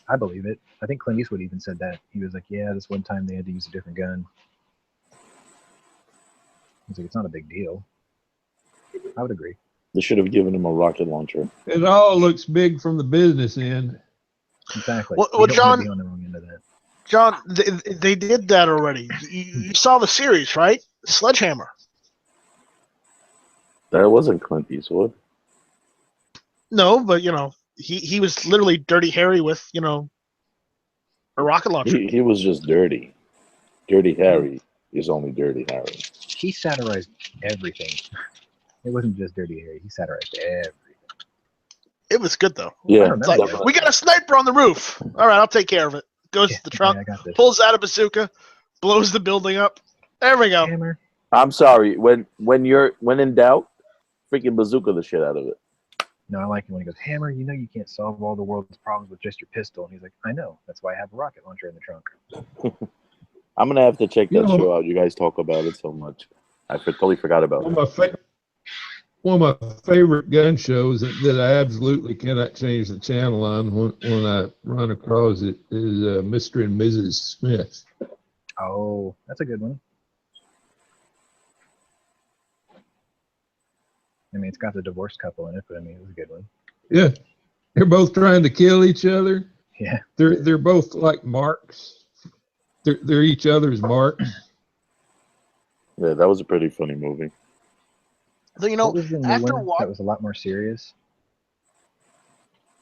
I believe it. I think Clint Eastwood even said that. He was like, yeah, this one time they had to use a different gun. He's like, it's not a big deal. I would agree. They should have given him a rocket launcher. It all looks big from the business end. Exactly. Well, You don't John- want to be on the wrong end of that. John, they did that already. You saw the series, right? Sledgehammer. That wasn't Clint Eastwood. No, but he was literally Dirty Harry with a rocket launcher. He was just dirty. Dirty Harry is only Dirty Harry. He satirized everything. It wasn't just Dirty Harry. He satirized everything. It was good though. Yeah, It's like, definitely. we got a sniper on the roof. All right, I'll take care of it. Goes to the trunk, I got this. pulls out a bazooka, blows the building up. There we go. Hammer. I'm sorry. When in doubt, freaking bazooka the shit out of it. No, I like it when he goes, Hammer, you know you can't solve all the world's problems with just your pistol. And he's like, I know. That's why I have a rocket launcher in the trunk. I'm gonna have to check You that know- show out. You guys talk about it so much. I totally forgot about One it. of my favorite gun shows that I absolutely cannot change the channel on when I run across it is Mr. and Mrs. Smith. Oh, that's a good one. I mean, it's got the divorced couple in it, but I mean, it was a good one. Yeah, they're both trying to kill each other. Yeah. They're both like marks. They're each other's marks. Yeah, that was a pretty funny movie. So, you know, What was the new after one that was a lot more serious?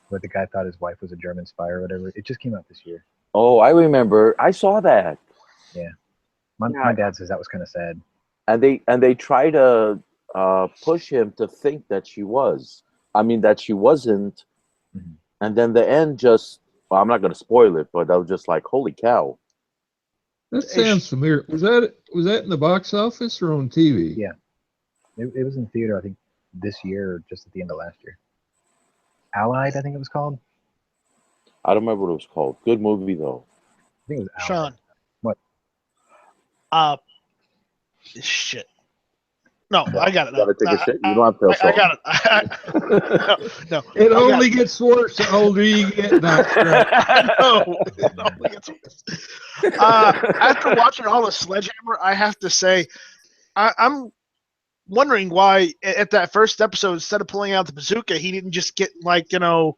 Where the guy thought his wife was a German spy or whatever. It just came out this year. Oh, I remember. I saw that. My dad says that was kind of sad. And they try to push him to think that she was. I mean, that she wasn't. Mhm. And then the end just. Well, I'm not going to spoil it, but I was just like, holy cow. That sounds familiar. Was that in the box office or on TV? Yeah. It was in theater, I think, this year or just at the end of last year. Allied, I think it was called. I don't remember what it was called. Good movie, though. I think it was Allied. Sean. What? Shit. No, I got it. You got to take a shit? You don't have to tell I got it. No. It I got only gets worse the older you get. No, No, it only gets worse. After watching all of Sledgehammer, I have to say, I'm wondering why at that first episode, instead of pulling out the bazooka, he didn't just get like a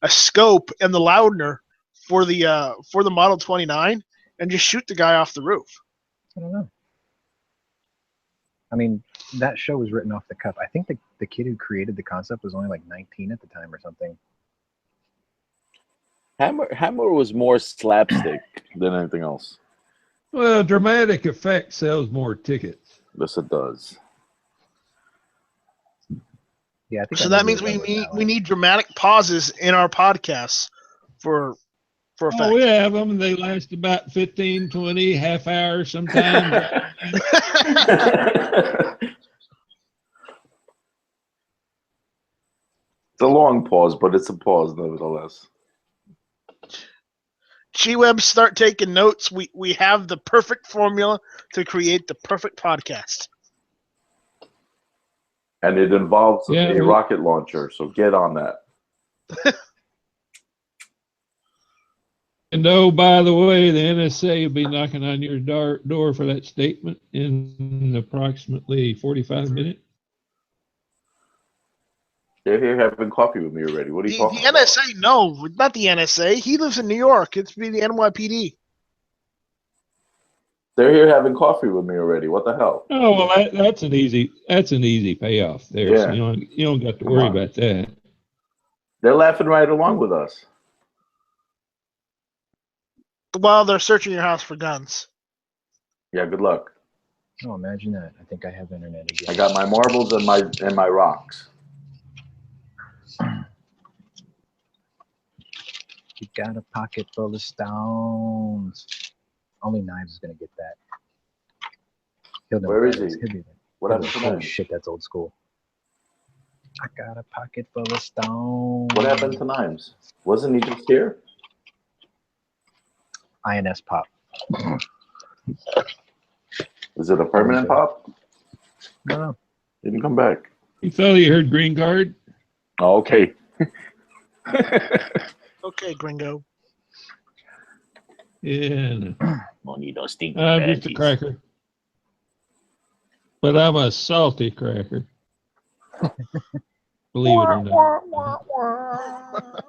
scope and the Loudner for the Model 29 and just shoot the guy off the roof. I don't know. I mean, that show was written off the cuff. I think the kid who created the concept was only like 19 at the time or something. Hammer was more slapstick than anything else. well, dramatic effect sells more tickets. Yes, it does. Yeah, I think So that means we need dramatic pauses in our podcasts for effect. Oh, we have them. They last about 15, 20, half hour sometimes. It's a long pause, but it's a pause nevertheless. G-Web, start taking notes. We have the perfect formula to create the perfect podcast. And it involves Yeah, a rocket launcher, so get on that. And oh, by the way, the NSA will be knocking on your door for that statement in approximately 45 minutes. They're here having coffee with me already. What are you The talking about? NSA, no, not the NSA. He lives in New York. It's be the NYPD. They're here having coffee with me already. What the hell? Oh well, that's an easy payoff there. Yeah. So you don't got to Come worry on. about that. They're laughing right along with us. While they're searching your house for guns. Yeah, good luck. Oh, imagine that. I think I have internet again. I got my marbles and my rocks. You got a pocket full of stones. Only Knives is gonna get that. He'll know Where what is that he? He'll be like, What he'll be happened to like, "Holy Knives? shit, that's old school. I got a pocket full of stones. What happened to Knives? Wasn't he just here? INS pop. Is it a permanent pop? No. He didn't come back. You fella, you heard green card? Oh, okay. Okay, gringo. Yeah. No. Bonito stinky I'm just a patties. cracker. But I'm a salty cracker. Believe it or not.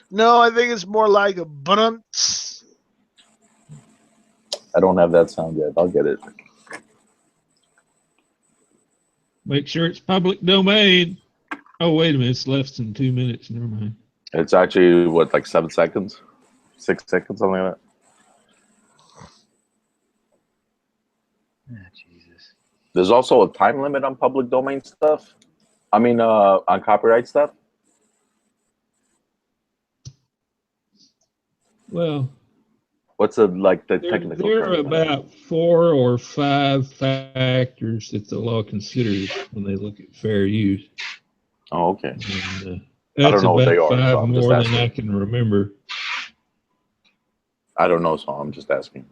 No, I think it's more like a bunts. I don't have that sound yet. I'll get it. Make sure it's public domain. Oh, wait a minute. It's less than 2 minutes. Never mind. It's actually, what, like 7 seconds? 6 seconds, something like that? Ah, Jesus. There's also a time limit on public domain stuff. I mean, on copyright stuff. Well, What's the the There technical are term? about 4 or 5 factors that the law considers when they look at fair use. Oh, okay. And, I don't that's know what they about are, so 5 I'm just more than I asking. can remember. I don't know, so I'm just asking.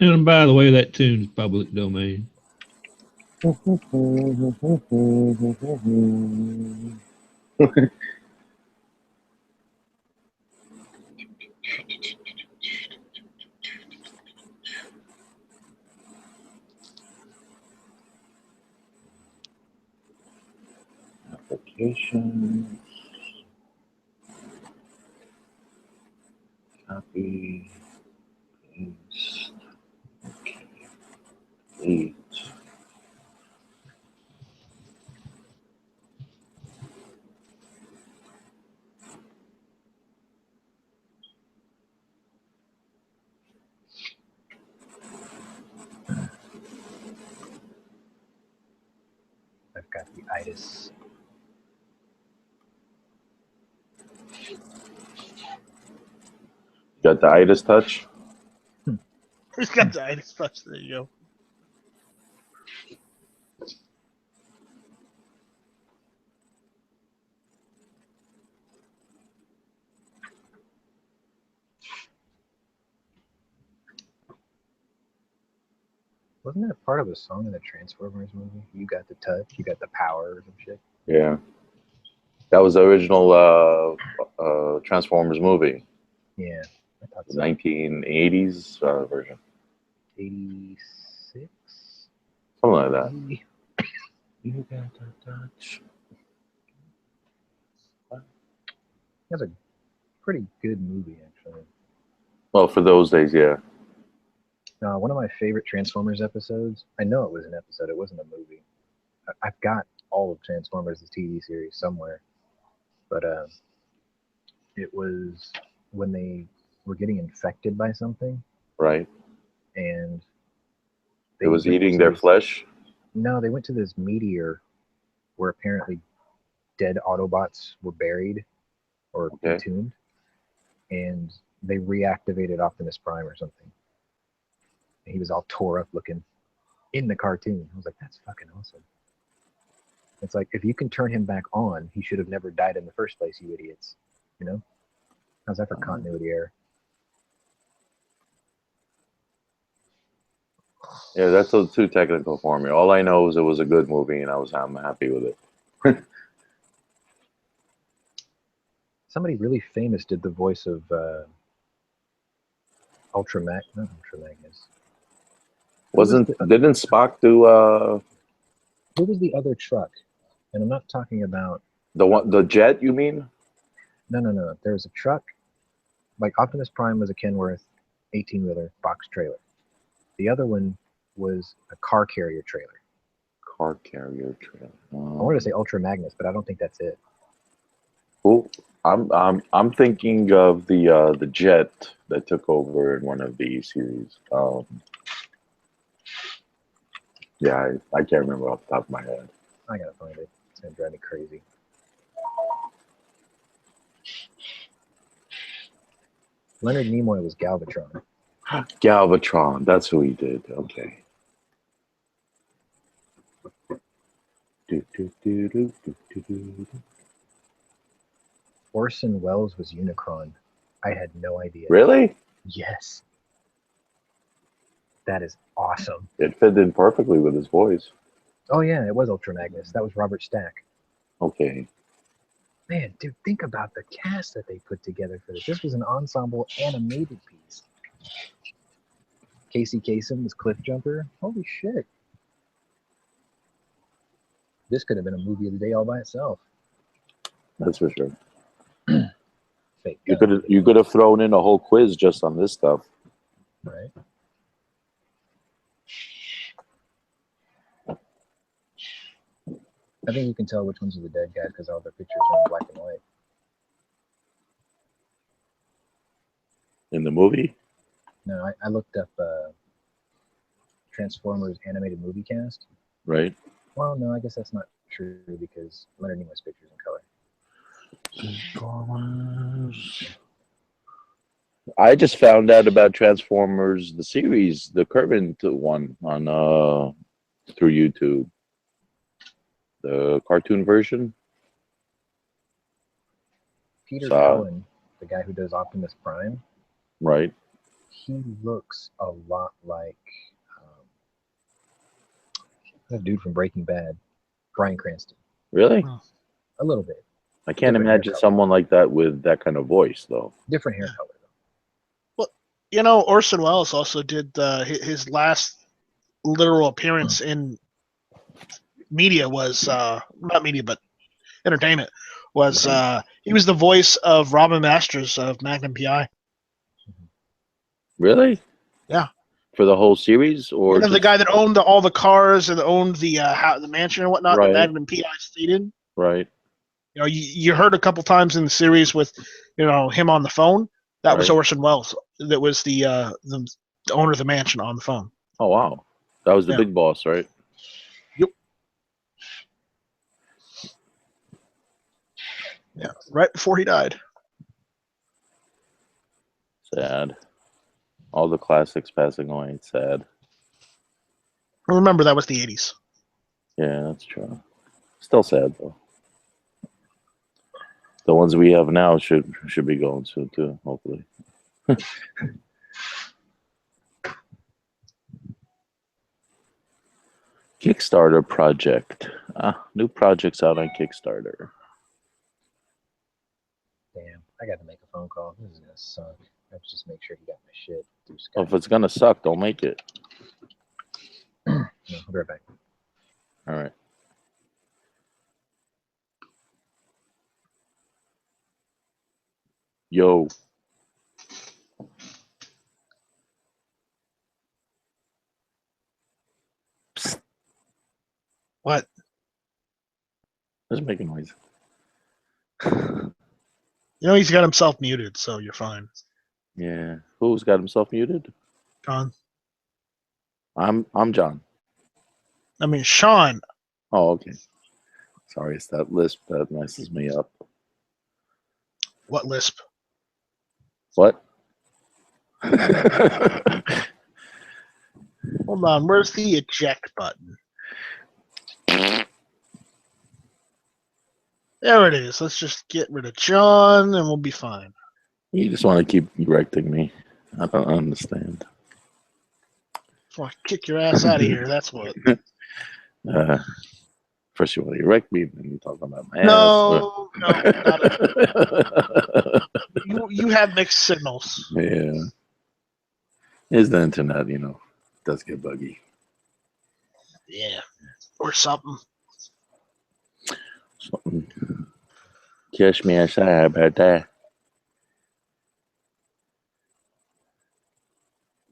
And by the way, that tune's public domain. Application. Copy. Paste. Okay. Delete. I've got the itis. Got the itis touch? He's got the itis touch. There you go. Wasn't that part of a song in the Transformers movie? You got the touch, you got the power, or some shit. Yeah. That was the original Transformers movie. Yeah, I thought The so. 1980s version. 86. Something like that. Maybe. You got the touch. That's a pretty good movie, actually. Well, for those days, yeah. One of my favorite Transformers episodes. I know it was an episode. It wasn't a movie. I've got all of Transformers, the TV series, somewhere. But it was when they were getting infected by something, Right. and It was went eating to their this- flesh. No, they went to this meteor where apparently dead Autobots were buried or Okay. entombed, and they reactivated Optimus Prime or something. And he was all tore up looking in the cartoon. I was like, that's fucking awesome. It's like, if you can turn him back on, he should have never died in the first place, you idiots. You know? How's that for continuity error? Yeah, that's too technical for me. All I know is it was a good movie, and I'm happy with it. Somebody really famous did the voice of not Ultramagnus. Didn't Spock do Who was the other truck? And I'm not talking about the jet? You mean? No. There was a truck, like Optimus Prime was a Kenworth 18-wheeler box trailer. The other one was a car carrier trailer. Car carrier trailer. I wanted to say Ultra Magnus, but I don't think that's it. Cool. I'm thinking of the jet that took over in one of the series. Yeah, I can't remember off the top of my head. I gotta find it. It's gonna drive me crazy. Leonard Nimoy was Galvatron. Galvatron, that's who he did. Okay. Orson Welles was Unicron. I had no idea. Really? Yes. That is awesome. It fit in perfectly with his voice. Oh yeah, it was Ultra Magnus. That was Robert Stack. Okay. Man, dude, think about the cast that they put together for this. This was an ensemble animated piece. Casey Kasem as Cliff Jumper. Holy shit. This could have been a movie of the day all by itself. That's for sure. Fake You could have thrown in a whole quiz just on this stuff. right? I think you can tell which ones are the dead guys because all their pictures are in black and white. In the movie? No, I looked up Transformers animated movie cast. Right. Well, no, I guess that's not true because Leonard Nimoy's pictures in color. Transformers. I just found out about Transformers, the series, the current one on through YouTube. The cartoon version. Peter Cullen, the guy who does Optimus Prime, right? He looks a lot like the dude from Breaking Bad, Bryan Cranston. Really? A little bit. I can't imagine someone like that with that kind of voice, though. Different hair color, though. Well, you know, Orson Welles also did his last literal appearance in media was not media but entertainment was he was the voice of Robin Masters of Magnum PI. Really? Yeah. For the whole series, or the guy that owned all the cars and owned the mansion and whatnot that Magnum PI stayed in. Right. You know, you heard a couple times in the series with, you know, him on the phone. That was Orson Welles. That was the owner of the mansion on the phone. Oh wow, that was the big boss, right? Yep. Yeah, right before he died. Sad. All the classics passing away. It's sad. Remember, that was the 80s. Yeah, that's true. Still sad though. The ones we have now should be going soon too, hopefully. Kickstarter project. New projects out on Kickstarter. Damn, I got to make a phone call. This is gonna suck. I have to just make sure he got my shit through Skype. Well, if it's gonna suck, don't make it. No, I'll be right back. All right. Yo. Psst. What? Just making noise. You know, he's got himself muted, so you're fine. Yeah. Who's got himself muted? John. I'm John. I mean, Sean. Oh, okay. Sorry, it's that lisp that messes me up. What lisp? What? Hold on. Where's the eject button? There it is. Let's just get rid of John, and we'll be fine. You just want to keep erecting me. I don't understand. Just want to kick your ass out of here. That's what. First you want to erect me, then you talk about my ass. No, you have mixed signals. Yeah. It's the internet, you know. It does get buggy. Yeah. Or something. Catch me outside about that.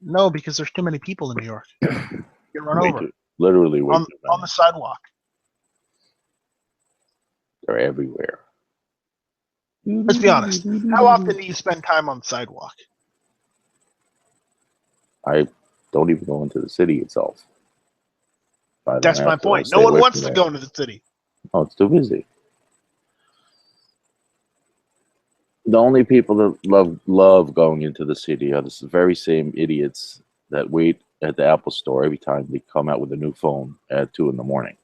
No, because there's too many people in New York. Get run over. Literally on the sidewalk. They're everywhere. Let's be honest. How often do you spend time on the sidewalk? I don't even go into the city itself. That's my point. No one wants to go into the city. Oh, it's too busy. The only people that love going into the city are the very same idiots that wait at the Apple store every time they come out with a new phone at 2 in the morning.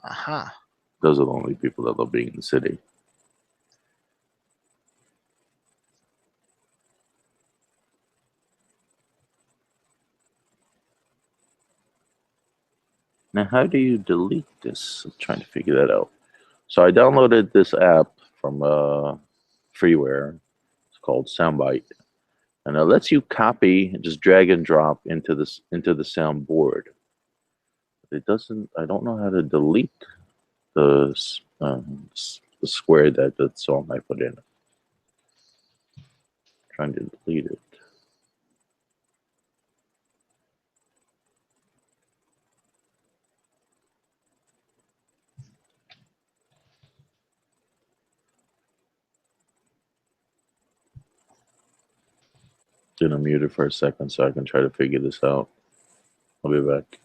Uh-huh. Those are the only people that love being in the city. Now, how do you delete this? I'm trying to figure that out. So I downloaded this app from freeware. It's called Soundbite. And it lets you copy and just drag and drop into the soundboard. It doesn't. I don't know how to delete the square that the song I put in. Trying to delete it. Gonna mute it for a second so I can try to figure this out. I'll be back.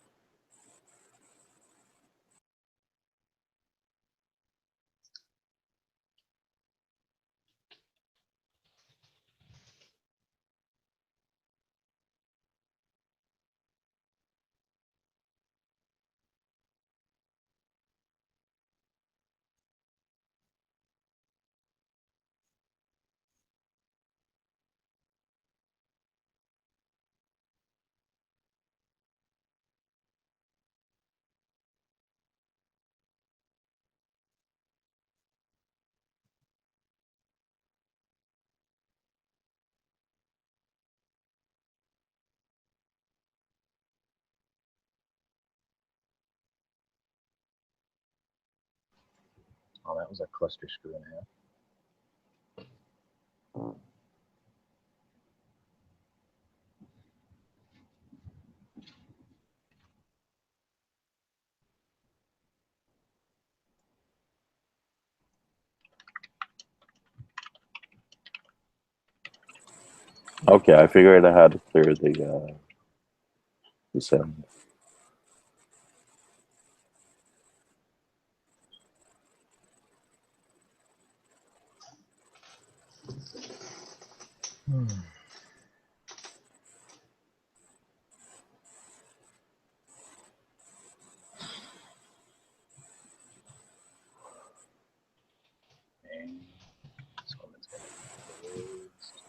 Oh, that was a cluster screw and a half. Okay, I figured out how to clear the sound. And this one's gonna be closed.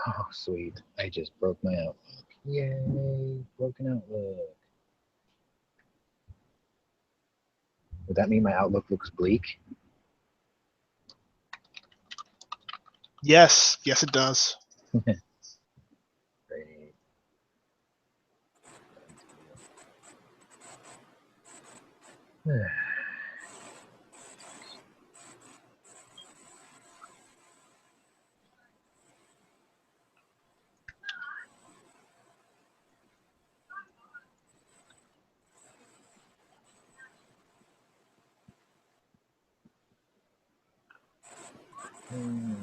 Oh, sweet. I just broke my Outlook. Yay, broken Outlook. Would that mean my Outlook looks bleak? Yes, yes, it does. Great.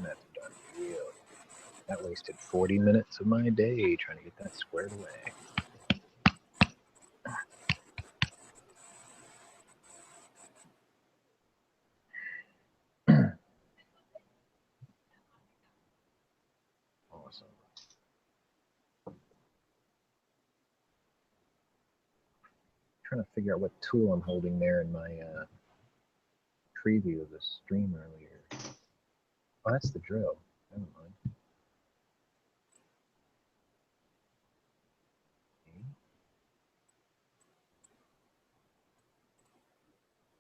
That's done deal. That wasted 40 minutes of my day trying to get that squared away. trying to figure out what tool I'm holding there in my preview of the stream earlier. Oh, that's the drill. Never mind. Okay.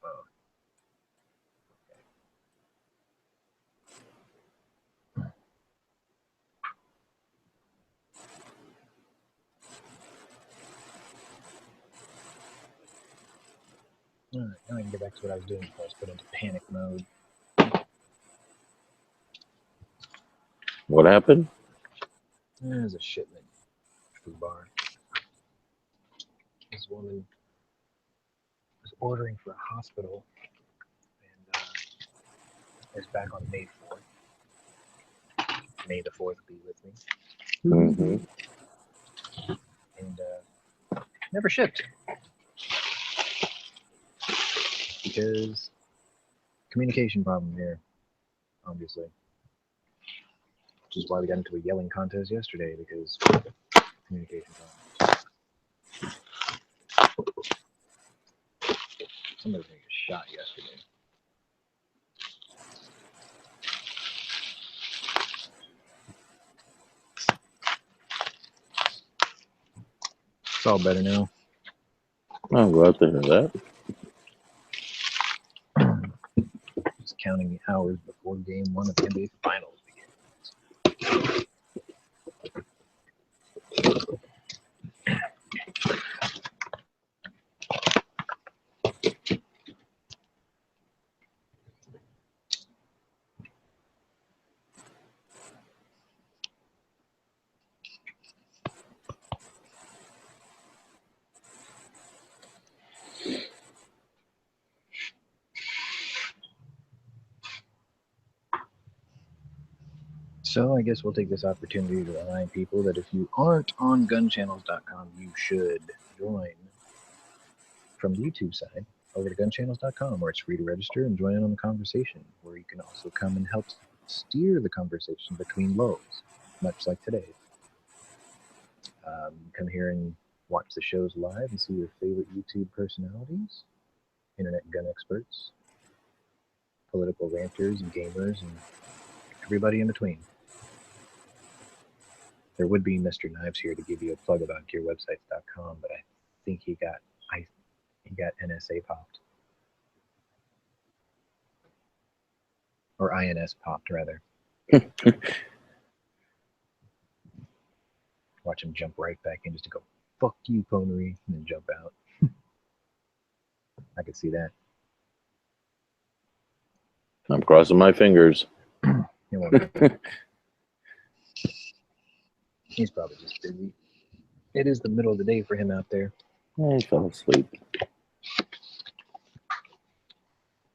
Oh. All right, now I can get back to what I was doing before I was put into panic mode. What happened? There's a shipment food bar. This woman was ordering for a hospital and is back on May 4th. May the 4th be with me. Mm-hmm. And never shipped. Because communication problem here, obviously. Which is why we got into a yelling contest yesterday, because communication problems. Somebody was gonna get shot yesterday. It's all better now. I'm glad to hear that. Just counting the hours before game 1 of the NBA Finals begins. So I guess we'll take this opportunity to remind people that if you aren't on gunchannels.com, you should join from the YouTube side over to gunchannels.com, where it's free to register and join in on the conversation, where you can also come and help steer the conversation between lows, much like today. Come here and watch the shows live and see your favorite YouTube personalities, internet gun experts, political ranters and gamers, and everybody in between. There would be Mr. Knives here to give you a plug about gearwebsites.com, but I think he got NSA popped. Or INS popped, rather. Watch him jump right back in just to go, fuck you, Ponery, and then jump out. I could see that. I'm crossing my fingers. He's probably just busy. It is the middle of the day for him out there. I fell asleep.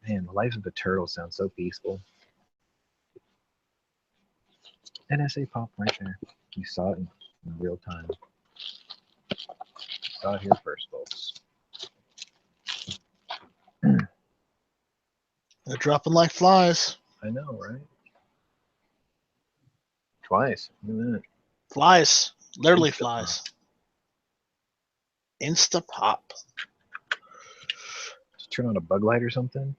Man, the life of a turtle sounds so peaceful. NSA pop right there. You saw it in real time. Saw it here first, folks. They're dropping like flies. I know, right? Twice. Look at that. Flies. Literally Insta flies. Insta pop. Just turn on a bug light or something.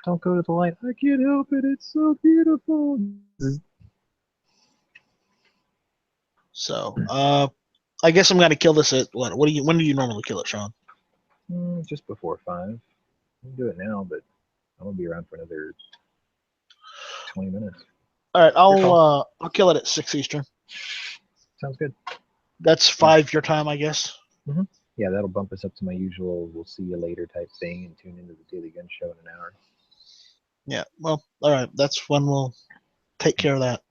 Don't go to the light. I can't help it. It's so beautiful. So, I guess I'm gonna kill this at what? When do you normally kill it, Sean? Just before 5. We can do it now, but I'm gonna be around for another 20 minutes. All right, I'll kill it at 6 Eastern. Sounds good. That's 5 your time, I guess. Mm-hmm. Yeah, that'll bump us up to my usual "we'll see you later" type thing, and tune into the Daily Gun Show in an hour. Yeah. Well, all right. That's when we'll take care of that.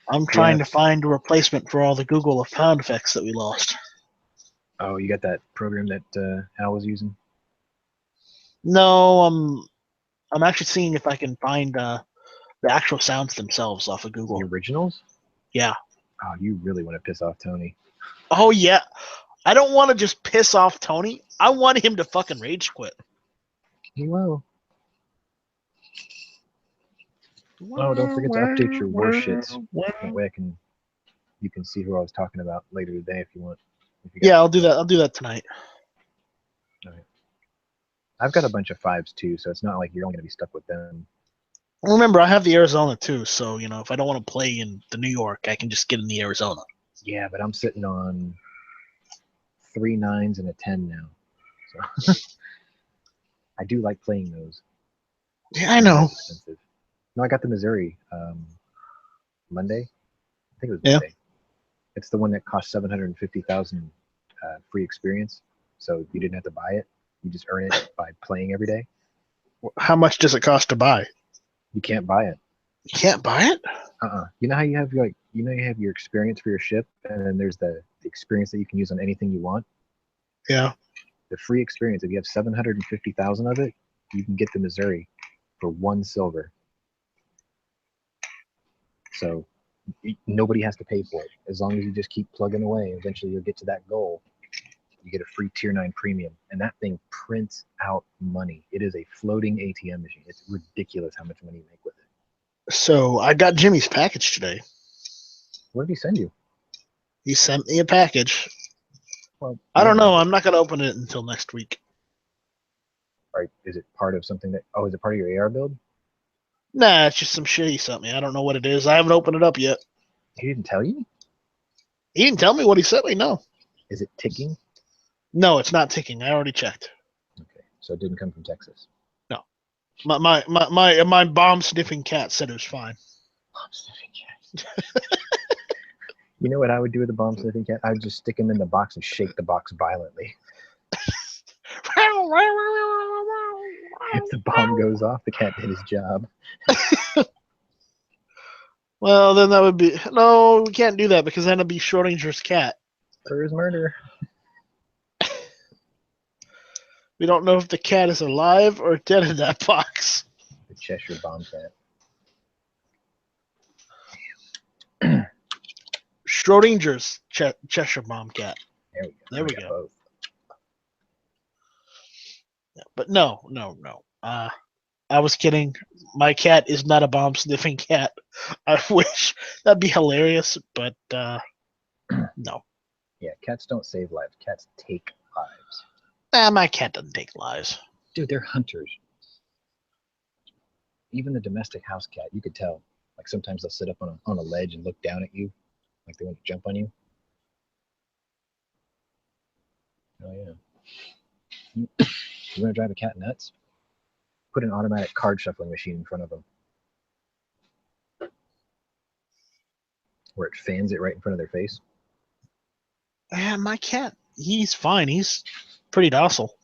I'm trying to find a replacement for all the Google sound effects that we lost. Oh, you got that program that Al was using? No, I'm actually seeing if I can find the actual sounds themselves off of Google. The originals? Yeah. Oh, you really want to piss off Tony. Oh, yeah. I don't want to just piss off Tony. I want him to fucking rage quit. He will. Oh, don't forget to update your war shits. That way you can see who I was talking about later today if you want If you got Yeah, I'll do that. I'll do that tonight. I've got a bunch of 5s too, so it's not like you're only going to be stuck with them. Remember, I have the Arizona too, so if I don't want to play in the New York, I can just get in the Arizona. Yeah, but I'm sitting on 3 9s and a 10 now. So I do like playing those. Yeah, I know. Expensive. No, I got the Missouri Monday. I think it was Yeah. Monday. It's the one that cost 750,000 free experience. So you didn't have to buy it. You just earn it by playing every day. How much does it cost to buy? You can't buy it. You can't buy it? You know how you have you have your experience for your ship, and then there's the experience that you can use on anything you want. Yeah. The free experience, if you have 750,000 of it, you can get the Missouri for 1 silver. So nobody has to pay for it. As long as you just keep plugging away, eventually you'll get to that goal. You get a free tier 9 premium, and that thing prints out money. It is a floating ATM machine. It's ridiculous how much money you make with it. So I got Jimmy's package today. What did he send you? He sent me a package. Well, I don't know. I'm not going to open it until next week. Right? Is it part of something that? Oh, is it part of your AR build? Nah, it's just some shit he sent me. I don't know what it is. I haven't opened it up yet. He didn't tell you? He didn't tell me what he sent me. No. Is it ticking? No, it's not ticking. I already checked. Okay, so it didn't come from Texas. No. My bomb sniffing cat said it was fine. Bomb sniffing cat. You know what I would do with a bomb sniffing cat? I would just stick him in the box and shake the box violently. If the bomb goes off, the cat did his job. Well, then that would be... No, we can't do that because then it'd be Schrodinger's cat. Or his murder. We don't know if the cat is alive or dead in that box. The Cheshire bomb cat. Schrodinger's Cheshire bomb cat. There we go. Both. Yeah, but no. I was kidding. My cat is not a bomb sniffing cat. I wish that'd be hilarious, but no. Yeah, cats don't save lives. Cats take lives. My cat doesn't take lives. Dude, they're hunters. Even the domestic house cat, you could tell. Like sometimes they'll sit up on a ledge and look down at you, like they want to jump on you. Oh yeah. You want to drive a cat nuts? Put an automatic card shuffling machine in front of them, where it fans it right in front of their face. Yeah, my cat, he's fine. He's pretty docile.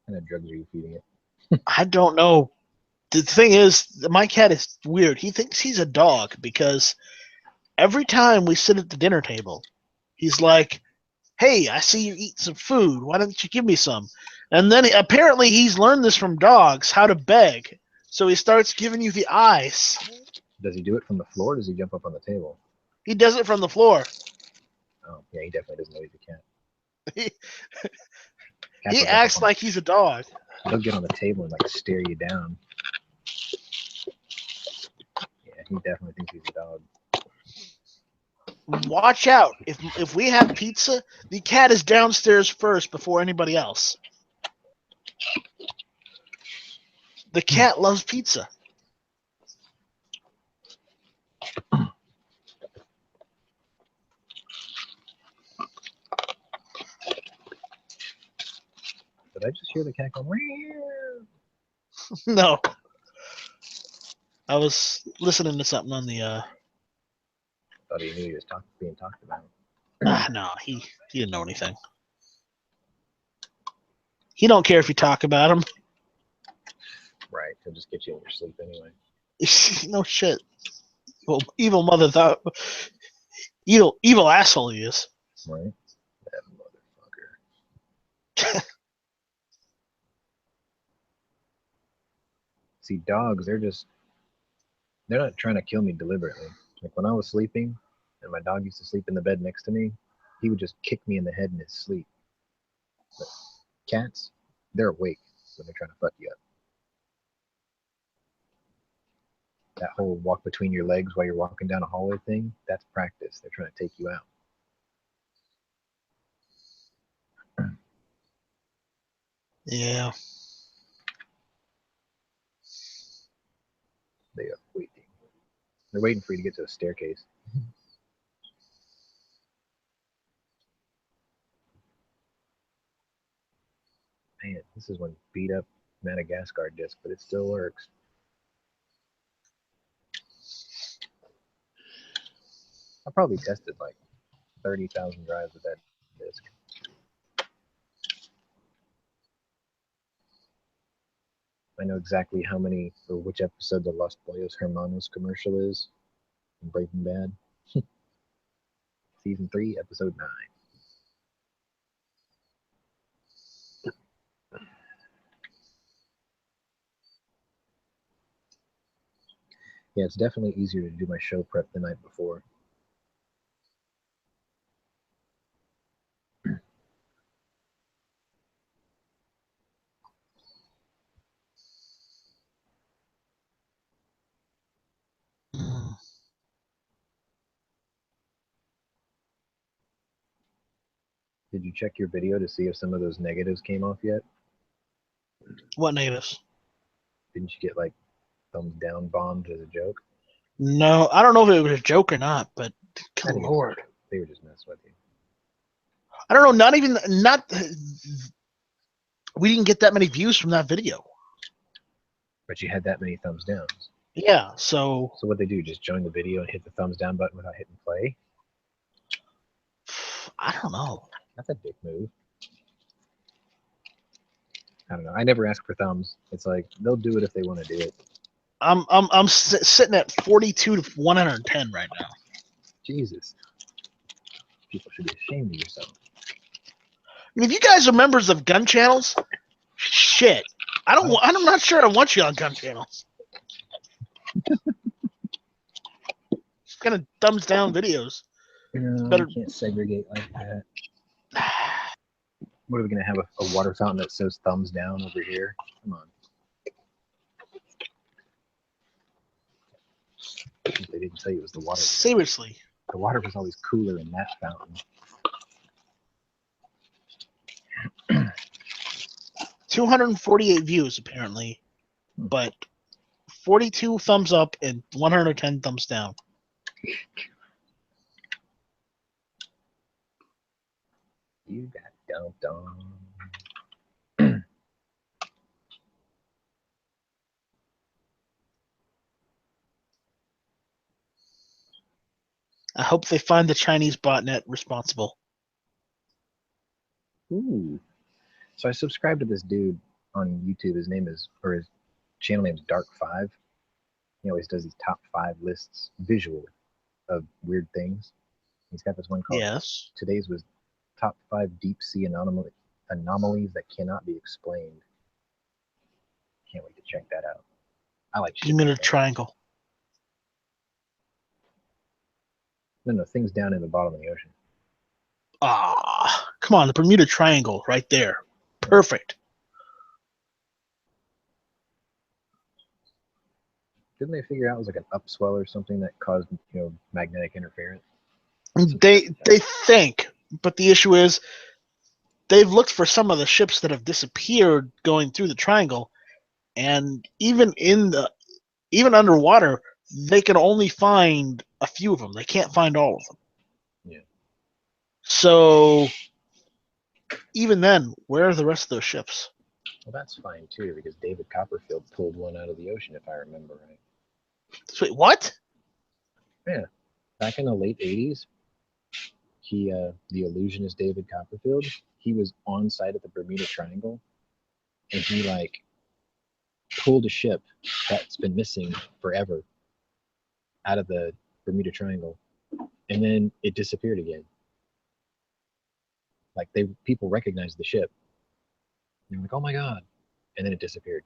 What kind of drugs are you feeding it? I don't know. The thing is, my cat is weird. He thinks he's a dog because every time we sit at the dinner table, he's like, "Hey, I see you eat some food. Why don't you give me some?" And then apparently he's learned this from dogs, how to beg. So he starts giving you the eyes. Does he do it from the floor or does he jump up on the table? He does it from the floor. Oh, yeah, he definitely doesn't know he's a cat. He acts like he's a dog. He'll get on the table and like stare you down. Yeah, he definitely thinks he's a dog. Watch out. If we have pizza, the cat is downstairs first before anybody else. The cat loves pizza. Did I just hear the cat go? No. I was listening to something on the Thought he knew he was being talked about. no, he didn't know anything. He don't care if you talk about him. Right, he'll just get you in your sleep anyway. No shit. Well, evil mother thought evil asshole he is. Right? That motherfucker. See, dogs, they're not trying to kill me deliberately. Like when I was sleeping and my dog used to sleep in the bed next to me, he would just kick me in the head in his sleep. But cats, they're awake when they're trying to fuck you up. That whole walk between your legs while you're walking down a hallway thing, that's practice. They're trying to take you out. Yeah. They are waiting. They're waiting for you to get to a staircase. Man, this is one beat up Madagascar disc, but it still works. I probably tested like 30,000 drives with that disc. I know exactly how many or which episode the Los Pollos Hermanos commercial is in Breaking Bad. Season 3, episode 9. Yeah, it's definitely easier to do my show prep the night before. Did you check your video to see if some of those negatives came off yet? What negatives? Didn't you get like thumbs down bombed as a joke? No, I don't know if it was a joke or not, but I good think lord. They were just messing with you. I don't know, not we didn't get that many views from that video. But you had that many thumbs downs. Yeah, so So what they do, just join the video and hit the thumbs down button without hitting play? I don't know. That's a dick move. I don't know. I never ask for thumbs. It's like they'll do it if they want to do it. I'm sitting at 42 to 110 right now. Jesus. People should be ashamed of yourself. I mean, if you guys are members of gun channels, shit. I'm not sure I want you on gun channels. Just kind of thumbs down videos. No, Better- you can't segregate like that. What are we gonna have a water fountain that says thumbs down over here? Come on. They didn't tell you it was the water. Seriously. The water was always cooler in that fountain. 248 views apparently, but 42 thumbs up and 110 thumbs down. You got dumped on. I hope they find the Chinese botnet responsible. Ooh. So I subscribed to this dude on YouTube. His channel name is Dark5. He always does these top 5 lists visual of weird things. He's got this one called Yes. Today's was top 5 deep sea anomalies that cannot be explained. Can't wait to check that out. I like shit. Bermuda Like that. Triangle. No, things down in the bottom of the ocean. Ah, come on, the Bermuda Triangle right there. Perfect. Didn't they figure out it was like an upswell or something that caused magnetic interference? They think, but the issue is they've looked for some of the ships that have disappeared going through the triangle, and even underwater, they can only find a few of them. They can't find all of them. Yeah. So even then, where are the rest of those ships? Well, that's fine too, because David Copperfield pulled one out of the ocean, if I remember right. Wait, what? Yeah. Back in the late 80s, the illusionist David Copperfield, he was on site at the Bermuda Triangle, and he pulled a ship that's been missing forever out of the Bermuda Triangle, and then it disappeared again. Like people recognized the ship. And they're like, "Oh my god!" And then it disappeared.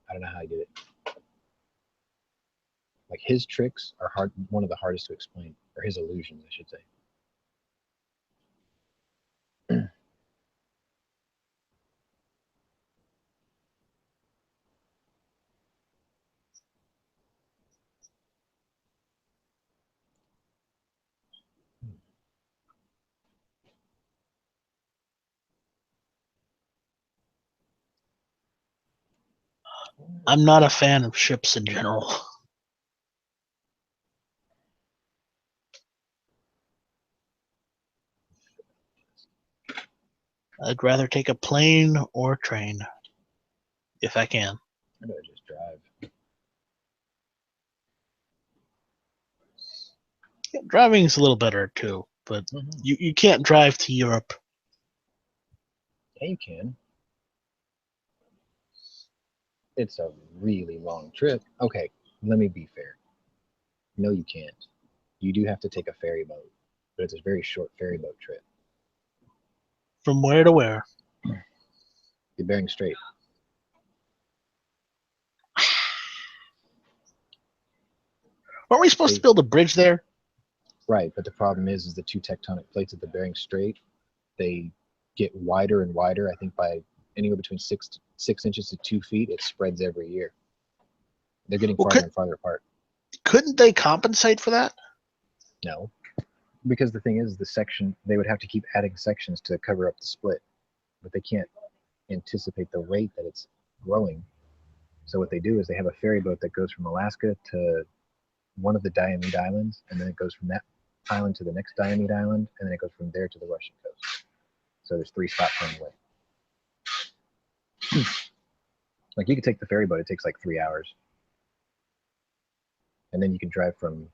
I don't know how he did it. Like his tricks are one of the hardest to explain, or his illusions, I should say. I'm not a fan of ships in general. I'd rather take a plane or train if I can. I better just drive. Yeah, driving's a little better too, but Mm-hmm. you can't drive to Europe. Yeah, you can. It's a really long trip. Okay, let me be fair. No, you can't. You do have to take a ferry boat, but it's a very short ferry boat trip. From where to where? The Bering Strait. Weren't we supposed to build a bridge there? Right, but the problem is the two tectonic plates at the Bering Strait, they get wider and wider. I think by anywhere between 6 inches to 2 feet, it spreads every year. They're getting farther and farther apart. Couldn't they compensate for that? No, because the thing is, the section, they would have to keep adding sections to cover up the split, but they can't anticipate the rate that it's growing. So what they do is they have a ferry boat that goes from Alaska to one of the Diomede Islands, and then it goes from that island to the next Diomede Island, and then it goes from there to the Russian coast. So there's 3 stops on the way. Like you could take the ferry boat, it takes like 3 hours. And then you can drive from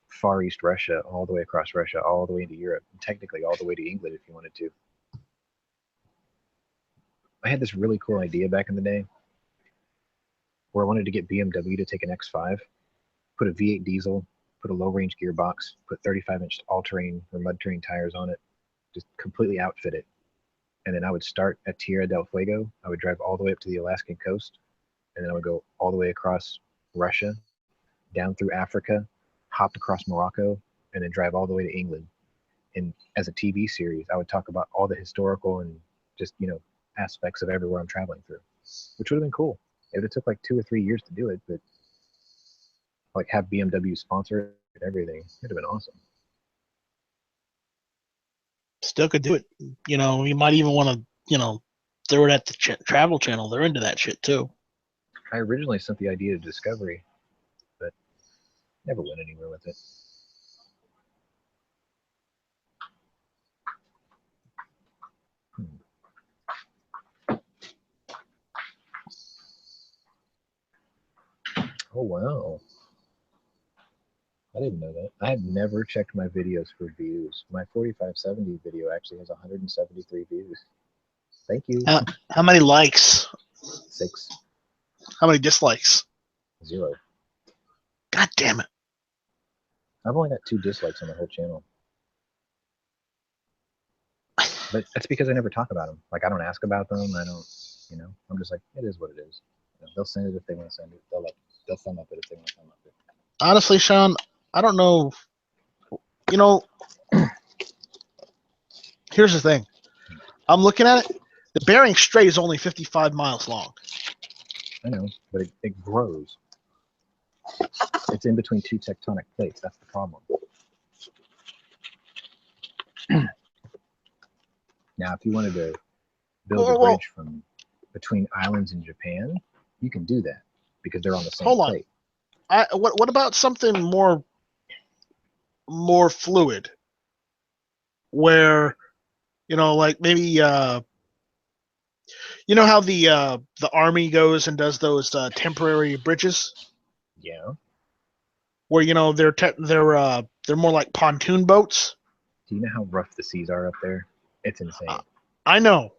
Far East Russia all the way across Russia, all the way into Europe, and technically all the way to England if you wanted to. I had this really cool idea back in the day where I wanted to get BMW to take an X5, put a V8 diesel, put a low-range gearbox, put 35-inch all-terrain or mud-terrain tires on it, just completely outfit it. And then I would start at Tierra del Fuego. I would drive all the way up to the Alaskan coast, and then I would go all the way across Russia, down through Africa, hopped across Morocco, and then drive all the way to England. And as a TV series, I would talk about all the historical and just, aspects of everywhere I'm traveling through, which would have been cool. It took like 2 or 3 years to do it, but like have BMW sponsor it and everything, it'd have been awesome. Still could do it. You might even want to, throw it at the Travel Channel. They're into that shit too. I originally sent the idea to Discovery, but never went anywhere with it. Oh, wow. I didn't know that. I have never checked my videos for views. My 4570 video actually has 173 views. Thank you. How many likes? 6. How many dislikes? 0. God damn it. I've only got 2 dislikes on the whole channel. But that's because I never talk about them. Like, I don't ask about them. I don't, I'm just like, it is what it is. They'll send it if they want to send it. They'll thumb up it if they want to thumb up it. Honestly, Sean, I don't know. Here's the thing. I'm looking at it. The Bering Strait is only 55 miles long. I know, but it grows. It's in between 2 tectonic plates. That's the problem. Now, if you wanted to build a bridge from between islands in Japan, you can do that because they're on the same plate. What about something more fluid, where like maybe how the army goes and does those temporary bridges? Yeah. Where they're more like pontoon boats. Do you know how rough the seas are up there? It's insane. I know.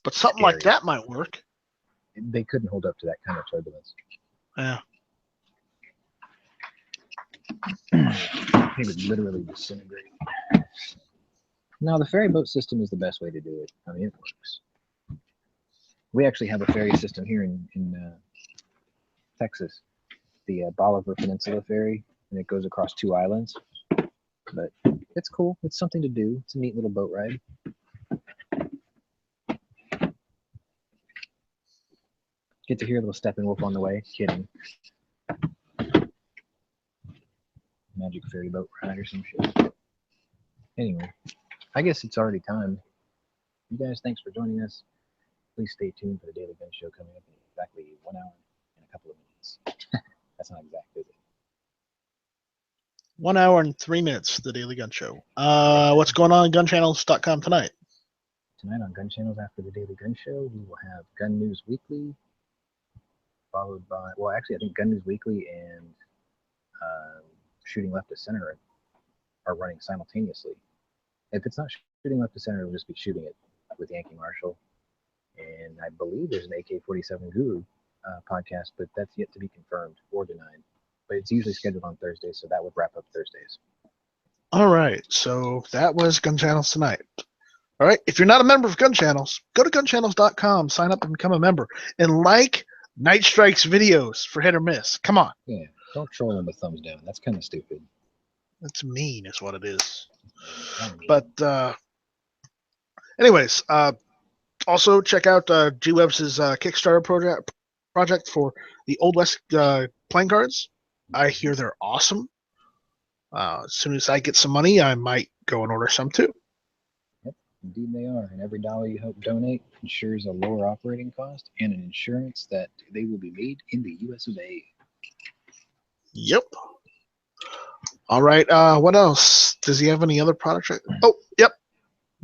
But something scary. like that might work. They couldn't hold up to that kind of turbulence. Yeah. They would literally disintegrate. No, the ferry boat system is the best way to do it. I mean, it works. We actually have a ferry system here in Texas, the Bolivar Peninsula Ferry, and it goes across 2 islands. But it's cool. It's something to do. It's a neat little boat ride. Get to hear a little Steppenwolf on the way. Kidding. Magic ferry boat ride or some shit. Anyway, I guess it's already time. You guys, thanks for joining us. Please stay tuned for the Daily Gun Show coming up in exactly 1 hour and a couple of minutes. That's not exact, is it? 1 hour and 3 minutes, the Daily Gun Show. What's going on gunchannels.com tonight? Tonight on Gun Channels after the Daily Gun Show, we will have Gun News Weekly, followed by, well, actually, I think Gun News Weekly and Shooting Left to Center are running simultaneously. If it's not Shooting Left to Center, it'll just be Shooting It with Yankee Marshall. And I believe there's an AK-47 Guru podcast, but that's yet to be confirmed or denied. But it's usually scheduled on Thursdays, so that would wrap up Thursdays. All right, so that was Gun Channels tonight. All right, if you're not a member of Gun Channels, go to gunchannels.com, sign up and become a member, and like Night Strike's videos for hit or miss. Come on. Yeah, don't troll him with thumbs down. That's kind of stupid. That's mean is what it is. Not mean. But anyways, also check out G-Webs' Kickstarter project for the Old West playing cards. I hear they're awesome. As soon as I get some money, I might go and order some too. Yep, indeed they are. And every dollar you help donate ensures a lower operating cost and an insurance that they will be made in the US of A. Yep. All right. What else? Does he have any other product? Oh, yep.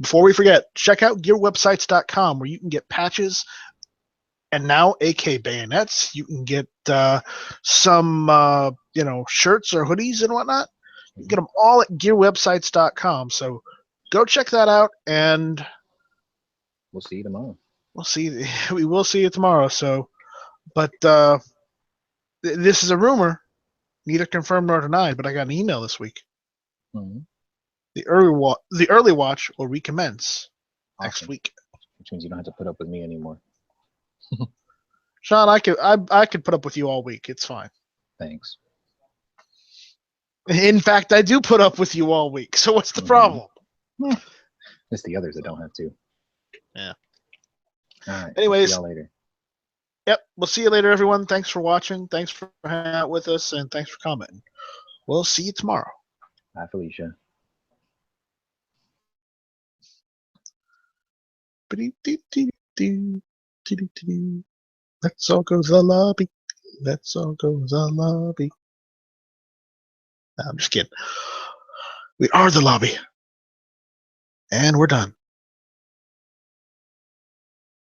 Before we forget, check out gearwebsites.com where you can get patches and now AK bayonets. You can get some, shirts or hoodies and whatnot. You can get them all at gearwebsites.com. So go check that out, and we'll see you tomorrow. We will see you tomorrow. So, but this is a rumor, neither confirmed nor denied. But I got an email this week. Mm-hmm. The early watch will recommence next week, which means you don't have to put up with me anymore. Sean, I could put up with you all week. It's fine. Thanks. In fact, I do put up with you all week. So what's the problem? It's the others that don't have to. Yeah. All right. Anyways, see y'all later. Yep. We'll see you later, everyone. Thanks for watching. Thanks for hanging out with us, and thanks for commenting. We'll see you tomorrow. Bye, Felicia. Let's all go to the lobby. Let's all go to the lobby. No, I'm just kidding. We are the lobby. And we're done.